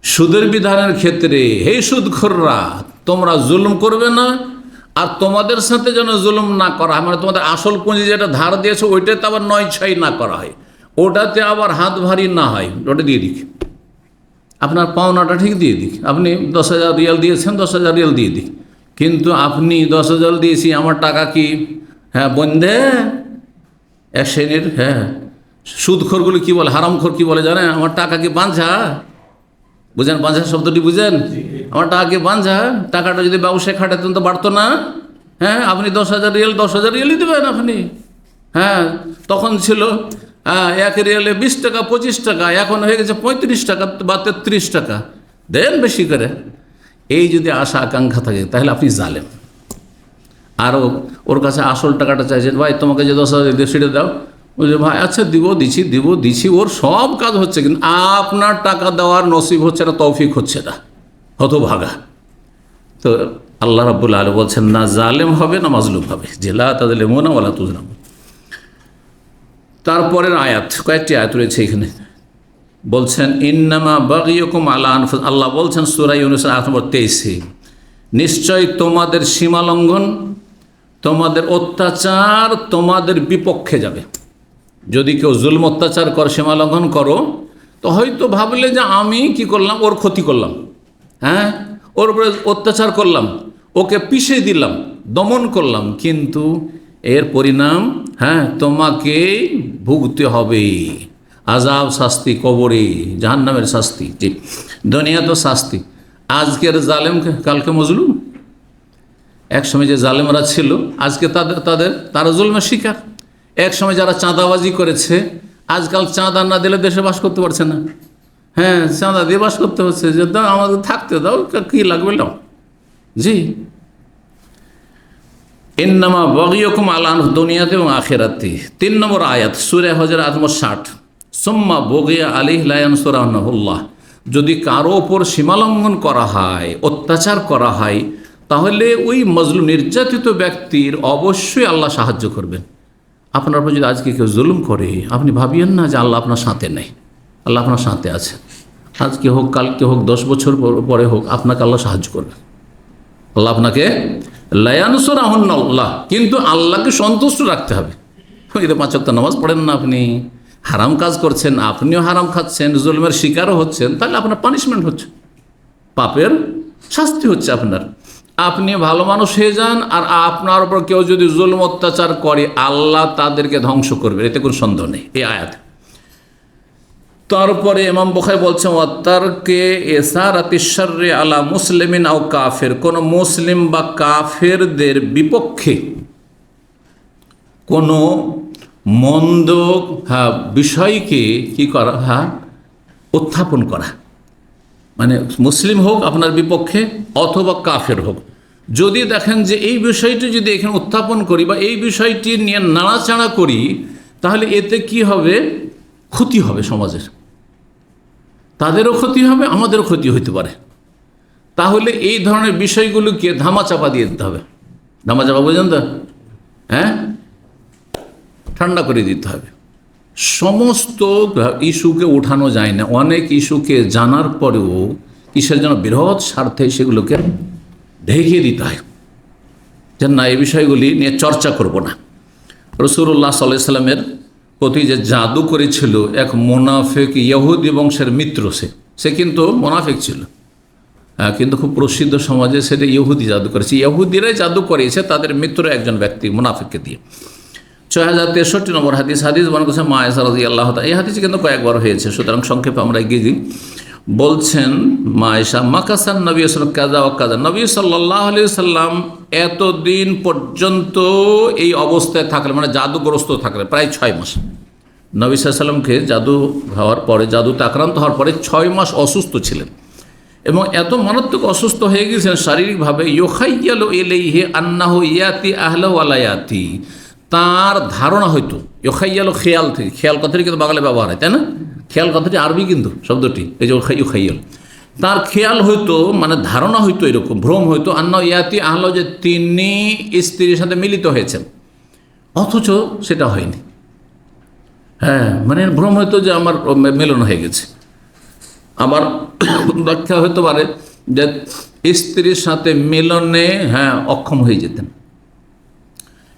সুদের বিধানের ক্ষেত্রে, হে সুদখোররা, তোমরা জুলুম করবে না, আর তোমাদের সাথে যেন জুলুম না করা হয়। মানে তোমাদের আসল পুঁজি যেটা ধার দিয়েছে ওইটাতে আবার 9-6 না করা হয়, ওটাতে আবার হাত ভারী না হয়, ওটা দিয়ে দিক। আপনার পাওনাটা ঠিক দিয়ে দিক। আপনি 10,000 রিয়াল দিয়েছেন, 10,000 রিয়াল দিয়ে দিক। কিন্তু আপনি 10,000 দিয়েছি, আমার টাকা কি, হ্যাঁ, বন্ধে এক শ্রেণীর, হ্যাঁ, সুদখোরগুলো কি বলে, হারামখোর কি বলে জানেন? আমার টাকা কি বাঞ্ঝা, বুঝেন বাঞ্ঝা শব্দটি বুঝেন? আমার টাকা কি বাঞ্ঝা? টাকাটা যদি ব্যবসায় খাটাতেন তো বাড়তো না। হ্যাঁ, আপনি 10,000 রিয়াল 10,000 রিয়ালই দেবেন আপনি। হ্যাঁ, তখন ছিল এক রিয়ালে 20 টাকা 25 টাকা, এখন হয়ে গেছে 35 টাকা বা 33 টাকা, দেন বেশি করে। এই যদি আশা আকাঙ্ক্ষা থাকে তাহলে আপনি জালেম। আরও ওর কাছে আসল টাকাটা চাইছেন, ভাই তোমাকে যে 10,000 দিয়ে সেটা দাও, বলছে ভাই আচ্ছা দিচ্ছি, ওর সব কাজ হচ্ছে, কিন্তু আপনার টাকা দেওয়ার নসিব হচ্ছে না, তৌফিক হচ্ছে না, হতভাগা। তো আল্লাহ রাব্বুল আলামিন বলছেন না জালেম হবে না মাজলুম হবে, যে লা তাযলিমুনা ওয়া লা তুযলামুন। তারপরের আয়াত, কয়েকটি আয়াত রয়েছে এখানে, বলছেন ইন্নামা বাগিয়ুকুম আলা আনফুস, আল্লাহ বলছেন সূরা ইউনূসের আয়াত নম্বর 23, নিশ্চয় তোমাদের সীমালঙ্ঘন, তোমাদের অত্যাচার তোমাদের বিপক্ষে যাবে। যদি কেউ জুলম অত্যাচার করে, সীমালঙ্ঘন করো, তো হয়তো ভাবলে যে আমি কি করলাম, ওর ক্ষতি করলাম, হ্যাঁ ওর উপরে অত্যাচার করলাম, ওকে পিষে দিলাম, দমন করলাম, কিন্তু এর পরিণাম তোমাকে ভুগতে হবে, আযাব, শাস্তি, কবরে জাহান্নামের শাস্তি। জি, দুনিয়া তো শাস্তি, আজকের জালেম কালকে মজলুম। এক সময় যে জালেমরা ছিল আজকে তারা জুলমের শিকার। এক সময় যারা চাঁদাবাজি করেছে আজকাল চাঁদা না দিলে দেশে বাস করতে পারছে না, চাঁদা দিয়ে বাস করতে হচ্ছে, যে দাও আমাদের থাকতে দাও, কি লাগবে নাও। জি, ইন্নামা বাগিয়ুকুম আলা দুনিয়াতে এবং আখিরাতে। 3 নম্বর আয়াত সূরা হজর আয়াত নম্বর 60, সুম্মা বুগিয়া আলাইহি লা ইয়ানসুরাহুল্লাহ, যদি কারো ওপর সীমালঙ্ঘন করা হয়, অত্যাচার করা হয়, তাহলে ওই মজলুম নির্যাতিত ব্যক্তির অবশ্যই আল্লাহ সাহায্য করবেন। আপনার উপর যদি আজকে কেউ জুলুম করে, আপনি ভাবিয়েন না যে আল্লাহ আপনার সাথে নেই, আল্লাহ আপনার সাথে আছে। আজকে হোক, কালকে হোক, 10 বছর পরে হোক, আপনাকে আল্লাহ সাহায্য করবেন। আল্লাহ আপনাকে লা ইয়ানসুরাহুল্লাহ, কিন্তু আল্লাহকে সন্তুষ্ট রাখতে হবে। এটা 5 ওয়াক্ত নামাজ পড়েন না, আপনি হারাম কাজ করছেন, আপনিও হারাম খাচ্ছেন, জুলমের শিকারও হচ্ছেন, তাহলে আপনার পানিশমেন্ট হচ্ছে, পাপের শাস্তি হচ্ছে আপনার। আপনি ভালো মানুষ হয়ে যান, আর আপনার উপর কেউ যদি জুলম অত্যাচার করে, আল্লাহ তাদেরকে ধ্বংস করবে, এতে কোনো সন্দেহ নেই এই আয়াত। তারপরে ইমাম বুখারী বলছেন ওয়াত্তারকে ইসারাতিশ শাররি আলা মুসলিমিন আও কাফের, কোন মুসলিম বা কাফেরদের বিপক্ষে কোনো মন্দ বিষয়কে কি করা, উত্থাপন করা, মানে মুসলিম হোক আপনার বিপক্ষে অথবা কাফের হোক, যদি দেখেন যে এই বিষয়টি যদি এখানে উত্থাপন করি বা এই বিষয়টি নিয়ে নাড়াচাড়া করি, তাহলে এতে কি হবে, ক্ষতি হবে সমাজের, তাদেরও ক্ষতি হবে, আমাদেরও ক্ষতি হতে পারে। তাহলে এই ধরনের বিষয়গুলোকে ধামাচাপা দিয়ে দিতে হবে। ধামাচাপা বোঝেন তো, ঠান্ডা করে দিতে হবে। সমস্ত ইস্যুকে উঠানো যায় না, অনেক ইস্যুকে জানার পরেও কিসের জন্য, বৃহৎ স্বার্থে সেগুলোকে ঢেকে দিতে হয়, যে না এই বিষয়গুলি নিয়ে চর্চা করব না। রাসূলুল্লাহ সাল্লাল্লাহু আলাইহি সাল্লামের প্রতি যে জাদু করেছিল এক মুনাফিক ইহুদি বংশের মিত্র, সে কিন্তু মুনাফিক ছিল, কিন্তু খুব প্রসিদ্ধ সমাজে সেটা ইহুদি জাদু করেছে, ইহুদিরাই জাদু করিয়েছে তাদের মিত্র একজন ব্যক্তি মুনাফিককে দিয়ে। 6063 নম্বর হাদিস বর্ণনা করেছেন মা আয়েশা রাদিয়াল্লাহু তাআলা। এই হাদিস কিন্তু কয়েকবার হয়েছে, সুতরাং সংক্ষেপে আমরা এগিয়ে দিই। বলছেন মা আয়েশা, মাকাসান নবী সাল্লাল্লাহু আলাইহি ওয়াসাল্লাম কাযা ওয়া কাযা, নবী সাল্লাল্লাহু আলাইহি ওয়াসাল্লাম এতদিন পর্যন্ত এই অবস্থায় থাকলেন, মানে জাদুগ্রস্ত থাকলেন প্রায় 6 মাস। নবী সাল্লাল্লাহু আলাইহি ওয়াসাল্লামকে জাদু হওয়ার পরে, জাদুতে আক্রান্ত হওয়ার পরে 6 মাস অসুস্থ ছিলেন, এবং এত মারাত্মক অসুস্থ হয়ে গিয়েছেন শারীরিকভাবে, ইউখাইয়ালু ইলাইহি আন্নাহু ইয়াতি আহলা ওয়া লা ইয়াতি, তার ধারণা হয়তো, ইউখাইয়ালু খেয়াল থেকে, খেয়াল কথাটি কিন্তু বাংলায় ব্যবহার হয়, তাই না? খেয়াল কথাটি আরবি কিন্তু শব্দটি, এই যে ইউখাইয়াল, তার খেয়াল হয়তো, মানে ধারণা হয়তো, এরকম ভ্রম হয়তো, আন্নাহু ইয়াতি আহলা, যে তিনি স্ত্রীর সাথে মিলিত হয়েছেন, অথচ সেটা হয়নি। মানে ভ্রম হয়তো যে আমার মিলন হয়ে গেছে। আবার ব্যাখ্যা হতে পারে যে স্ত্রীর সাথে মিলনে অক্ষম হয়ে যেতেন,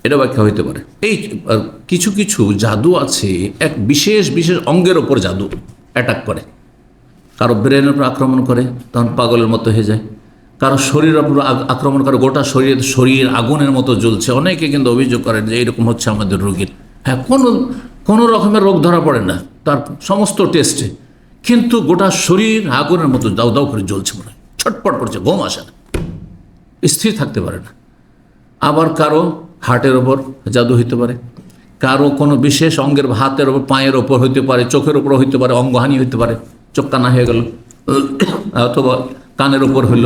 এটা ব্যাখ্যা হইতে পারে। এই কিছু কিছু জাদু আছে, এক বিশেষ বিশেষ অঙ্গের ওপর জাদু অ্যাটাক করে, কারো ব্রেনের উপর আক্রমণ করে, তখন পাগলের মতো হয়ে যায়, কারো শরীরের উপর আক্রমণ করে, গোটা শরীর আগুনের মতো জ্বলছে। অনেকে কিন্তু অভিযোগ করেন যে এইরকম হচ্ছে আমাদের রোগীর, কোনো রকমের রোগ ধরা পড়ে না তার সমস্ত টেস্টে, কিন্তু গোটা শরীর আগুনের মতো দাউ দাউ করে জ্বলছে, মনে হয় ছটপট করছে, ঘুম আসে না, স্থির থাকতে পারে না। আবার কারো হার্টের ওপর জাদু হইতে পারে, কারো কোনো বিশেষ অঙ্গের হাতের ওপর, পায়ের ওপর হইতে পারে, চোখের ওপর হইতে পারে, অঙ্গহানি হইতে পারে, চোখ কানা হয়ে গেল, অথবা কানের ওপর হইল,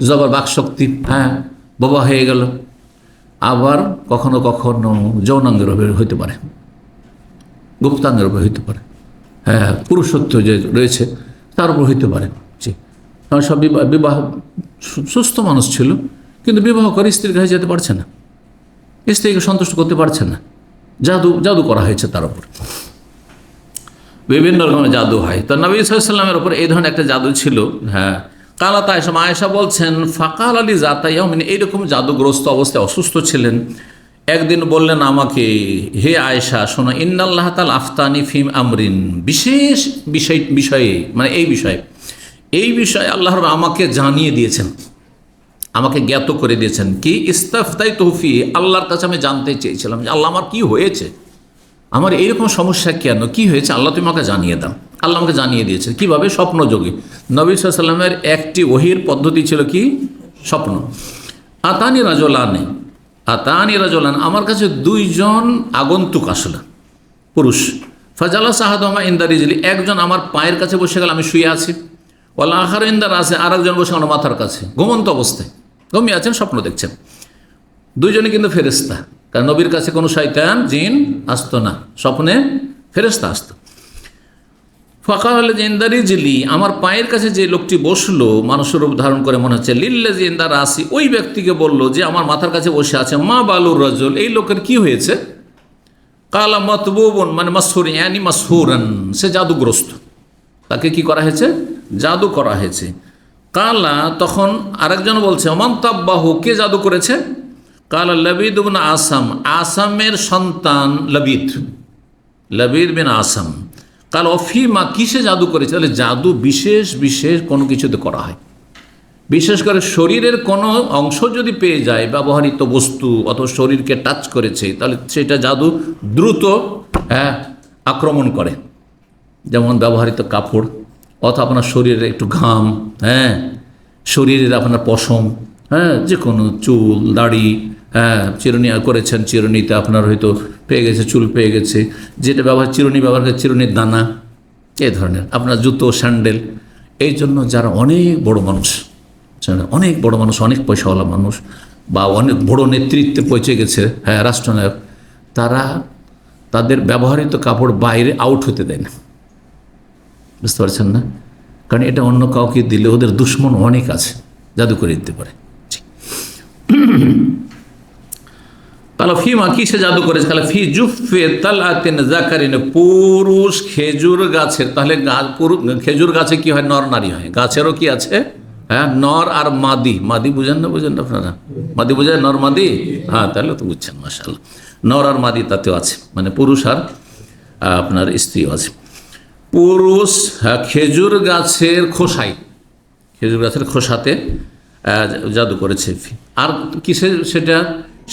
জবর বাকশক্তি, বোবা হয়ে গেল। আবার কখনো কখনো যৌনাঙ্গের ওপর হইতে পারে, গুপ্তাঙ্গের ওপর হইতে পারে, পুরুষত্ব যে রয়েছে তার উপর হইতে পারে। জি, সব বিবাহ সুস্থ মানুষ ছিল, কিন্তু বিবাহ করে স্ত্রীর কাছে যেতে পারছে না, স্ত্রীকে সন্তুষ্ট করতে পারছে না। জাদু করা হয়েছে তার উপর, বিভিন্ন রকমের জাদু হয়। তো নবী সাল্লামের উপর এই ধরনের একটা জাদু ছিল। কালাত আয়েশা বলছেন, ফাকাল আলী জাতাইয়ামিন, এইরকম জাদুগ্রস্ত অবস্থায় অসুস্থ ছিলেন। একদিন বললেন আমাকে, হে আয়েশা শোনো, ইন্নাল্লাহ তাআলা আফতানি ফিম আমরিন, বিশেষ বিষয়ে, মানে এই বিষয়ে আল্লাহ আমাকে জানিয়ে দিয়েছেন, আমাকে জ্ঞাত করে দিয়েছেন। কি? ইস্তাফতাই তৌফি, আল্লাহর কাছে আমি জানতে চেয়েছিলাম যে আল্লাহ আমার কি হয়েছে, আমার এইরকম সমস্যা কেন, কি হয়েছে, আল্লাহ তুমি আমাকে জানিয়ে দাও। আল্লাহ আমাকে জানিয়ে দিয়েছে। কীভাবে? স্বপ্নযোগে। নবী সাল্লাল্লাহু আলাইহি ওয়াসাল্লামের একটি ওহীর পদ্ধতি ছিল কি? স্বপ্ন। আতানি রাজুলান, আমার কাছে দুইজন আগন্তুক আসলো, পুরুষ। ফাজালাস আহাদুহুমা ইনদা রিজলি, একজন আমার পায়ের কাছে বসে গেল, আমি শুয়ে আছি। ওয়াল আখারু ইনদা রাসি, আরেকজন বসে গেল মাথার কাছে, ঘুমন্ত অবস্থায়, ঘুমিয়ে আছেন, স্বপ্ন দেখছেন। দুইজনে কিন্তু ফেরেশতা, কারণ নবীর কাছে কোনো শয়তান জিন আসতো না, স্বপ্নে ফেরেশতা আসতো। ফাকাল ইনদা রিজলি, আমার পায়ের কাছে যে লোকটি বসলো, মানুষের রূপ ধারণ করে মনে হচ্ছে, লিল্লাজি ইনদা রাসি, ওই ব্যক্তিকে বলল যে আমার মাথার কাছে বসে আছে, মা বালুর রাজুল, এই লোকের কি হয়েছে? কালা মাতবুবুন, মানে মাসহুর, ইয়ানি মাসহুরান, সে জাদুগ্রস্ত, তাকে কি করা হয়েছে? জাদু করা হয়েছে। কালা, তখন আরেকজন বলছে, মান তাব্বাহু, কে জাদু করেছে? কালা লবিদ বিন আসাম, আসামের সন্তান লবিদ বিন আসাম। কাল অফিমা, কিসে জাদু করেছে? তাহলে জাদু বিশেষ কোনো কিছুতে করা হয়, বিশেষ করে শরীরের কোনো অংশ যদি পেয়ে যায়, ব্যবহৃত বস্তু অথবা শরীরকে টাচ করেছে, তাহলে সেটা জাদু দ্রুত আক্রমণ করে। যেমন ব্যবহৃত কাপড়, অথবা আপনার শরীরের একটু ঘাম, শরীরের আপনার পশম, যে কোনো চুল, দাড়ি, চিরুনি করেছেন, চিরুনিতে আপনার হয়তো পেয়ে গেছে, চুল পেয়ে গেছে, যেটা চিরুনি ব্যবহার করে, চিরুনির দানা, এই ধরনের আপনার জুতো, স্যান্ডেল। এই জন্য যারা অনেক বড় মানুষ, অনেক পয়সাওয়ালা মানুষ, বা অনেক বড় নেতৃত্বে পৌঁছে গেছে, রাষ্ট্রনায়ক, তাদের ব্যবহৃত কাপড় বাইরে আউট হতে দেয় না, বুঝতে পারছেন না? কারণ এটা অন্য কাউকে দিলে ওদের দুশ্মন অনেক আছে, জাদু করে দিতে পারে। তাহলে ফিমা, কিসে জাদু করেছে? তাহলে ফি জুফে তালাতিন জাকারিন, পুরুষ খেজুর গাছের। তাহলে খেজুর গাছে কি হয়? নর নারী হয়। গাছেরও কি আছে? নর আর মাদি বুঝেন না আপনারা? মাদি বুঝেন, নর মাদি? তাহলে তো বুঝছেন, মাশাআল্লাহ। নর আর মাদি তাতেও আছে, মানে পুরুষ আর আপনার স্ত্রীও আছে। পুরুষ খেজুর গাছের খোসাতে জাদু করেছে। আর কিসে?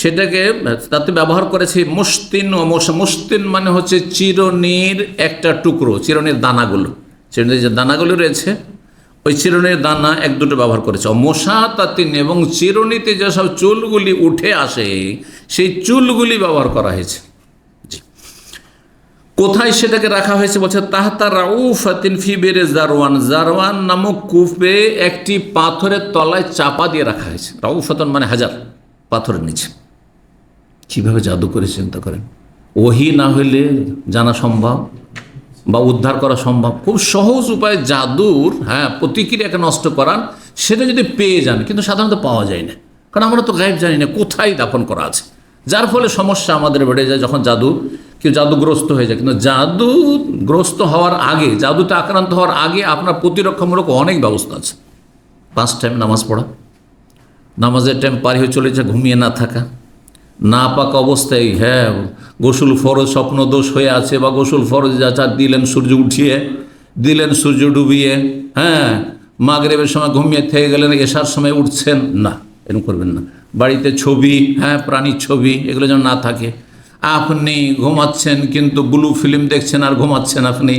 সেটাকে তাতে ব্যবহার করেছে মুস্তিন মানে হচ্ছে চিরুনির একটা টুকরো, চিরুনির দানাগুলো, চিরুনির যে দানাগুলো রয়েছে, ওই চিরুনির দানা এক দুটো ব্যবহার করেছে। মশা তাতিন, এবং চিরুনিতে যেসব চুলগুলি উঠে আসে, সেই চুলগুলি ব্যবহার করা হয়েছে। কোথায় সেটাকে রাখা হয়েছে? বলছে তাহতা রাউফাতিন ফি বেরে জারওয়ান নামক কূপে একটি পাথরের তলায় চাপা দিয়ে রাখা হয়েছে। রাউফাতন মানে হাজার, পাথরের নিচে। কিভাবে জাদু করে চিন্তা করেন। ওহী না হইলে জানা সম্ভব বা উদ্ধার করা সম্ভব। খুব সহজ উপায়ে জাদুর প্রতিক্রিয়াকে নষ্ট করান, সেটা যদি পেয়ে যান, কিন্তু সাধারণত পাওয়া যায় না, কারণ আমরা তো গায়েব জানি না কোথায় দাফন করা আছে, যার ফলে সমস্যা আমাদের বেড়ে যায় যখন কেউ জাদুগ্রস্ত হয়ে যায়। কিন্তু জাদুগ্রস্ত হওয়ার আগে, জাদুতে আক্রান্ত হওয়ার আগে আপনার প্রতিরক্ষামূলক অনেক ব্যবস্থা আছে। 5 টাইম নামাজ পড়া, নামাজের টাইম পার হয়ে চলেছে, ঘুমিয়ে না থাকা, না পাক অবস্থায় গোসল ফরজ স্বপ্ন দোষ হয়ে আছে, বা গোসল ফরজ যা দিলেন সূর্য উঠিয়ে, দিলেন সূর্য ডুবিয়ে, মাগরিবের সময় ঘুমিয়ে থেকে গেলেন, এশার সময় উঠছেন না, এরকম করবেন না। বাড়িতে ছবি, প্রাণীর ছবি, এগুলো যেন না থাকে। আপনি ঘুমাচ্ছেন কিন্তু ব্লু ফিল্ম দেখছেন আর ঘুমাচ্ছেন আপনি,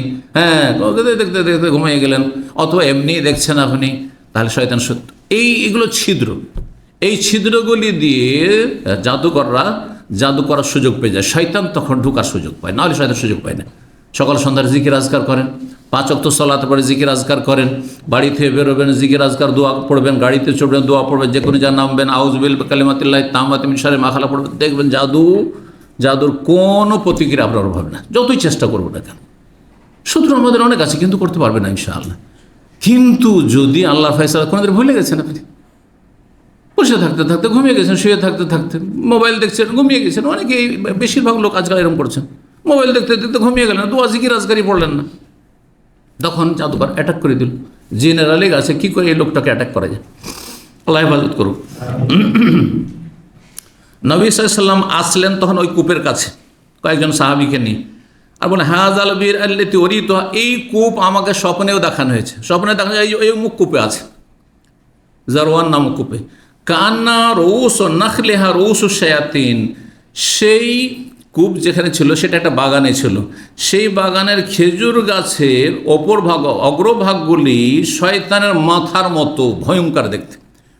দেখতে দেখতে ঘুমিয়ে গেলেন, অথবা এমনি দেখছেন আপনি, তাহলে শয়তান সত্য। এইগুলো ছিদ্র, এই ছিদ্রগুলি দিয়ে জাদুকররা জাদু করার সুযোগ পেয়ে যায়, শয়তান তখন ঢোকার সুযোগ পায়, নাহলে শয়তান সুযোগ পায় না। সকাল সন্ধ্যার জিকির আজকার করেন, 5 ওয়াক্ত সালাতের পরে জিকির আজকার করেন, বাড়ি থেকে বেরোবেন জিকির আজকার দোয়া পড়বেন, গাড়িতে চড়বেন দোয়া পড়বেন, যে কোনো যা নামবেন আউযু কালিমাতিল্লাহি তাম্মাতি মিন শাররি মা খালাক পড়বেন, দেখবেন জাদুর কোনো প্রতিক্রিয়া আপনার হবে না, যতই চেষ্টা করবো না কেন। শত্রু আমাদের অনেক আছে, কিন্তু করতে পারবে না ইনশাআল্লাহ। কিন্তু যদি আল্লাহ ফয়সালা কোনোদিন ভুলে গেছেন, আপনি বসে থাকতে থাকতে ঘুমিয়ে গেছেন, শুয়ে থাকতে থাকতে মোবাইল দেখছেন ঘুমিয়ে গেছেন, অনেকেই বেশিরভাগ লোক আজকাল এরকম করছেন, মোবাইল দেখতে দেখতে ঘুমিয়ে গেলেন, দোয়া জিকির আজকারই পড়লেন না, তখন জাদুকর অ্যাটাক করে দিল। জেনারেলি আছে কী করে এই লোকটাকে অ্যাটাক করা যায়, আল্লাহ হেফাজত করুক। নবী সাল্লাল্লাহু আলাইহি ওয়াসাল্লাম আসলেন তখন ওই কূপের কাছে কয়েকজন সাহাবীকে নিয়ে, আর বলে হাযাল বীর আল্লাতী উরিতুহা, এই কূপ আমাকে স্বপ্নেও দেখানো হয়েছে, স্বপ্নে দেখা যায় এই মুখ কূপে আছে, জারওয়ান নামক কূপে। কান্না রৌস ও নাখলেহা রৌস ও শায়াতিন, সেই কূপ যেখানে ছিল সেটা একটা বাগানে ছিল, সেই বাগানের খেজুর গাছের অপর ভাগ অগ্রভাগগুলি শয়তানের মাথার মতো ভয়ঙ্কর দেখতে।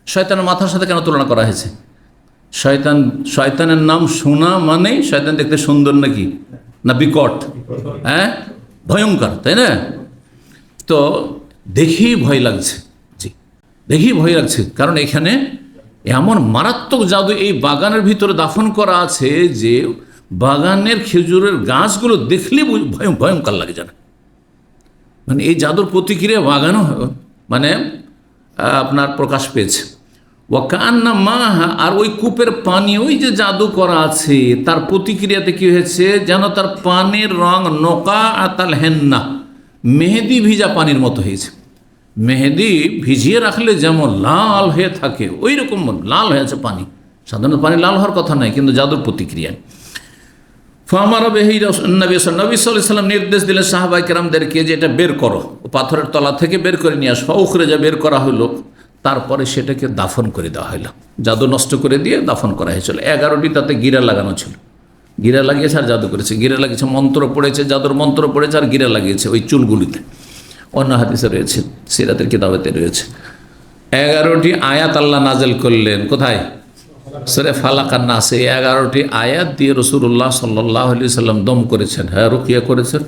শয়তানের মাথার সাথে কেন তুলনা করা হয়েছে? শয়তানের নাম শোনা মানে শয়তান দেখতে সুন্দর নাকি না বিকট? হ্যাঁ, ভয়ঙ্কর, তাই না? তো দেখেই ভয় লাগছে, জি দেখেই ভয় লাগছে, কারণ এখানে এমন মারাত্মক জাদু এই বাগানের ভিতরে দাফন করা আছে যে বাগানের খেজুরের গাছগুলো দেখলে ভয়ঙ্কর লাগে জানা। মানে এই জাদুর প্রতিক্রিয়া বাগানও মানে আপনার প্রকাশ পেয়েছে। ওয়াকান্না মাহা, আর ওই কূপের পানি ওই যে জাদু করা আছে তার প্রতিক্রিয়াতে কী হয়েছে যেন তার পানির রং নোকা আতাল হেন্না, মেহেদি ভিজা পানির মতো হয়েছে। মেহেদি ভিজিয়ে রাখলে যেমন লাল হয়ে থাকে ওই রকম লাল হয়েছে পানি। সাধারণত পানি লাল হওয়ার কথা নয়, কিন্তু জাদুর প্রতিক্রিয়া। ফামারা বেহি নবী সাল্লাল্লাহু আলাইহি সাল্লাম নির্দেশ দিলেন সাহাবায়ে কেরামদেরকে যে এটা বের করো, ও পাথরের তলা থেকে বের করে নিয়ে আসো। উখরে যা বের করা হলো, তারপরে সেটাকে দাফন করে দেওয়া হলো, জাদু নষ্ট করে দিয়ে দাফন করা হয়েছিল। 11টি তাতে গিরা লাগানো ছিল, গিরা লাগিয়েছে আর জাদু করেছে, গিরা লাগিয়েছে, মন্ত্র পড়েছে, জাদুর মন্ত্র পড়েছে আর গিরা লাগিয়েছে ওই চুলগুলিতে। অন্য হাদিসে রয়েছে, সিরাতের কিতাবেতে রয়েছে। 11টি আয়াত আল্লাহ নাজেল করলেন, কোথায়? সূরা ফালাক আর নাস। 11টি আয়াত দিয়ে রাসূলুল্লাহ সাল্লাল্লাহু আলাইহি সাল্লাম দম করেছেন, হ্যাঁ রুকিয়া করেছেন,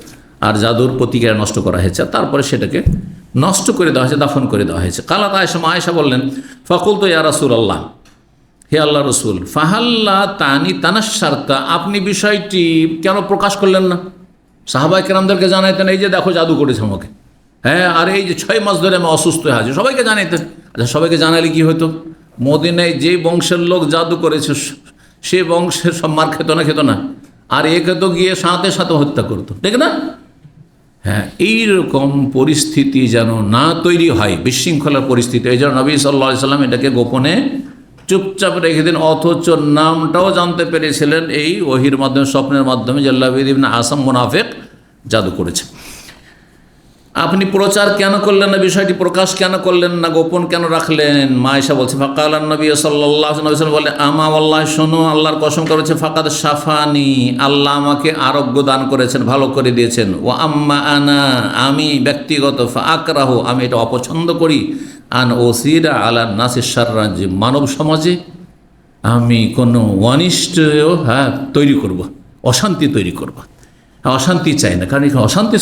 আর জাদুর প্রতিক্রিয়া নষ্ট করা হয়েছে। তারপরে সেটাকে নষ্ট করে দেওয়া হয়েছে, দাফন করে দেওয়া হয়েছে। কালাত আয়েশা বললেন, ফাকুলতু ইয়া রাসূলুল্লাহ, হে আল্লাহ রসুল, ফাহাল্লা তানি তানাশশারতা, আপনি বিষয়টি কেন প্রকাশ করলেন না? সাহাবায়ে কেরামদেরকে জানাইতেন এই যে দেখো জাদু করেছে আমাকে, হ্যাঁ, আর এই যে 6 মাস ধরে আমি অসুস্থ হয়ে আছি, সবাইকে জানাইতেন। আচ্ছা, সবাইকে জানালে কি হতো? মদিনায় যে বংশের লোক জাদু করেছে সে বংশের সব মার খেত না, আর একে তো গিয়ে সাথে সাথে হত্যা করতো, ঠিক না? হ্যাঁ, এইরকম পরিস্থিতি যেন না তৈরি হয়, বিশৃঙ্খলার পরিস্থিতি। এই জন্য নবী সাল্লাল্লাহু আলাইহি সাল্লাম এটাকে গোপনে চুপচাপ রেখে দিন, অথচ নামটাও জানতে পেরেছিলেন এই ওহির মাধ্যমে, স্বপ্নের মাধ্যমে, যে লাবিদ ইবনে আসাম মুনাফিক জাদু করেছে। আপনি প্রচার কেন করলেন না, বিষয়টি প্রকাশ কেন করলেন না, গোপন কেন রাখলেন? মা আয়েশা বলছে, ফাকালান নবী সাল্লাল্লাহু আলাইহি ওয়াসাল্লাম বলে, আমা ওয়াল্লাহি, শোনো, আল্লাহর কসম করেছে, ফাকাদ শাফানি, আল্লাহ আমাকে আরোগ্য দান করেছেন, ভালো করে দিয়েছেন। ও আম্মা আনা, আমি ব্যক্তিগত, ফাকরাহু, আমি এটা অপছন্দ করি, আন ওসিরা আলা নাসি শাররা, যে মানব সমাজে আমি কোনো অনিষ্ট তৈরি করব, অশান্তি তৈরি করব, অশান্তি চাই না, কারণ এখানে অশান্তি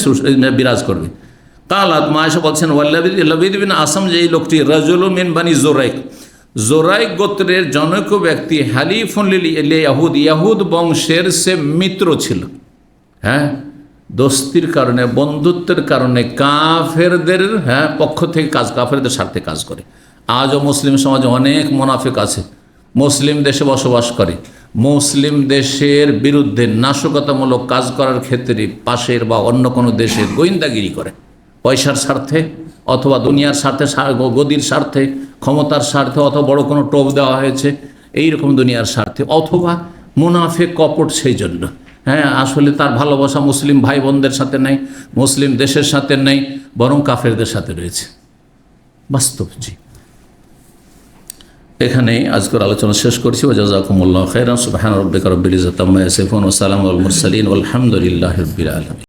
বিরাজ করবে। কালাত মা আয়েশা বলছেন, লাবিদ বিন আসাম, যে এই লোকটি, রাজুলুম মিন বানি জোরাইক গোত্রের জনৈক ব্যক্তি, হালিফুন লিল ইয়াহুদ, ইয়াহুদ বংশের সে মিত্র ছিল, হ্যাঁ, দোস্তির কারণে, বন্ধুত্বের কারণে কাফেরদের পক্ষ থেকে কাজ, কাফেরদের স্বার্থে কাজ করে। আজও মুসলিম সমাজে অনেক মুনাফিক আছে, মুসলিম দেশে বসবাস করে, মুসলিম দেশের বিরুদ্ধে নাশকতামূলক কাজ করার ক্ষেত্রে পাশের বা অন্য কোনো দেশের গোয়েন্দাগিরি করে, পয়সার স্বার্থে অথবা দুনিয়ার স্বার্থে, গদির স্বার্থে, ক্ষমতার স্বার্থে, অথবা বড় কোনো টোপ দেওয়া হয়েছে এইরকম দুনিয়ার স্বার্থে, অথবা মুনাফিক কপট সেই জন্য, হ্যাঁ, আসলে তার ভালোবাসা মুসলিম ভাই বোনদের সাথে নেই, মুসলিম দেশের সাথে নেই, বরং কাফেরদের সাথে রয়েছে। বাস্তব, জি। এখানেই আজকের আলোচনা শেষ করছি। ওয়া জাযাকুমুল্লাহু খাইরান। সুবহানা রাব্বিকা রাব্বিল ইজ্জাতি আম্মা ইয়াসিফুন ওয়া সালামুন আলাল মুরসালিন ওয়াল হামদুলিল্লাহি রাব্বিল আলামিন।